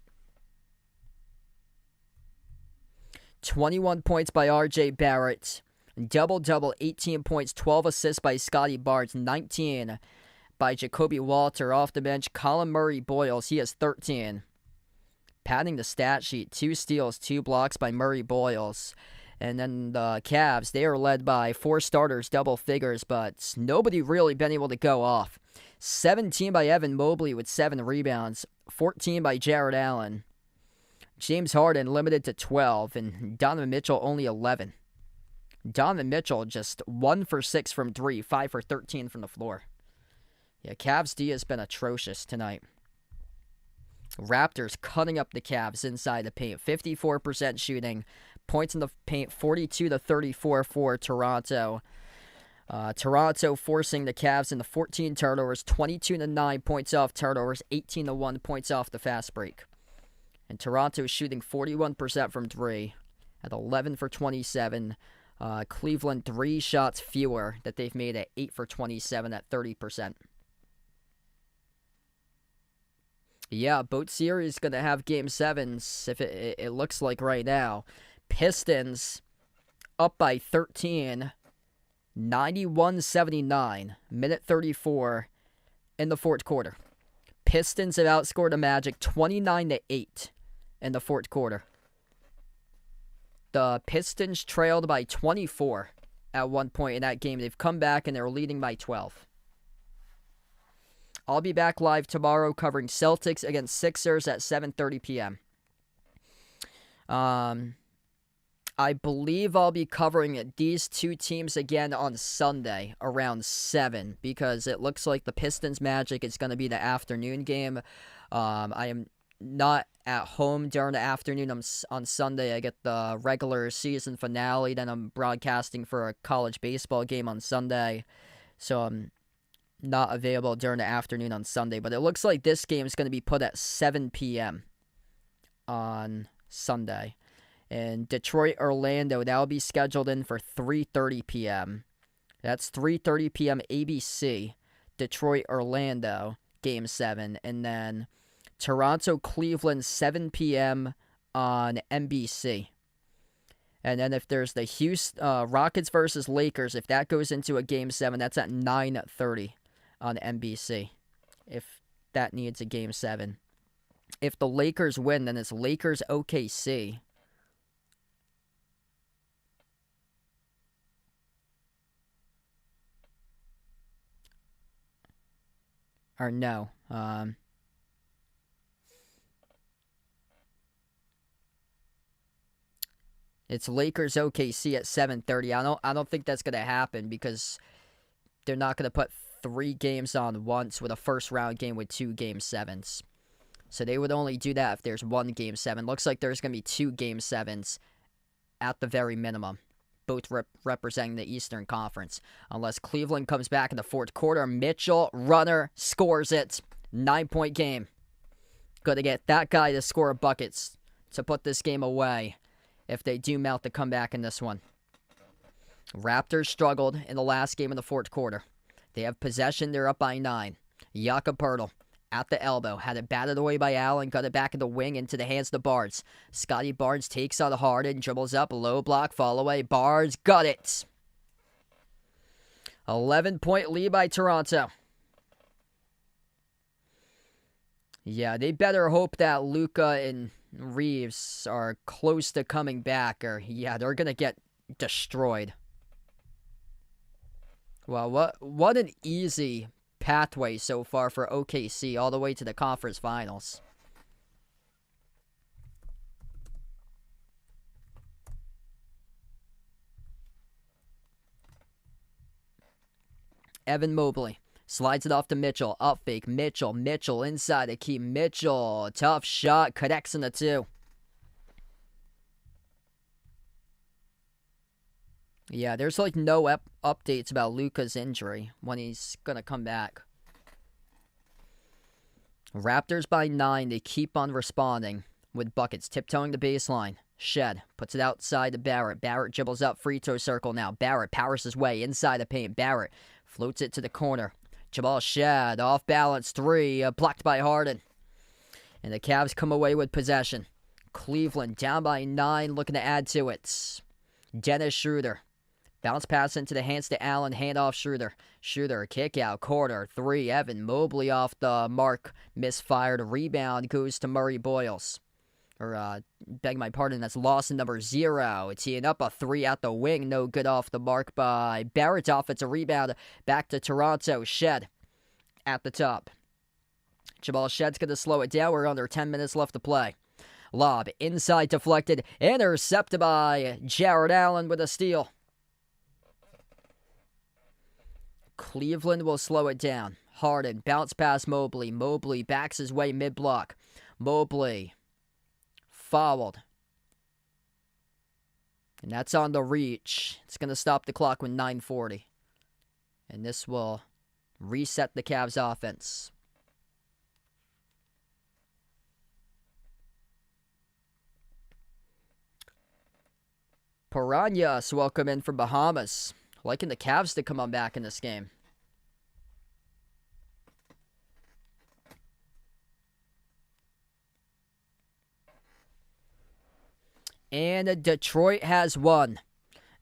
21 points by R.J. Barrett. Double-double, 18 points, 12 assists by Scotty Barnes, 19 by Jacoby Walter. Off the bench, Colin Murray-Boyles, he has 13. Padding the stat sheet, 2 steals, 2 blocks by Murray-Boyles. And then the Cavs, they are led by 4 starters, double figures, but nobody really been able to go off. 17 by Evan Mobley with 7 rebounds, 14 by Jared Allen. James Harden limited to 12, and Donovan Mitchell only 11. Donovan Mitchell just 1 for 6 from 3, 5 for 13 from the floor. Yeah, Cavs D has been atrocious tonight. Raptors cutting up the Cavs inside the paint. 54% shooting. Points in the paint, 42-34 for Toronto. Toronto forcing the Cavs into 14 turnovers, 22-9 points off turnovers, 18-1 points off the fast break. And Toronto is shooting 41% from 3 at 11 for 27. Cleveland 3 shots fewer that they've made at 8 for 27 at 30%. Yeah, both series going to have Game 7s, if it looks like right now. Pistons up by 13, 91-79, minute 34 in the fourth quarter. Pistons have outscored the Magic 29-8 in the fourth quarter. The Pistons trailed by 24 at one point in that game. They've come back and they're leading by 12. I'll be back live tomorrow covering Celtics against Sixers at 7:30 p.m. I believe I'll be covering these two teams again on Sunday around 7, because it looks like the Pistons Magic is going to be the afternoon game. I am not at home during the afternoon. On Sunday. I get the regular season finale. Then I'm broadcasting for a college baseball game on Sunday. So I'm not available during the afternoon on Sunday. But it looks like this game is going to be put at 7 p.m. on Sunday. And Detroit-Orlando, that will be scheduled in for 3:30 p.m. That's 3:30 p.m. ABC. Detroit-Orlando, Game 7. And then Toronto-Cleveland, 7 p.m. on NBC. And then if there's the Houston Rockets versus Lakers, if that goes into a Game 7, that's at 9:30 on NBC. If that needs a Game 7. If the Lakers win, then it's Lakers-OKC. Or no. It's Lakers OKC at 7:30. I don't think that's gonna happen, because they're not gonna put 3 games on once with a first round game with 2 Game 7s. So they would only do that if there's 1 Game 7. Looks like there's gonna be 2 Game 7s at the very minimum, both representing the Eastern Conference. Unless Cleveland comes back in the fourth quarter. Mitchell, runner, scores it. 9-point game. Gonna get that guy to score buckets to put this game away if they do mount the comeback in this one. Raptors struggled in the last game of the fourth quarter. They have possession. They're up by 9. Jakob Poeltl at the elbow. Had it batted away by Allen. Got it back in the wing into the hands of Barnes. Scotty Barnes takes on Harden. Dribbles up. Low block. Fall away. Barnes got it. 11-point lead by Toronto. Yeah, they better hope that Luka and Reeves are close to coming back, or yeah, they're going to get destroyed. Well, what an easy pathway so far for OKC all the way to the conference finals. Evan Mobley slides it off to Mitchell. Up fake. Mitchell inside the key. Mitchell, tough shot. Connects in the two. Yeah, there's like no updates about Luka's injury when he's going to come back. Raptors by 9. They keep on responding with buckets. Tiptoeing the baseline. Shed puts it outside to Barrett. Barrett dribbles up free throw circle now. Barrett powers his way inside the paint. Barrett floats it to the corner. Jamal Shed off balance 3. Blocked by Harden. And the Cavs come away with possession. Cleveland down by 9, looking to add to it. Dennis Schroeder. Bounce pass into the hands to Allen. Handoff Schroeder. Schroeder kick out. Corner 3. Evan Mobley off the mark. Misfired. Rebound goes to Murray Boyles. Beg my pardon, that's Lawson number 0. Teeing up a 3 out the wing. No good off the mark by Barrett. Offensive rebound. Back to Toronto. Shed at the top. Jamal Shed's going to slow it down. We're under 10 minutes left to play. Lob inside deflected. Intercepted by Jared Allen with a steal. Cleveland will slow it down. Harden bounce past Mobley. Mobley backs his way mid-block. Mobley fouled. And that's on the reach. It's going to stop the clock with 9:40. And this will reset the Cavs offense. Piranhas welcome in from Bahamas. Liking the Cavs to come on back in this game. And Detroit has won.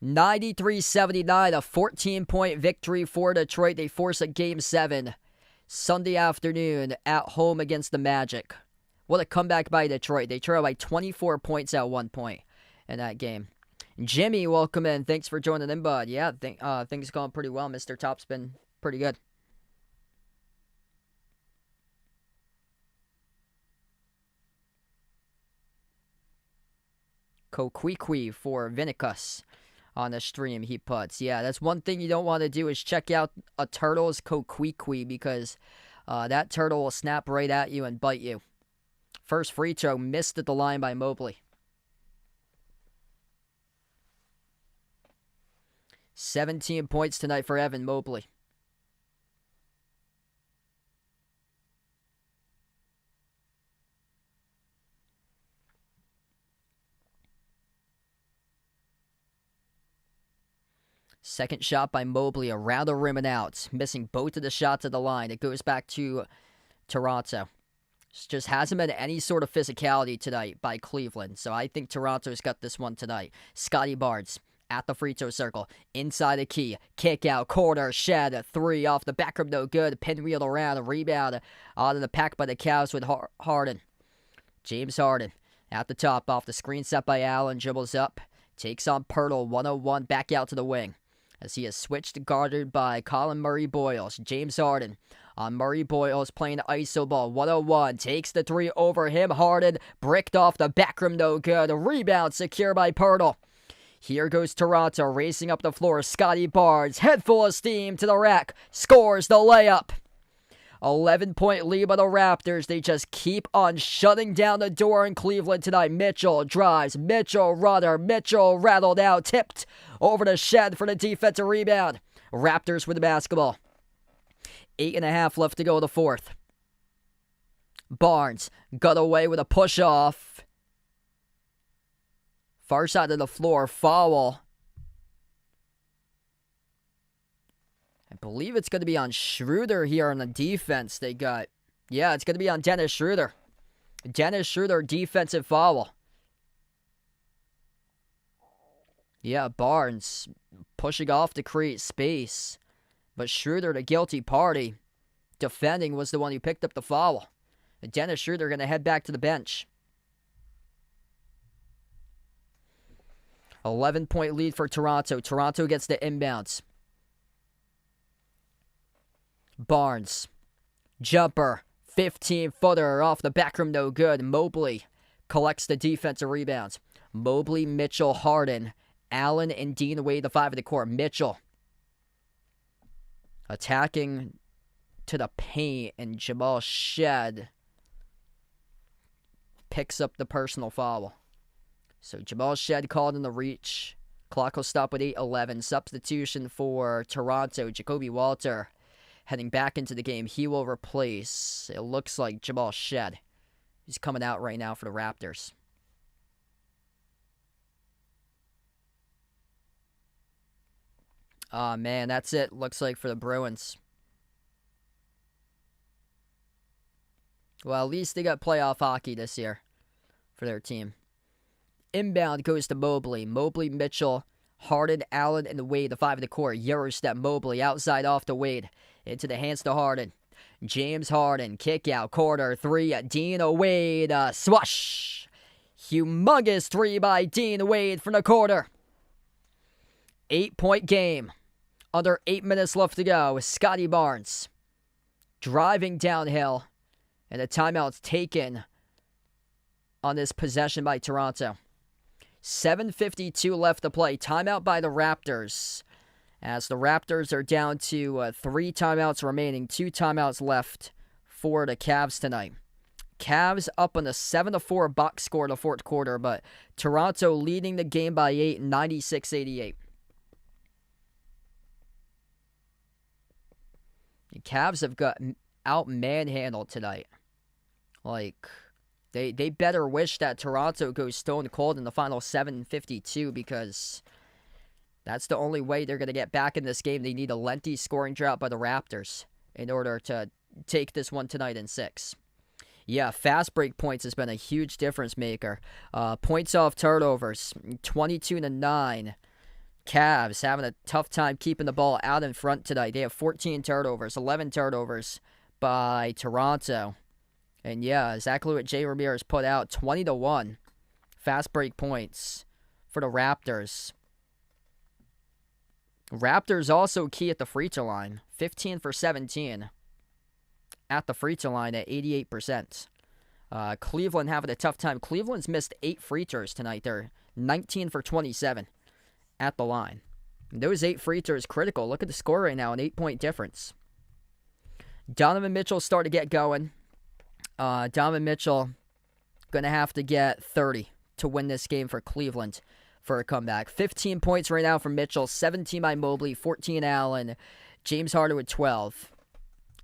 93-79, a 14-point victory for Detroit. They force a Game 7 Sunday afternoon at home against the Magic. What a comeback by Detroit. They trail by 24 points at one point in that game. Jimmy, welcome in. Thanks for joining in, bud. Yeah, things going pretty well. Mr. Top's been pretty good. Kokwikwi for Vinicus on the stream, he puts. Yeah, that's one thing you don't want to do is check out a turtle's Kokwikwi because that turtle will snap right at you and bite you. First free throw missed at the line by Mobley. 17 points tonight for Evan Mobley. Second shot by Mobley around the rim and out. Missing both of the shots at the line. It goes back to Toronto. Just hasn't been any sort of physicality tonight by Cleveland. So I think Toronto's got this one tonight. Scotty Barnes at the free throw circle. Inside the key. Kick out. Corner. Shed. 3 off the back rim. No good. Pinwheel around. Rebound out of the pack by the Cavs with Harden. James Harden at the top off the screen set by Allen. Dribbles up. Takes on Pirtle. 101 back out to the wing. As he is switched guarded by Colin Murray Boyles. James Harden on Murray Boyles playing the iso ball. 101 takes the 3 over him. Harden bricked off the back rim. No good. Rebound secure by Pirtle. Here goes Toronto racing up the floor. Scotty Barnes head full of steam to the rack. Scores the layup. 11-point lead by the Raptors. They just keep on shutting down the door in Cleveland tonight. Mitchell drives. Mitchell runner. Mitchell rattled out. Tipped over to Shed for the defensive rebound. Raptors with the basketball. 8.5 left to go in the fourth. Barnes got away with a push-off. Far side of the floor. Foul. I believe it's going to be on Schroeder here on the defense. They got Yeah, it's going to be on Dennis Schroeder. Dennis Schroeder, defensive foul. Yeah, Barnes pushing off to create space. But Schroeder, the guilty party, defending, was the one who picked up the foul. Dennis Schroeder going to head back to the bench. 11-point lead for Toronto. Toronto gets the inbounds. Barnes. Jumper. 15-footer off the back rim, no good. Mobley collects the defensive rebounds. Mobley, Mitchell, Harden, Allen, and Dean Wade, the five of the court. Mitchell attacking to the paint, and Jamal Shed picks up the personal foul. So Jamal Shed called in the reach. Clock will stop with 8:11. Substitution for Toronto, Jacoby Walter heading back into the game. He will replace, it looks like, Jamal Shed. He's coming out right now for the Raptors. Oh, man, that's it, looks like, for the Bruins. Well, at least they got playoff hockey this year for their team. Inbound goes to Mobley. Mobley, Mitchell, Harden, Allen, and Wade, the five of the court. Eurostep Mobley, outside off to Wade. Into the hands to Harden. James Harden, kick out, corner, three, Dean Wade, swash. Humongous three by Dean Wade from the corner. 8-point game. Under 8 minutes left to go. Scotty Barnes driving downhill. And a timeout's taken on this possession by Toronto. 7:52 left to play. Timeout by the Raptors. As the Raptors are down to 3 timeouts remaining. 2 timeouts left for the Cavs tonight. Cavs up on a 7-4 box score in the fourth quarter, but Toronto leading the game by 8, 96-88. The Cavs have got out manhandled tonight. Like, they better wish that Toronto goes stone cold in the final 7:52, because that's the only way they're going to get back in this game. They need a lengthy scoring drought by the Raptors in order to take this one tonight in 6. Yeah, fast break points has been a huge difference maker. Points off turnovers, 22-9. Cavs having a tough time keeping the ball out in front tonight. They have 14 turnovers, 11 turnovers by Toronto. And yeah, exactly what Jay Ramirez put out, 20-1 fast break points for the Raptors. Raptors also key at the free throw line, 15 for 17 at the free throw line at 88%. Cleveland having a tough time. Cleveland's missed 8 free throws tonight. They're 19 for 27 at the line. And those 8 free throws critical. Look at the score right now, an 8-point difference. Donovan Mitchell starting to get going. Donovan Mitchell going to have to get 30 to win this game for Cleveland for a comeback. 15 points right now from Mitchell, 17 by Mobley, 14 Allen, James Harden with 12.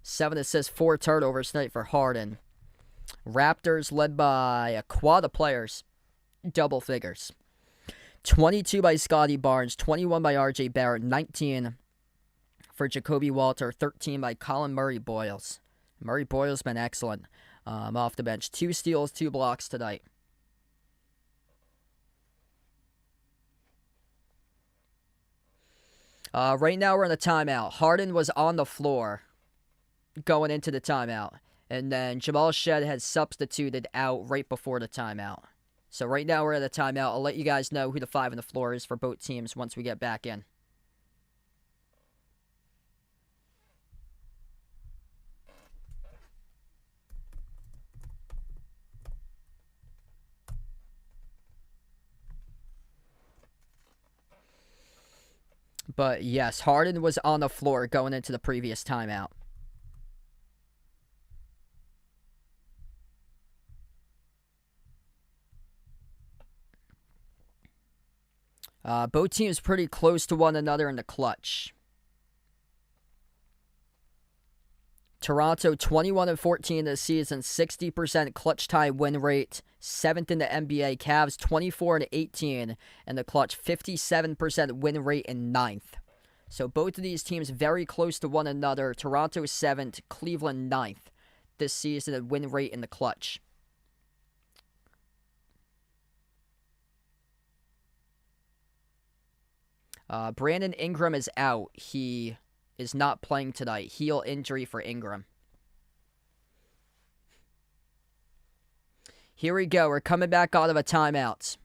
7 assists, 4 turnovers tonight for Harden. Raptors led by a quad of players, double figures. 22 by Scotty Barnes, 21 by RJ Barrett, 19 for Jacoby Walter, 13 by Colin Murray Boyles. Murray Boyles been excellent off the bench. 2 steals, 2 blocks tonight. Right now we're in a timeout. Harden was on the floor going into the timeout. And then Jamal Shed has substituted out right before the timeout. So right now we're at a timeout. I'll let you guys know who the 5 on the floor is for both teams once we get back in. But yes, Harden was on the floor going into the previous timeout. Both teams pretty close to one another in the clutch. Toronto 21-14 this season, 60% clutch time win rate, 7th in the NBA. Cavs 24-18 in the clutch, 57% win rate and 9th. So both of these teams very close to one another. Toronto 7th, Cleveland 9th. this season and win rate in the clutch. Brandon Ingram is out. He is not playing tonight. Heel injury for Ingram. Here we go. We're coming back out of a timeout.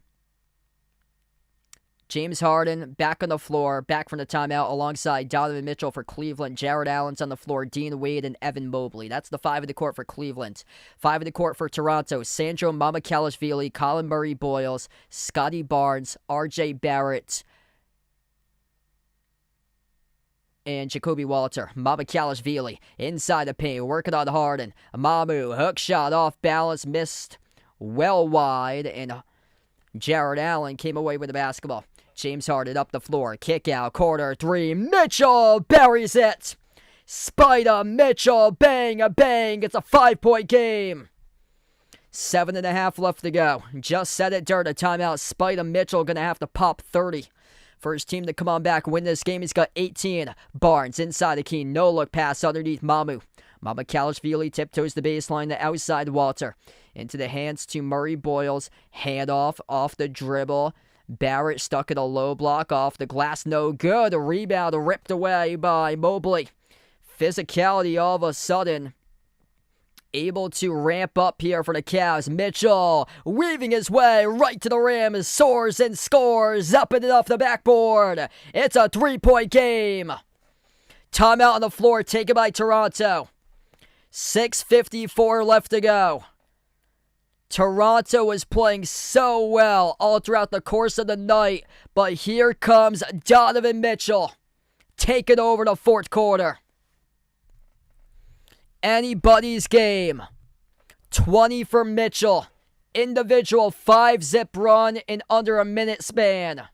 James Harden back on the floor, back from the timeout alongside Donovan Mitchell for Cleveland. Jared Allen's on the floor, Dean Wade and Evan Mobley. That's the 5 of the court for Cleveland. 5 of the court for Toronto. Sandro Mamakhalishvili, Colin Murray-Boyles, Scotty Barnes, R.J. Barrett, and Jacoby Walter. Mamakhalishvili inside the paint, working on Harden. Mamu, hook shot off balance, missed well wide, and Jared Allen came away with the basketball. James Harden up the floor, kick out, corner 3, Mitchell buries it. Spider Mitchell, bang, a bang, it's a 5-point game. 7.5 left to go. Just said it during the timeout. Spider Mitchell gonna have to pop 30 for his team to come on back, win this game. He's got 18. Barnes inside the key, no look pass underneath Mamu. Mamakhalishvili tiptoes the baseline to outside Walter. Into the hands to Murray-Boyles. Handoff off the dribble. Barrett stuck in a low block off the glass. No good. A rebound ripped away by Mobley. Physicality all of a sudden able to ramp up here for the Cavs. Mitchell weaving his way right to the rim. Soars and scores. Up and off the backboard. It's a 3-point game. Timeout on the floor taken by Toronto. 6:54 left to go. Toronto was playing so well all throughout the course of the night, but here comes Donovan Mitchell taking over the fourth quarter. Anybody's game. 20 for Mitchell. Individual 5-zip run in under a minute span.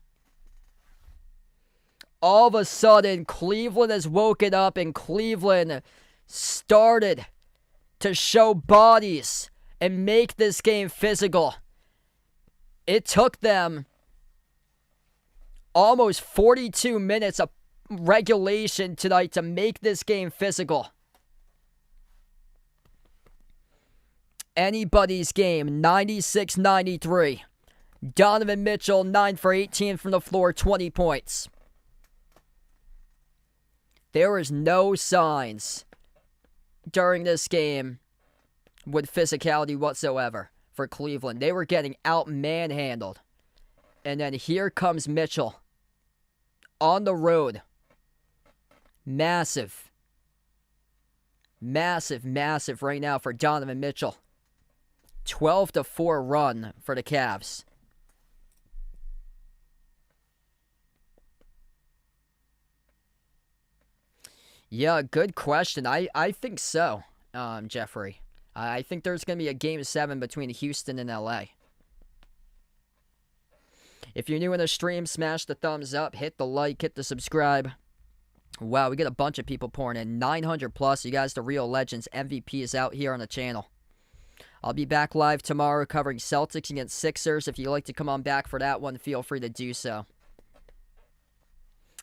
All of a sudden, Cleveland has woken up and Cleveland started to show bodies and make this game physical. It took them almost 42 minutes of regulation tonight to make this game physical. Anybody's game, 96-93. Donovan Mitchell, 9 for 18 from the floor, 20 points. There was no signs during this game with physicality whatsoever for Cleveland. They were getting out-manhandled. And then here comes Mitchell on the road. Massive right now for Donovan Mitchell. 12-4 run for the Cavs. Yeah, good question. I think so, Jeffrey. I think there's going to be a Game 7 between Houston and LA. If you're new in the stream, smash the thumbs up, hit the like, hit the subscribe. Wow, we got a bunch of people pouring in. 900 plus. You guys, the real legends. MVP is out here on the channel. I'll be back live tomorrow covering Celtics against Sixers. If you'd like to come on back for that one, feel free to do so.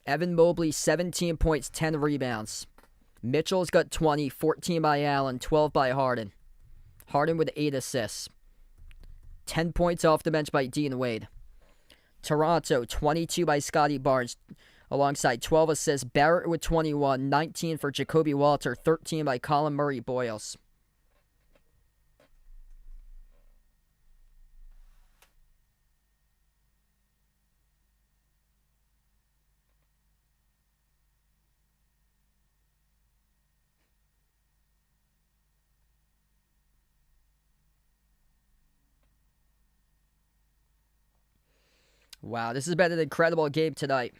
Evan Mobley, 17 points, 10 rebounds. Mitchell's got 20, 14 by Allen, 12 by Harden. Harden with 8 assists. 10 points off the bench by Dean Wade. Toronto, 22 by Scotty Barnes, alongside 12 assists. Barrett with 21, 19 for Jacoby Walter, 13 by Colin Murray-Boyles. Wow, this has been an incredible game tonight.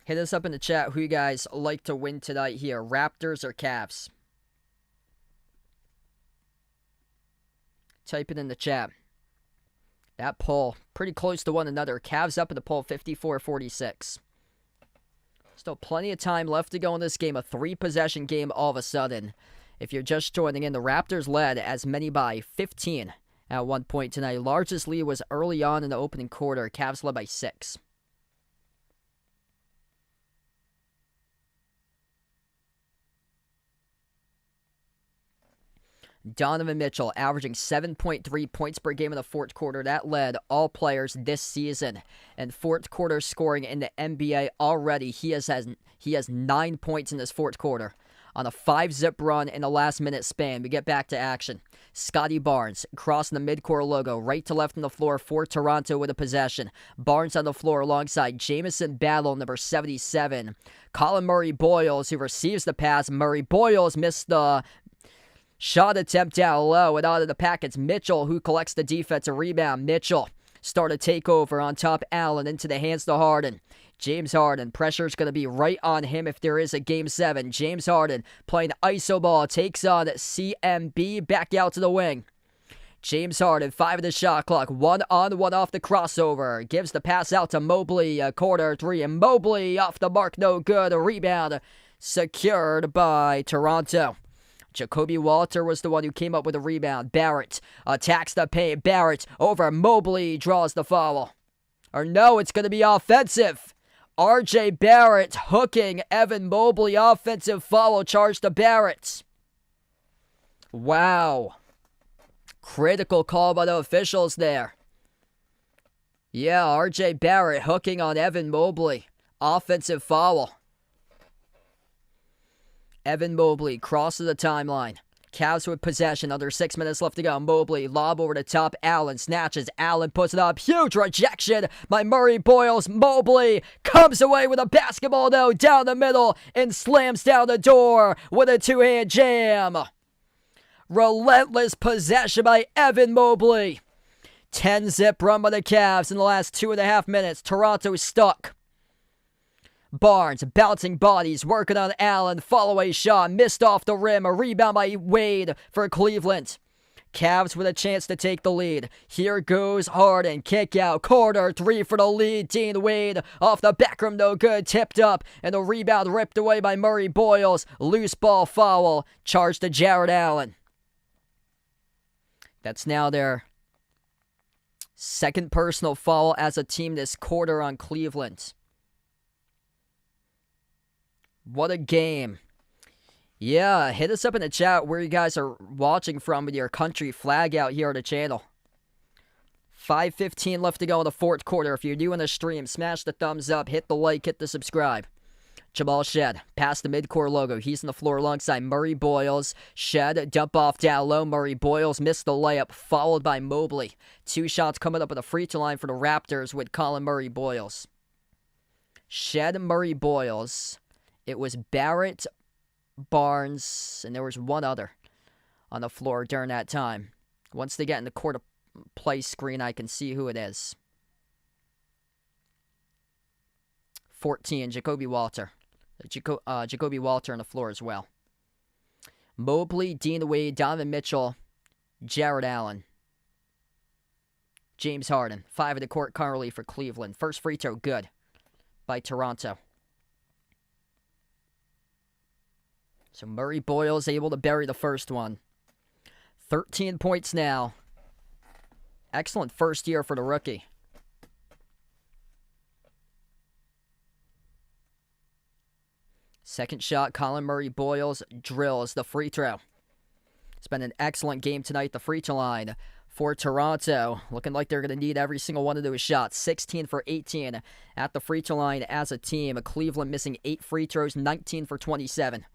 Hit us up in the chat who you guys like to win tonight here, Raptors or Cavs. Type it in the chat. That poll, pretty close to one another. Cavs up in the poll, 54-46. Still plenty of time left to go in this game. A 3-possession game all of a sudden. If you're just joining in, the Raptors led as many by 15 at one point tonight. Largest lead was early on in the opening quarter. Cavs led by 6. Donovan Mitchell averaging 7.3 points per game in the fourth quarter. That led all players this season. And fourth quarter scoring in the NBA already, he has 9 points in this fourth quarter. On a 5-zip run in the last minute span. We get back to action. Scotty Barnes crossing the midcourt logo, right to left on the floor for Toronto with a possession. Barnes on the floor alongside Jamison Battle, number 77. Colin Murray-Boyles, who receives the pass. Murray-Boyles missed the shot attempt down low, and out of the pack, it's Mitchell who collects the defensive rebound. Mitchell start a takeover on top. Allen into the hands to Harden. James Harden, pressure's going to be right on him if there is a Game 7. James Harden playing iso ball, takes on CMB, back out to the wing. James Harden, 5 of the shot clock, 1-on-1 off the crossover. Gives the pass out to Mobley, corner 3, and Mobley off the mark, no good. A rebound secured by Toronto. Jacoby Walter was the one who came up with a rebound. Barrett attacks the paint. Barrett over Mobley, draws the foul. Or no, it's going to be offensive. R.J. Barrett hooking Evan Mobley. Offensive foul charge to Barrett. Wow. Critical call by the officials there. Yeah, R.J. Barrett hooking on Evan Mobley. Offensive foul. Evan Mobley crosses the timeline. Cavs with possession, under 6 minutes left to go. Mobley, lob over the top. Allen snatches. Allen puts it up. Huge rejection by Murray-Boyles. Mobley comes away with a basketball, though, down the middle and slams down the door with a two-hand jam. Relentless possession by Evan Mobley. 10-zip run by the Cavs in the last 2.5 minutes. Toronto stuck. Barnes bouncing bodies, working on Allen. Follow-away shot, missed off the rim. A rebound by Wade for Cleveland. Cavs with a chance to take the lead. Here goes Harden. Kick out. Corner 3 for the lead. Dean Wade off the back rim, no good. Tipped up, and the rebound ripped away by Murray-Boyles. Loose ball foul. Charged to Jared Allen. That's now their second personal foul as a team this quarter on Cleveland. What a game. Yeah, hit us up in the chat where you guys are watching from with your country flag out here on the channel. 5:15 left to go in the fourth quarter. If you're new in the stream, smash the thumbs up, hit the like, hit the subscribe. Jamal Shed, past the midcourt logo. He's on the floor alongside Murray-Boyles. Shed, dump off down low. Murray-Boyles missed the layup, followed by Mobley. 2 shots coming up at the free throw line for the Raptors with Colin Murray-Boyles. Shed, Murray-Boyles. It was Barrett, Barnes, and there was one other on the floor during that time. Once they get in the court of play screen, I can see who it is. 14, Jacoby Walter. Jacoby Walter on the floor as well. Mobley, Dean Wade, Donovan Mitchell, Jared Allen. James Harden. 5 of the court currently for Cleveland. First free throw, good. By Toronto. So Murray-Boyles able to bury the first one. 13 points now. Excellent first year for the rookie. Second shot, Colin Murray-Boyles drills the free throw. It's been an excellent game tonight, the free throw line for Toronto. Looking like they're going to need every single one of those shots. 16 for 18 at the free throw line as a team. Cleveland missing 8 free throws, 19 for 27.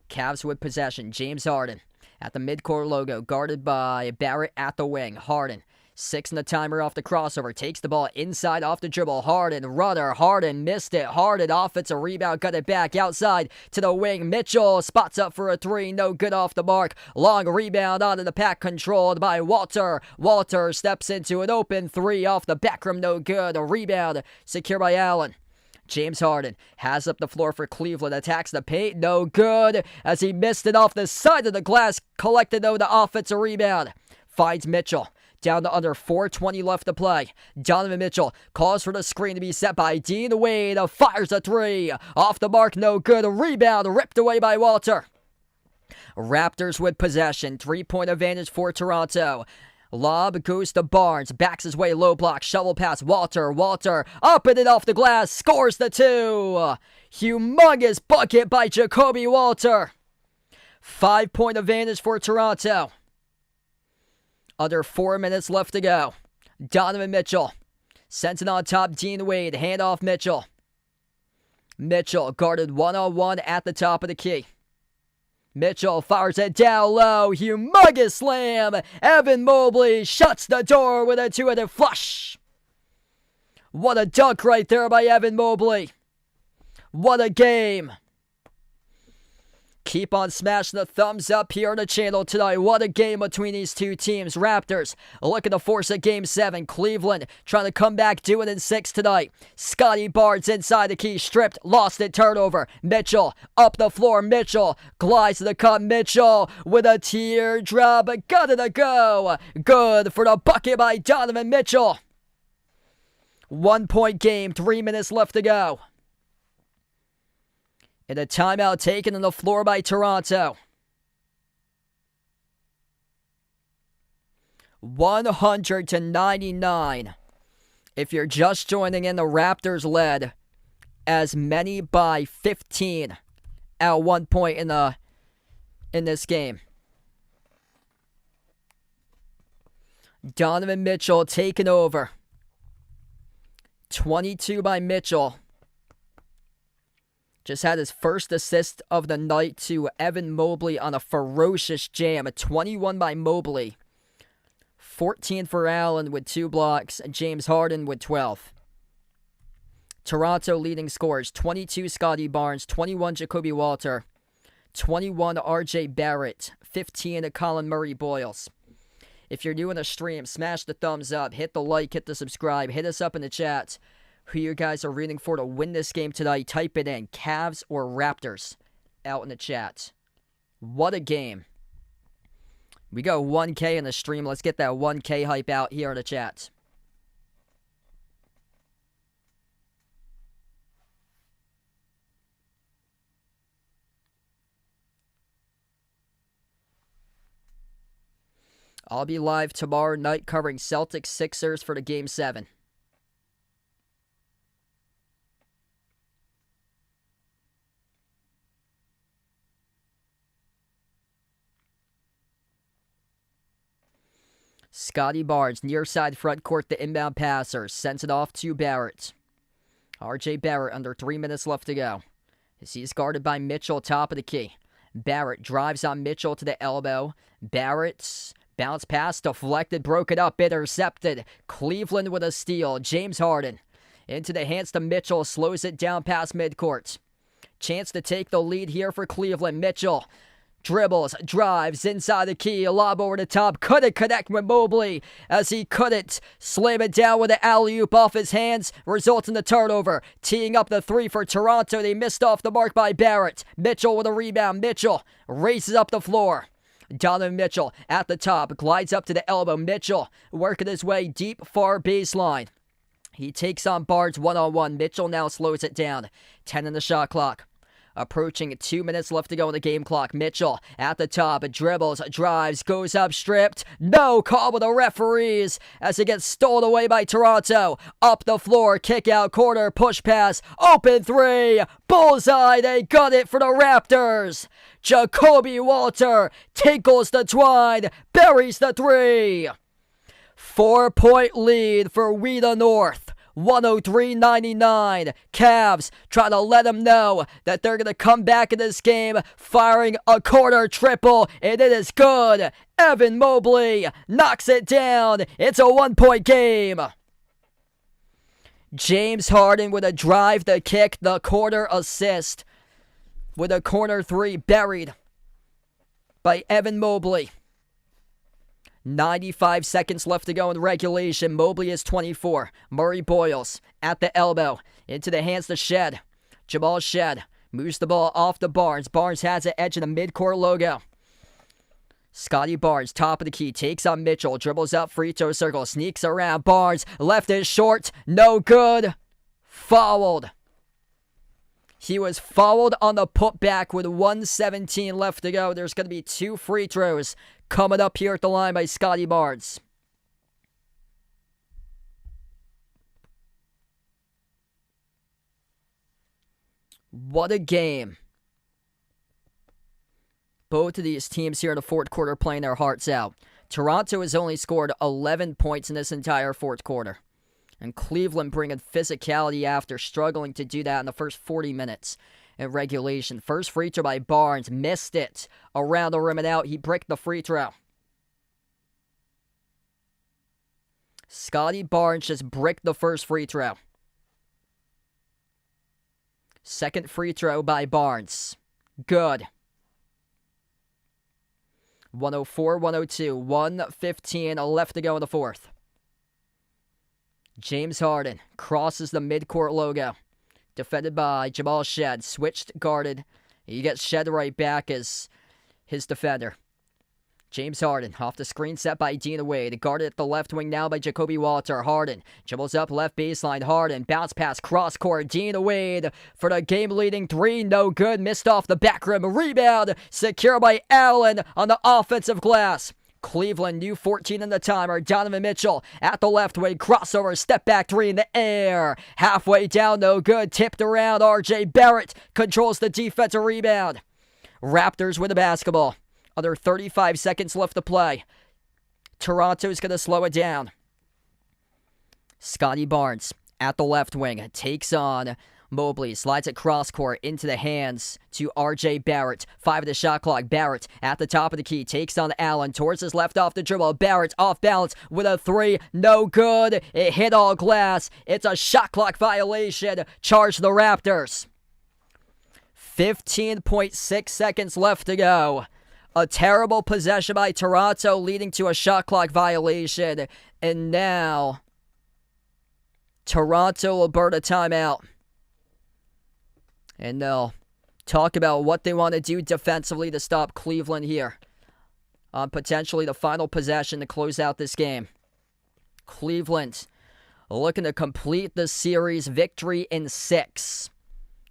Cavs with possession. James Harden at the midcourt logo, guarded by Barrett at the wing. Harden, 6 in the timer off the crossover, takes the ball inside off the dribble. Harden, rudder. Harden missed it. Harden offensive rebound, got it back outside to the wing. Mitchell spots up for a 3, no good off the mark. Long rebound onto the pack, controlled by Walter. Walter steps into an open 3 off the back rim, no good. A rebound secured by Allen. James Harden has up the floor for Cleveland, attacks the paint, no good, as he missed it off the side of the glass, collected though the offensive rebound. Finds Mitchell, down to under 4:20 left to play. Donovan Mitchell calls for the screen to be set by Dean Wade, fires a 3, off the mark, no good, a rebound ripped away by Walter. Raptors with possession, 3-point advantage for Toronto. Lob goes to Barnes, backs his way, low block, shovel pass, Walter, up and off the glass, scores the 2. Humongous bucket by Jacoby Walter. 5-point advantage for Toronto. Under 4 minutes left to go. Donovan Mitchell sends it on top. Dean Wade, handoff Mitchell. Mitchell guarded one-on-one at the top of the key. Mitchell fires it down low. Humongous slam. Evan Mobley shuts the door with a two-handed flush. What a dunk right there by Evan Mobley. What a game. Keep on smashing the thumbs up here on the channel tonight. What a game between these two teams. Raptors looking to force a Game 7. Cleveland trying to come back, do it in 6 tonight. Scotty Barnes inside the key, stripped, lost it, turnover. Mitchell up the floor. Mitchell glides to the cup. Mitchell with a teardrop. Got it to go. Good for the bucket by Donovan Mitchell. 1-point game, 3 minutes left to go. And a timeout taken on the floor by Toronto. 100-99. If you're just joining in, the Raptors led as many by 15 at one point in this game. Donovan Mitchell taking over. 22 by Mitchell. Just had his first assist of the night to Evan Mobley on a ferocious jam. A 21 by Mobley. 14 for Allen with 2 blocks. And James Harden with 12. Toronto leading scorers. 22 Scotty Barnes. 21 Jacoby Walter. 21 RJ Barrett. 15 Colin Murray Boyles. If you're new in the stream, smash the thumbs up. Hit the like. Hit the subscribe. Hit us up in the chat. Who you guys are rooting for to win this game tonight? Type it in. Cavs or Raptors out in the chat. What a game. We go 1K in the stream. Let's get that 1K hype out here in the chat. I'll be live tomorrow night covering Celtics Sixers for the Game 7. Scotty Barnes, near side front court, the inbound passer, sends it off to Barrett. RJ Barrett under 3 minutes left to go. He's guarded by Mitchell, top of the key. Barrett drives on Mitchell to the elbow. Barrett's bounce pass, deflected, broken up, intercepted. Cleveland with a steal. James Harden into the hands to Mitchell, slows it down past midcourt. Chance to take the lead here for Cleveland. Mitchell dribbles, drives inside the key, a lob over the top, couldn't connect with Mobley as he couldn't slam it down with an alley-oop off his hands, results in the turnover. Teeing up the 3 for Toronto, they missed off the mark by Barrett. Mitchell with a rebound. Mitchell races up the floor. Donovan Mitchell at the top, glides up to the elbow. Mitchell working his way deep, far baseline. He takes on Barnes one-on-one. Mitchell now slows it down. 10 in the shot clock. Approaching 2 minutes left to go on the game clock. Mitchell at the top, dribbles, drives, goes up, stripped. No call with the referees as it gets stolen away by Toronto. Up the floor, kick out, corner, push pass, open 3. Bullseye, they got it for the Raptors. Jacoby Walter tinkles the twine, buries the 3. 4-point lead for We the North. 103-99. Cavs trying to let them know that they're going to come back in this game, firing a corner triple, and it is good. Evan Mobley knocks it down. It's a 1-point game. James Harden with a drive, the kick, the corner assist with a corner 3 buried by Evan Mobley. 95 seconds left to go in regulation. Mobley is 24. Murray Boyles at the elbow. Into the hands to Shed. Jamal Shed moves the ball off to Barnes. Barnes has it edge in the midcourt logo. Scotty Barnes, top of the key, takes on Mitchell. Dribbles out free throw circle. Sneaks around. Barnes left is short. No good. Fouled. He was fouled on the putback with 1:17 left to go. There's going to be 2 free throws coming up here at the line by Scotty Barnes. What a game. Both of these teams here in the fourth quarter playing their hearts out. Toronto has only scored 11 points in this entire fourth quarter. And Cleveland bringing physicality after struggling to do that in the first 40 minutes in regulation. First free throw by Barnes. Missed it. Around the rim and out. He bricked the free throw. Scotty Barnes just bricked the first free throw. Second free throw by Barnes. Good. 104-102. 1:15 left to go in the fourth. James Harden crosses the midcourt logo. Defended by Jamal Shed. Switched, guarded. He gets Shed right back as his defender. James Harden off the screen set by Dina Wade. Guarded at the left wing now by Jacoby Walter. Harden dribbles up left baseline. Harden bounce pass cross court. Dina Wade for the game leading three. No good. Missed off the back rim. Rebound secured by Allen on the offensive glass. Cleveland, new 14 in the timer. Donovan Mitchell at the left wing. Crossover, step back three in the air. Halfway down, no good. Tipped around. RJ Barrett controls the defensive rebound. Raptors with the basketball. Under 35 seconds left to play. Toronto's going to slow it down. Scotty Barnes at the left wing. Takes on Mobley. Slides it cross court into the hands to RJ Barrett. 5 of the shot clock. Barrett at the top of the key. Takes on Allen. Towards his left off the dribble. Barrett off balance with a three. No good. It hit all glass. It's a shot clock violation. Charge the Raptors. 15.6 seconds left to go. A terrible possession by Toronto leading to a shot clock violation. And now Toronto will burn a timeout. And they'll talk about what they want to do defensively to stop Cleveland here on potentially the final possession to close out this game. Cleveland looking to complete the series victory in 6.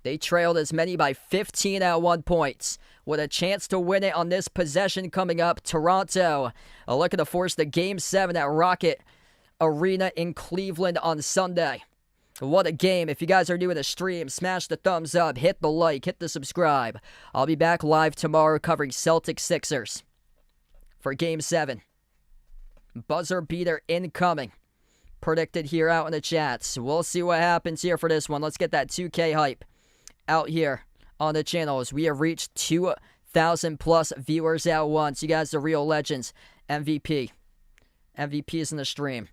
They trailed as many by 15 at one point. With a chance to win it on this possession coming up, Toronto looking to force the Game 7 at Rocket Arena in Cleveland on Sunday. What a game. If you guys are new to the stream, smash the thumbs up, hit the like, hit the subscribe. I'll be back live tomorrow covering Celtics Sixers for Game 7. Buzzer beater incoming. Predicted here out in the chats. We'll see what happens here for this one. Let's get that 2K hype out here on the channel as we have reached 2,000 plus viewers at once. You guys are real legends. MVP. MVP is in the stream.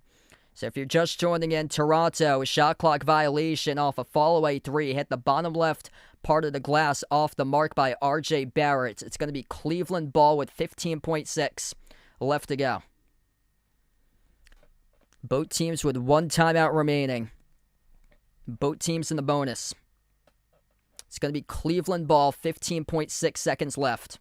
So if you're just joining in, Toronto, shot clock violation off a fall-away three. Hit the bottom left part of the glass off the mark by RJ Barrett. It's going to be Cleveland ball with 15.6 left to go. Both teams with one timeout remaining. Both teams in the bonus. It's going to be Cleveland ball, 15.6 seconds left.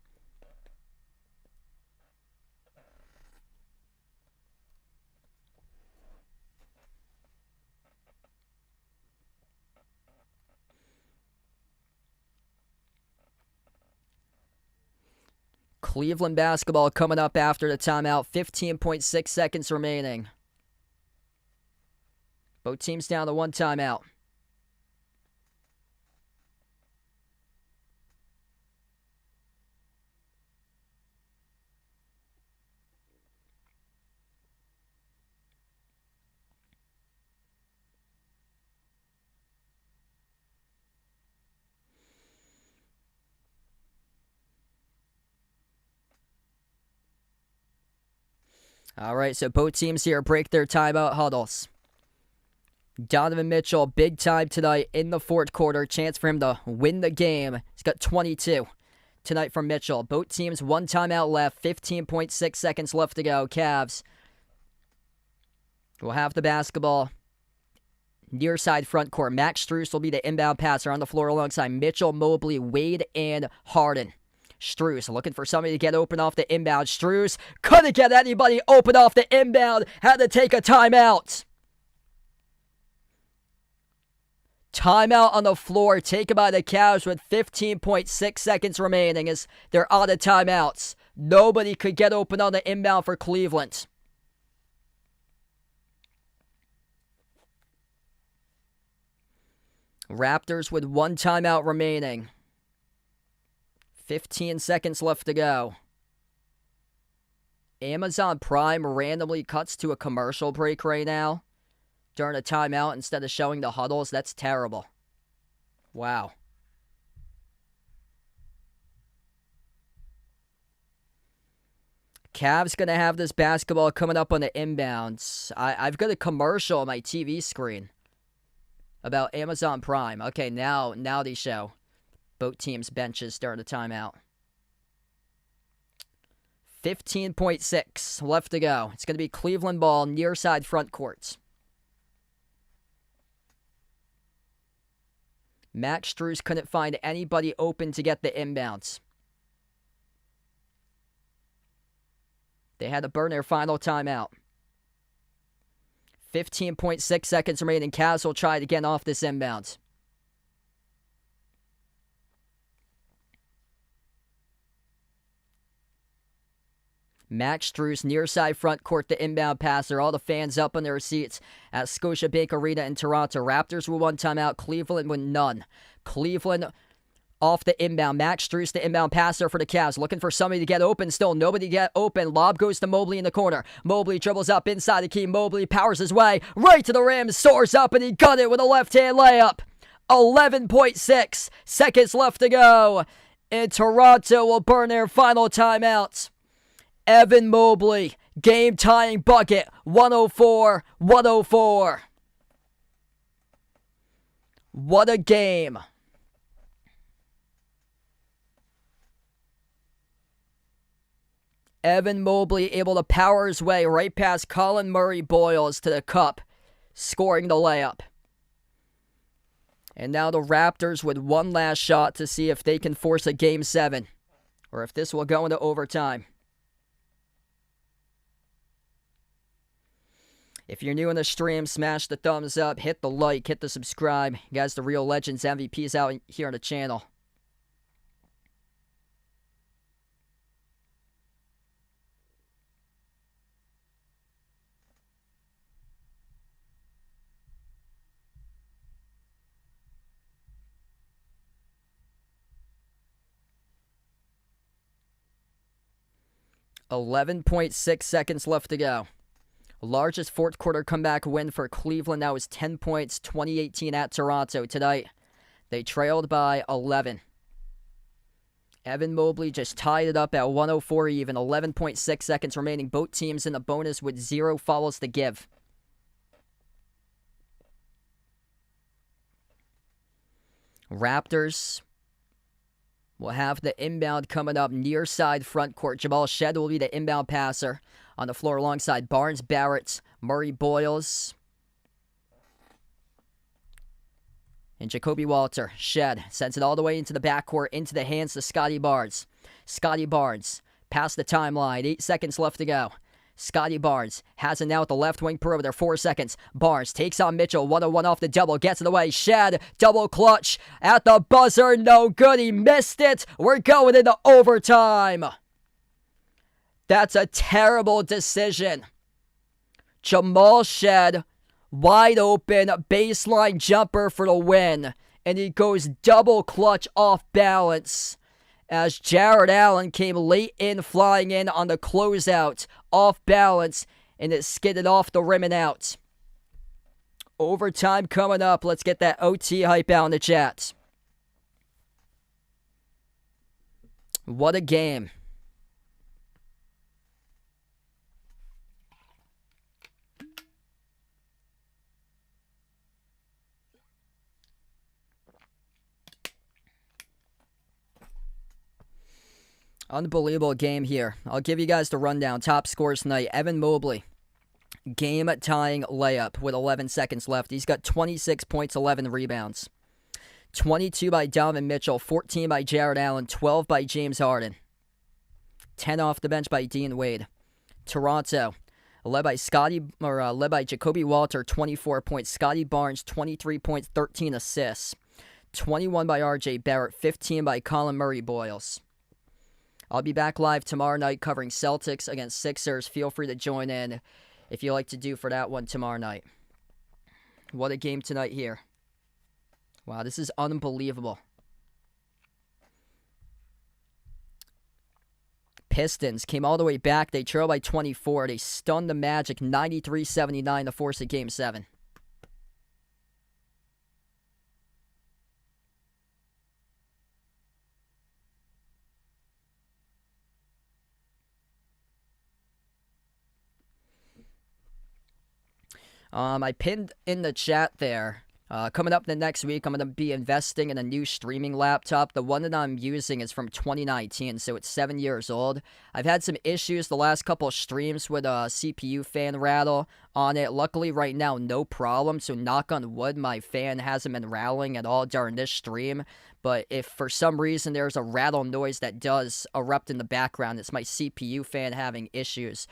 Cleveland basketball coming up after the timeout, 15.6 seconds remaining. Both teams down to one timeout. All right, so both teams here break their timeout huddles. Donovan Mitchell, big time tonight in the fourth quarter. Chance for him to win the game. He's got 22 tonight from Mitchell. Both teams, one timeout left. 15.6 seconds left to go. Cavs will have the basketball near side front court. Max Strus will be the inbound passer on the floor alongside Mitchell, Mobley, Wade, and Harden. Strus looking for somebody to get open off the inbound. Strus couldn't get anybody open off the inbound. Had to take a timeout. Timeout on the floor taken by the Cavs with 15.6 seconds remaining as they're out of timeouts. Nobody could get open on the inbound for Cleveland. Raptors with one timeout remaining. 15 seconds left to go. Amazon Prime randomly cuts to a commercial break right now during a timeout instead of showing the huddles. That's terrible. Wow. Cavs going to have this basketball coming up on the inbounds. I've got a commercial on my TV screen about Amazon Prime. Okay, now they show both teams' benches during the timeout. 15.6 left to go. It's going to be Cleveland ball near side front courts. Max Strus couldn't find anybody open to get the inbounds. They had to burn their final timeout. 15.6 seconds remaining. Cavs will try it again off this inbound. Max Strus near side front court, the inbound passer. All the fans up on their seats at Scotiabank Arena in Toronto. Raptors with one timeout. Cleveland with none. Cleveland off the inbound. Max Strus, the inbound passer for the Cavs. Looking for somebody to get open. Still nobody get open. Lob goes to Mobley in the corner. Mobley dribbles up inside the key. Mobley powers his way right to the rim. Soars up and he got it with a left-hand layup. 11.6 seconds left to go. And Toronto will burn their final timeout. Evan Mobley, game-tying bucket, 104-104. What a game. Evan Mobley able to power his way right past Colin Murray-Boyles to the cup, scoring the layup. And now the Raptors with one last shot to see if they can force a Game 7, or if this will go into overtime. If you're new in the stream, smash the thumbs up, hit the like, hit the subscribe. You guys, the real legends, MVPs out here on the channel. .6 seconds left to go. Largest fourth quarter comeback win for Cleveland. That was 10 points, 2018 at Toronto tonight. They trailed by 11. Evan Mobley just tied it up at 104 even. 11.6 seconds remaining. Both teams in the bonus with 0 fouls to give. Raptors will have the inbound coming up near side front court. Jamal Shead will be the inbound passer on the floor alongside Barnes, Barrett, Murray-Boyles, and Jacoby Walter. Shed sends it all the way into the backcourt, into the hands of Scotty Barnes. Scotty Barnes past the timeline. 8 seconds left to go. Scotty Barnes has it now at the left wing perimeter. 4 seconds. Barnes takes on Mitchell. 1-on-1 off the double. Gets it away. Shed. Double clutch at the buzzer. No good. He missed it. We're going into overtime. That's a terrible decision. Jamal Shed, wide open, baseline jumper for the win. And he goes double clutch off balance as Jared Allen came late in, flying in on the closeout, off balance, and it skidded off the rim and out. Overtime coming up. Let's get that OT hype out in the chat. What a game. Unbelievable game here. I'll give you guys the rundown. Top scores tonight. Evan Mobley, game-tying layup with 11 seconds left. He's got 26 points, 11 rebounds. 22 by Donovan Mitchell, 14 by Jared Allen, 12 by James Harden. 10 off the bench by Dean Wade. Toronto, led by Jacoby Walter, 24 points. Scotty Barnes, 23 points, 13 assists. 21 by RJ Barrett, 15 by Colin Murray-Boyles. I'll be back live tomorrow night covering Celtics against Sixers. Feel free to join in if you like to do for that one tomorrow night. What a game tonight here. Wow, this is unbelievable. Pistons came all the way back. They trailed by 24. They stunned the Magic 93-79 to force a Game 7. I pinned in the chat there. Coming up the next week, I'm going to be investing in a new streaming laptop. The one that I'm using is from 2019, so it's 7 years old. I've had some issues the last couple of streams with a CPU fan rattle on it. Luckily, right now, no problem. So knock on wood, my fan hasn't been rattling at all during this stream. But if for some reason there's a rattle noise that does erupt in the background, it's my CPU fan having issues.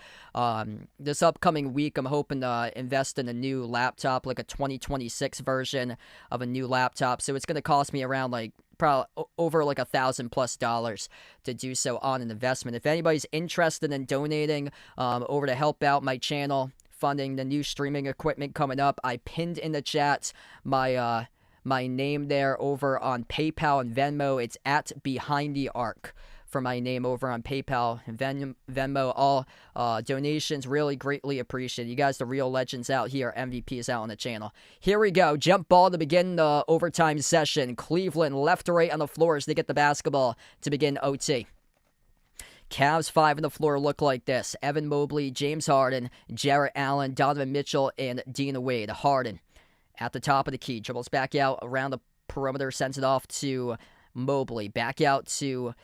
This upcoming week, I'm hoping to invest in a new laptop, like a 2026 version of a new laptop. So it's going to cost me around like probably over like $1,000+ to do so on an investment. If anybody's interested in donating over to help out my channel, funding the new streaming equipment coming up, I pinned in the chat my name there over on PayPal and Venmo. It's at Behind the Arc for my name over on PayPal and Venmo. All donations really greatly appreciated. You guys, the real legends out here. MVP is out on the channel. Here we go. Jump ball to begin the overtime session. Cleveland left to right on the floor as they get the basketball to begin OT. Cavs 5 on the floor look like this. Evan Mobley, James Harden, Jarrett Allen, Donovan Mitchell, and Dean Wade. Harden at the top of the key. Dribbles back out around the perimeter. Sends it off to Mobley. Back out to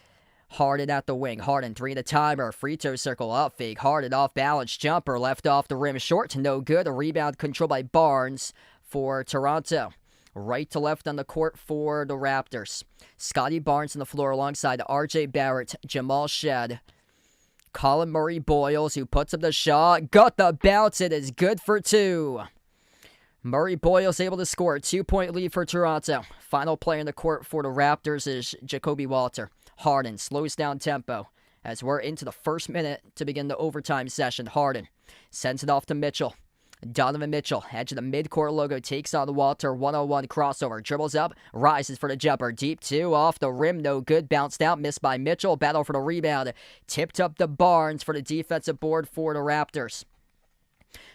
Harden at the wing. Harden 3 in the timer. Free throw circle up fake. Harden off balance. Jumper left off the rim. Short to no good. A rebound controlled by Barnes for Toronto. Right to left on the court for the Raptors. Scotty Barnes on the floor alongside RJ Barrett, Jamal Shead, Colin Murray Boyles, who puts up the shot. Got the bounce. It is good for 2. Murray Boyles able to score a 2-point lead for Toronto. Final player in the court for the Raptors is Jacoby Walter. Harden slows down tempo as we're into the first minute to begin the overtime session. Harden sends it off to Mitchell. Donovan Mitchell, edge of the midcourt logo, takes on the Walter 1-on-1 crossover. Dribbles up, rises for the jumper. Deep 2, off the rim, no good. Bounced out, missed by Mitchell. Battle for the rebound. Tipped up to Barnes for the defensive board for the Raptors.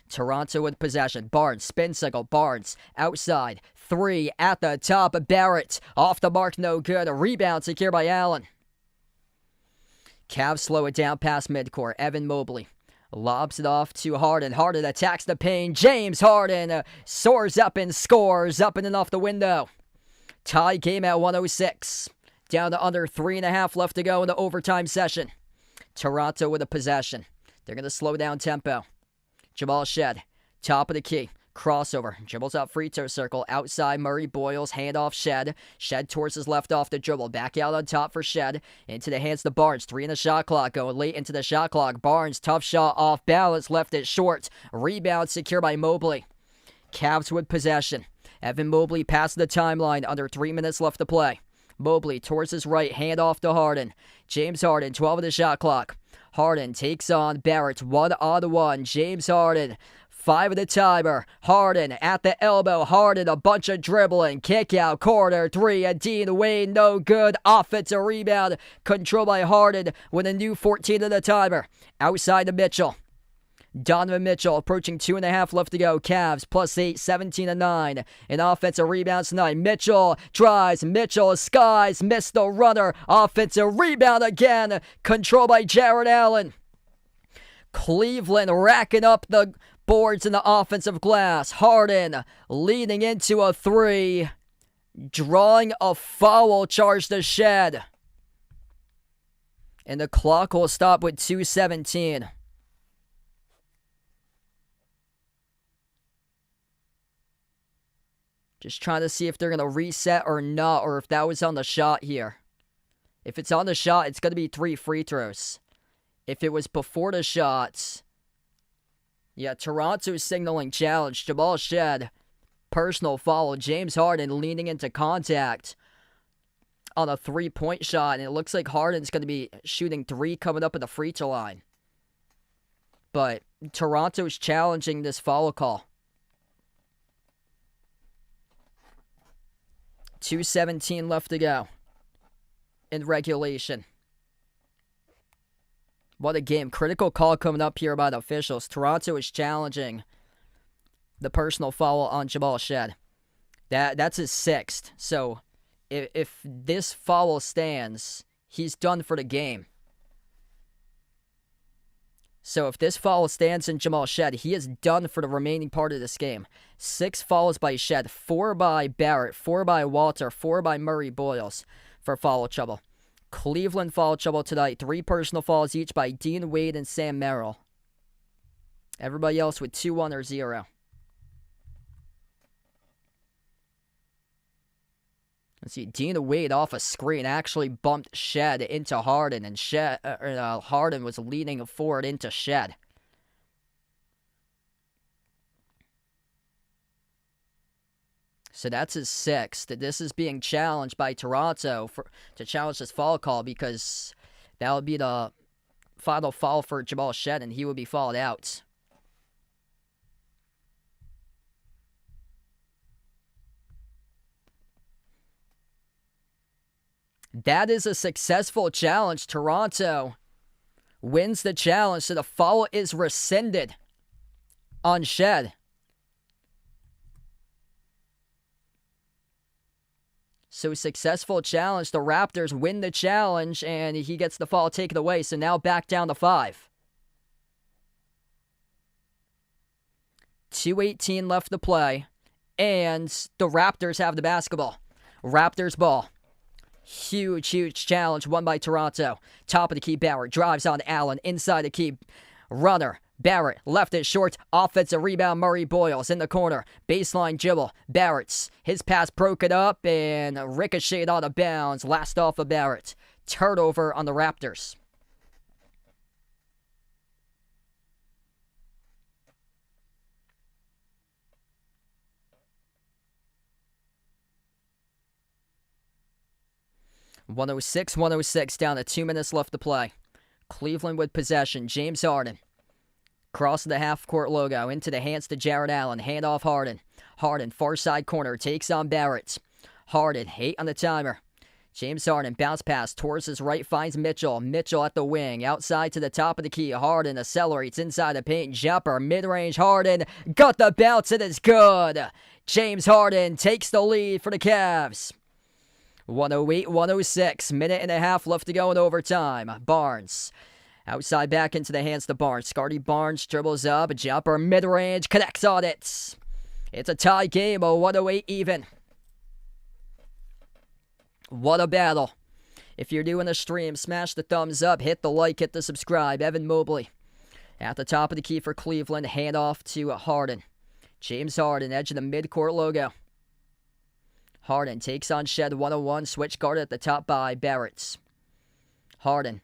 Toronto with possession. Barnes, spin cycle. Barnes, outside. 3 at the top. Barrett, off the mark, no good. A rebound secured by Allen. Cavs slow it down past midcourt. Evan Mobley lobs it off to Harden. Harden attacks the paint. James Harden soars up and scores. Up and off the window. Tie game at 106. Down to under 3.5 left to go in the overtime session. Toronto with a possession. They're going to slow down tempo. Jamal Shead, top of the key. Crossover. Dribbles out free throw circle. Outside Murray Boyles. Handoff Shed. Shed towards his left off the dribble. Back out on top for Shed. Into the hands of Barnes. 3 in the shot clock. Going late into the shot clock. Barnes, tough shot off balance. Left it short. Rebound secured by Mobley. Cavs with possession. Evan Mobley past the timeline. Under 3 minutes left to play. Mobley towards his right. Hand off to Harden. James Harden. 12 of the shot clock. Harden takes on Barrett. 1-on-1. James Harden. 5 of the timer. Harden at the elbow. Harden a bunch of dribbling. Kick out. Corner 3. And Dean Wade no good. Offensive rebound. Controlled by Harden with a new 14 of the timer. Outside to Mitchell. Donovan Mitchell approaching 2.5 left to go. Cavs +8, 17-9. An offensive rebound tonight. Mitchell drives. Mitchell skies. Missed the runner. Offensive rebound again. Controlled by Jarrett Allen. Cleveland racking up the boards in the offensive glass. Harden leading into a 3. Drawing a foul charge to Shed. And the clock will stop with 2:17. Just trying to see if they're going to reset or not, or if that was on the shot here. If it's on the shot, it's going to be 3 free throws. If it was before the shots, yeah, Toronto's signaling challenge. Jamal Shed, personal foul. James Harden leaning into contact on a 3-point shot, and it looks like Harden's going to be shooting 3 coming up at the free throw line. But Toronto's challenging this foul call. 2:17 left to go in regulation. What a game. Critical call coming up here by the officials. Toronto is challenging the personal foul on Jamal Shead. That's his 6th. So if this foul stands, he's done for the game. So if this foul stands in Jamal Shead, he is done for the remaining part of this game. 6 fouls by Shead, 4 by Barrett, 4 by Walter, 4 by Murray Boyles for foul trouble. Cleveland foul trouble tonight. 3 personal fouls each by Dean Wade and Sam Merrill. Everybody else with 2-1 or 0. Let's see, Dean Wade off a screen actually bumped Shead into Harden, and Harden was leaning forward into Shead. So that's his 6th. This is being challenged by Toronto to challenge this foul call because that would be the final foul for Jamal Shead, and he would be fouled out. That is a successful challenge. Toronto wins the challenge, so the foul is rescinded on Shead. So successful challenge. The Raptors win the challenge, and he gets the foul taken away. So now back down to 5. 2:18 left to play, and the Raptors have the basketball. Raptors ball. Huge challenge won by Toronto. Top of the key, Barrett drives on Allen. Inside the key, runner. Barrett left it short. Offensive rebound, Murray Boyles in the corner. Baseline dribble. Barrett's. His pass broke it up and ricocheted out of bounds. Last off of Barrett. Turnover on the Raptors. .106 down to 2 minutes left to play. Cleveland with possession. James Harden. Cross the half-court logo. Into the hands to Jarrett Allen. Handoff Harden. Harden, far side corner. Takes on Barrett. Harden, 8 on the timer. James Harden, bounce pass towards his right, finds Mitchell. Mitchell at the wing. Outside to the top of the key. Harden accelerates inside the paint. Jumper, mid-range. Harden got the bounce and it's good. James Harden takes the lead for the Cavs. 108-106. Minute and a half left to go in overtime. Barnes. Outside back into the hands to Barnes. Scotty Barnes dribbles up. Jumper mid-range. Connects on it. It's a tie game. 108 even. What a battle. If you're doing a stream, smash the thumbs up. Hit the like. Hit the subscribe. Evan Mobley. At the top of the key for Cleveland. Handoff to Harden. James Harden. Edge of the midcourt logo. Harden takes on Shead 101. Switch guard at the top by Barrett. Harden.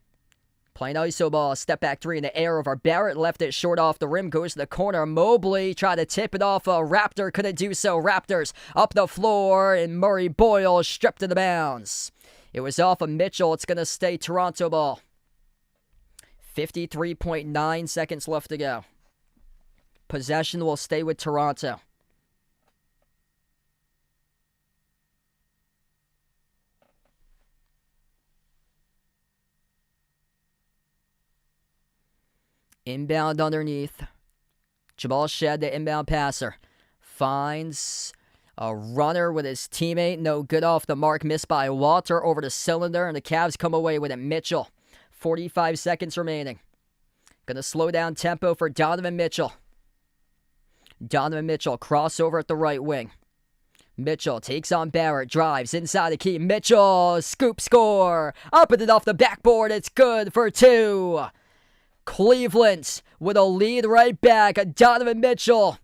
Playing iso ball. Step back 3 in the air over Barrett. Left it short off the rim. Goes to the corner. Mobley tried to tip it off. A Raptor couldn't do so. Raptors up the floor. And Murray Boyle stripped to the bounds. It was off of Mitchell. It's going to stay Toronto ball. 53.9 seconds left to go. Possession will stay with Toronto. Inbound underneath. Jamal Shead, the inbound passer. Finds a runner with his teammate. No good off the mark. Missed by Walter over the cylinder. And the Cavs come away with it. Mitchell. 45 seconds remaining. Gonna slow down tempo for Donovan Mitchell. Donovan Mitchell crossover at the right wing. Mitchell takes on Barrett. Drives inside the key. Mitchell. Scoop score. Up and off the backboard. It's good for 2. Cleveland with a lead right back. Donovan Mitchell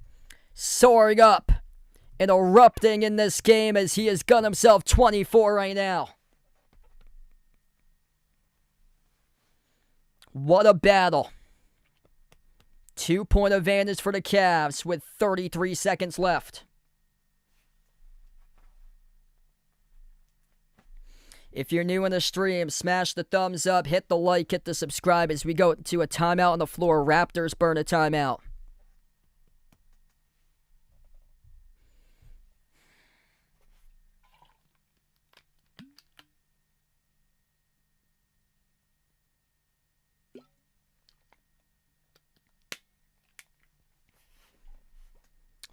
soaring up and erupting in this game as he has got himself 24 right now. What a battle. 2-point advantage for the Cavs with 33 seconds left. If you're new in the stream, smash the thumbs up, hit the like, hit the subscribe as we go to a timeout on the floor. Raptors burn a timeout.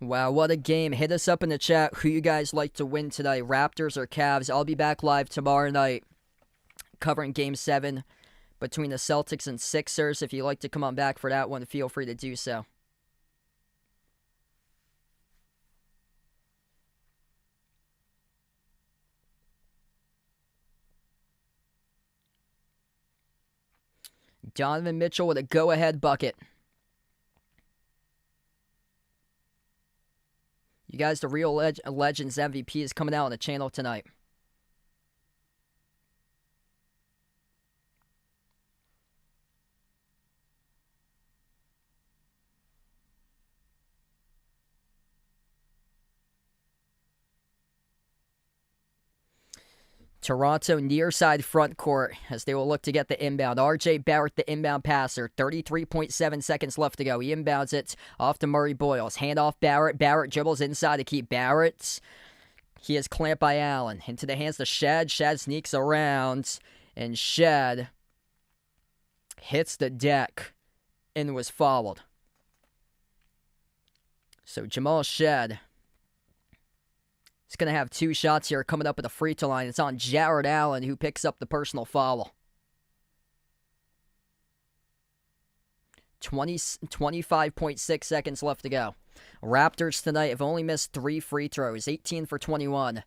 Wow, what a game. Hit us up in the chat who you guys like to win tonight, Raptors or Cavs. I'll be back live tomorrow night covering Game 7 between the Celtics and Sixers. If you'd like to come on back for that one, feel free to do so. Donovan Mitchell with a go-ahead bucket. You guys, the Real Legends MVP is coming out on the channel tonight. Toronto near side front court as they will look to get the inbound. RJ Barrett, the inbound passer. 33.7 seconds left to go. He inbounds it off to Murray Boyles. Hand off Barrett. Barrett dribbles inside to keep Barrett. He is clamped by Allen. Into the hands of Shed. Shed sneaks around. And Shed hits the deck and was fouled. So Jamal Shed is going to have 2 shots here coming up at the free throw line. It's on Jared Allen, who picks up the personal foul. 25.6 seconds left to go. Raptors tonight have only missed 3 free throws, 18 for 21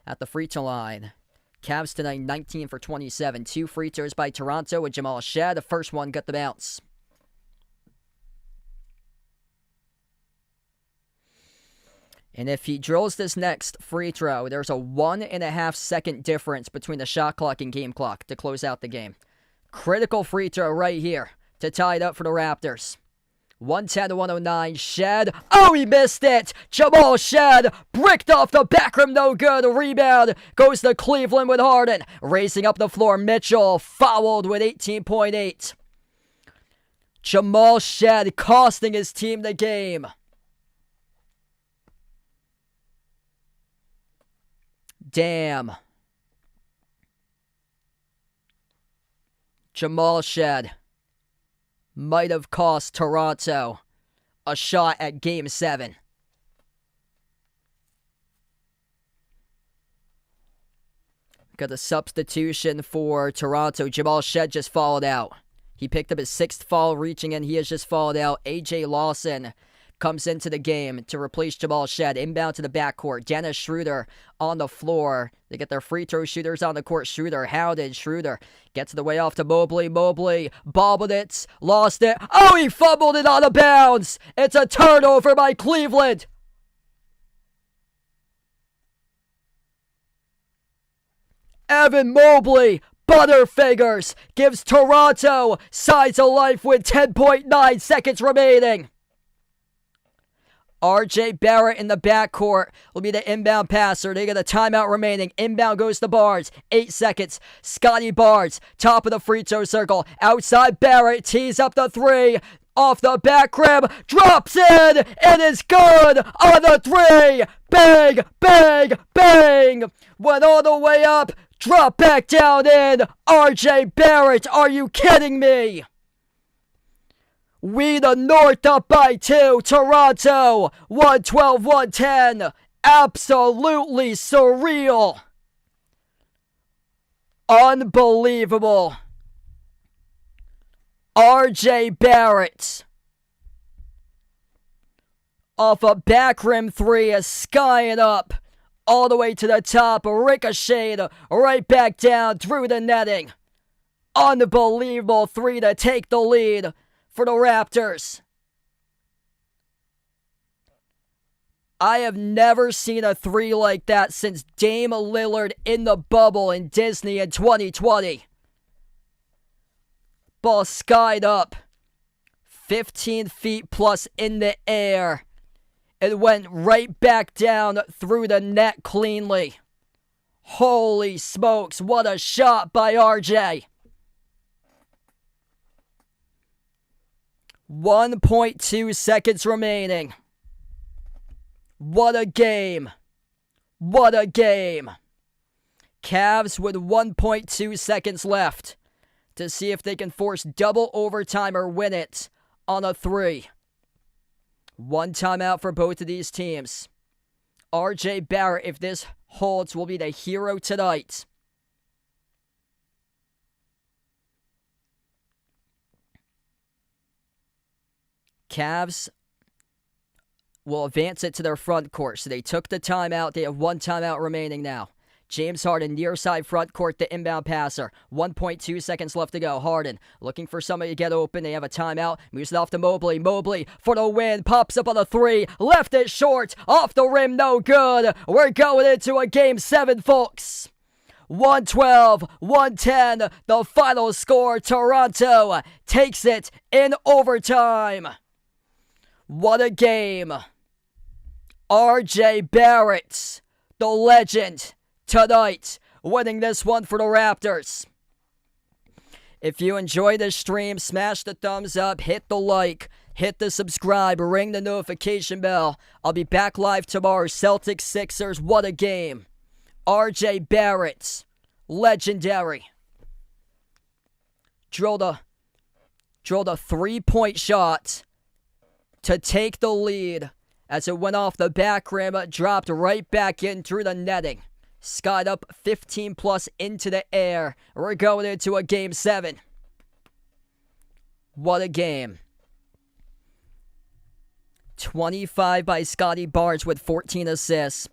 at the free throw line. Cavs tonight, 19 for 27. 2 free throws by Toronto with Jamal Shed. The first one got the bounce. And if he drills this next free throw, there's a 1.5 second difference between the shot clock and game clock to close out the game. Critical free throw right here to tie it up for the Raptors. 110-109. Shed. Oh, he missed it. Jamal Shed bricked off the back rim. No good. Rebound goes to Cleveland with Harden. Racing up the floor. Mitchell fouled with 18.8. Jamal Shed costing his team the game. Damn. Jamal Shed might have cost Toronto a shot at Game 7. Got a substitution for Toronto. Jamal Shed just fouled out. He picked up his 6th foul, reaching in. He has just fouled out. A.J. Lawson comes into the game to replace Jamal Shed. Inbound to the backcourt. Dennis Schroeder on the floor. They get their free throw shooters on the court. Schroeder hounded. Schroeder gets the way off to Mobley. Mobley bobbled it. Lost it. Oh, he fumbled it out of bounds. It's a turnover by Cleveland. Evan Mobley, Butterfingers, gives Toronto sides of life with 10.9 seconds remaining. RJ Barrett in the backcourt will be the inbound passer. They get a timeout remaining. Inbound goes to Barnes. 8 seconds. Scotty Barnes, top of the free throw circle. Outside Barrett, tees up the 3. Off the back rim. Drops in. It is good on the 3. Bang, bang, bang. Went all the way up. Drop back down in. RJ Barrett, are you kidding me? We the North up by 2. Toronto, 112-110. Absolutely surreal. Unbelievable. RJ Barrett off a back rim 3 is skying up all the way to the top. Ricocheted right back down through the netting. Unbelievable 3 to take the lead for the Raptors. I have never seen a 3 like that since Dame Lillard in the bubble in Disney in 2020. Ball skied up 15 feet plus in the air. It went right back down through the net cleanly. Holy smokes, what a shot by RJ. 1.2 seconds remaining. What a game. What a game. Cavs with 1.2 seconds left to see if they can force double overtime or win it on a 3. One timeout for both of these teams. RJ Barrett, if this holds, will be the hero tonight. Cavs will advance it to their front court. So they took the timeout. They have one timeout remaining now. James Harden, near side front court, the inbound passer. 1.2 seconds left to go. Harden looking for somebody to get open. They have a timeout. Moves it off to Mobley. Mobley for the win. Pops up on a three. Left it short. Off the rim. No good. We're going into a game 7, folks. 112-110. The final score. Toronto takes it in overtime. What a game. RJ Barrett, the legend, tonight, winning this one for the Raptors. If you enjoy this stream, smash the thumbs up, hit the like, hit the subscribe, ring the notification bell. I'll be back live tomorrow. Celtics, Sixers, what a game. RJ Barrett, legendary. Drilled a 3-point shot to take the lead as it went off the back rim, dropped right back in through the netting. Skied up 15 plus into the air. We're going into a game 7. What a game. 25 by Scotty Barnes with 14 assists.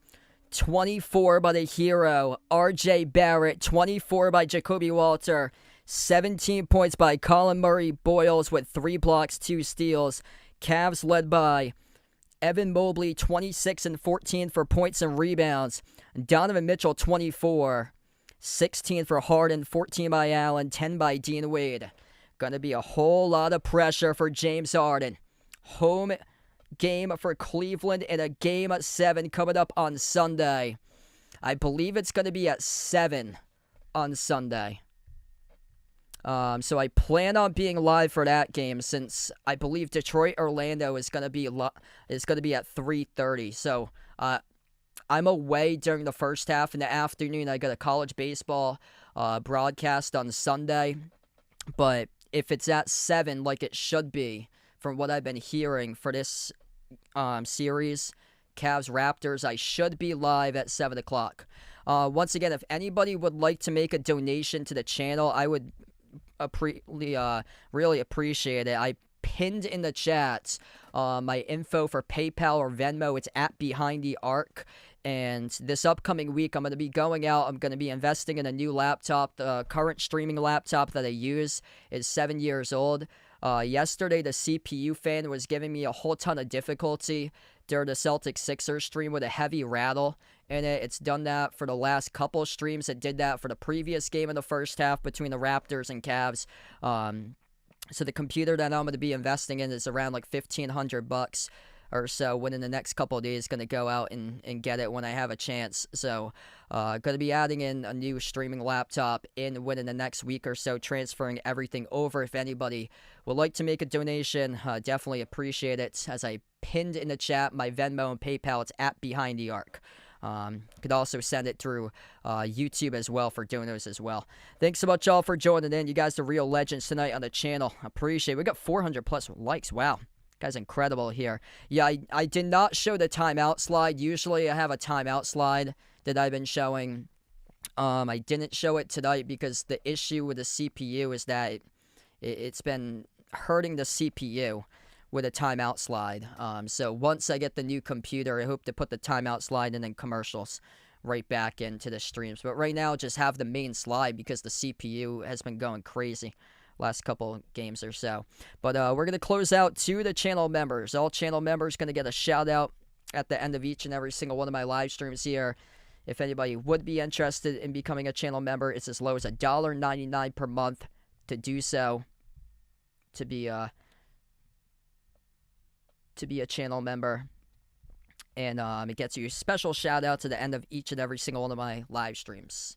24 by the hero, RJ Barrett. 24 by Jacoby Walter. 17 points by Colin Murray Boyles with 3 blocks, 2 steals. Cavs led by Evan Mobley, 26 and 14 for points and rebounds. Donovan Mitchell, 24. 16 for Harden, 14 by Allen, 10 by Dean Wade. Gonna be a whole lot of pressure for James Harden. Home game for Cleveland in a game 7 coming up on Sunday. I believe it's gonna be at 7 on Sunday. So I plan on being live for that game since I believe Detroit Orlando is gonna be at 3:30. So I'm away during the first half. In the afternoon, I got a college baseball broadcast on Sunday. But if it's at 7, like it should be, from what I've been hearing for this series, Cavs Raptors, I should be live at 7 o'clock. Once again, if anybody would like to make a donation to the channel, I would really appreciate it. I pinned in the chat my info for PayPal or Venmo. It's at Behind the Arc. And this upcoming week, I'm going to be going out. I'm going to be investing in a new laptop. The current streaming laptop that I use is 7 years old. Yesterday, the CPU fan was giving me a whole ton of difficulty during the Celtics Sixers stream with a heavy rattle in it. It's done that for the last couple streams. It did that for the previous game in the first half between the Raptors and Cavs. So the computer that I'm going to be investing in is around like $1,500 or so. Within the next couple of days, going to go out and get it when I have a chance. So going to be adding in a new streaming laptop within the next week or so, transferring everything over. If anybody would like to make a donation, definitely appreciate it. As I pinned in the chat, my Venmo and PayPal, it's at Behind the Arc. Could also send it through YouTube as well for donors as well. Thanks so much all for joining in. You guys are real legends tonight on the channel. Appreciate it. We got 400 plus likes. Wow. Guys, incredible here. Yeah, I did not show the timeout slide. Usually I have a timeout slide that I've been showing. I didn't show it tonight because the issue with the CPU is that it's been hurting the CPU with a timeout slide. So once I get the new computer, I hope to put the timeout slide and then commercials right back into the streams. But right now, just have the main slide because the CPU has been going crazy last couple games or so. But we're going to close out to the channel members. All channel members going to get a shout out at the end of each and every single one of my live streams here. If anybody would be interested in becoming a channel member, it's as low as $1.99 per month to do so, to be a channel member. And it gets you a special shout out to the end of each and every single one of my live streams.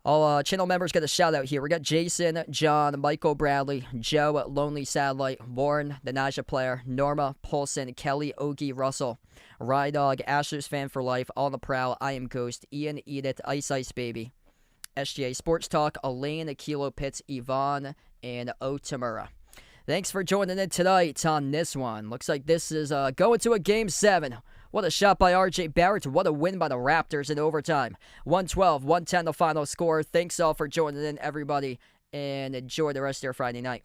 All channel members get a shout out here. We got Jason, John, Michael Bradley, Joe, Lonely Satellite, Warren, the Naja Player, Norma, Paulson, Kelly, Ogie, Russell, Rydog, Ashlers Fan for Life, On the Prowl, I Am Ghost, Ian, Edith, Ice Ice Baby, SGA Sports Talk, Elaine, Kilo Pitts, Yvonne, and Otamura. Thanks for joining in tonight on this one. Looks like this is going to a Game 7. What a shot by R.J. Barrett. What a win by the Raptors in overtime. 112-110 the final score. Thanks all for joining in, everybody, and enjoy the rest of your Friday night.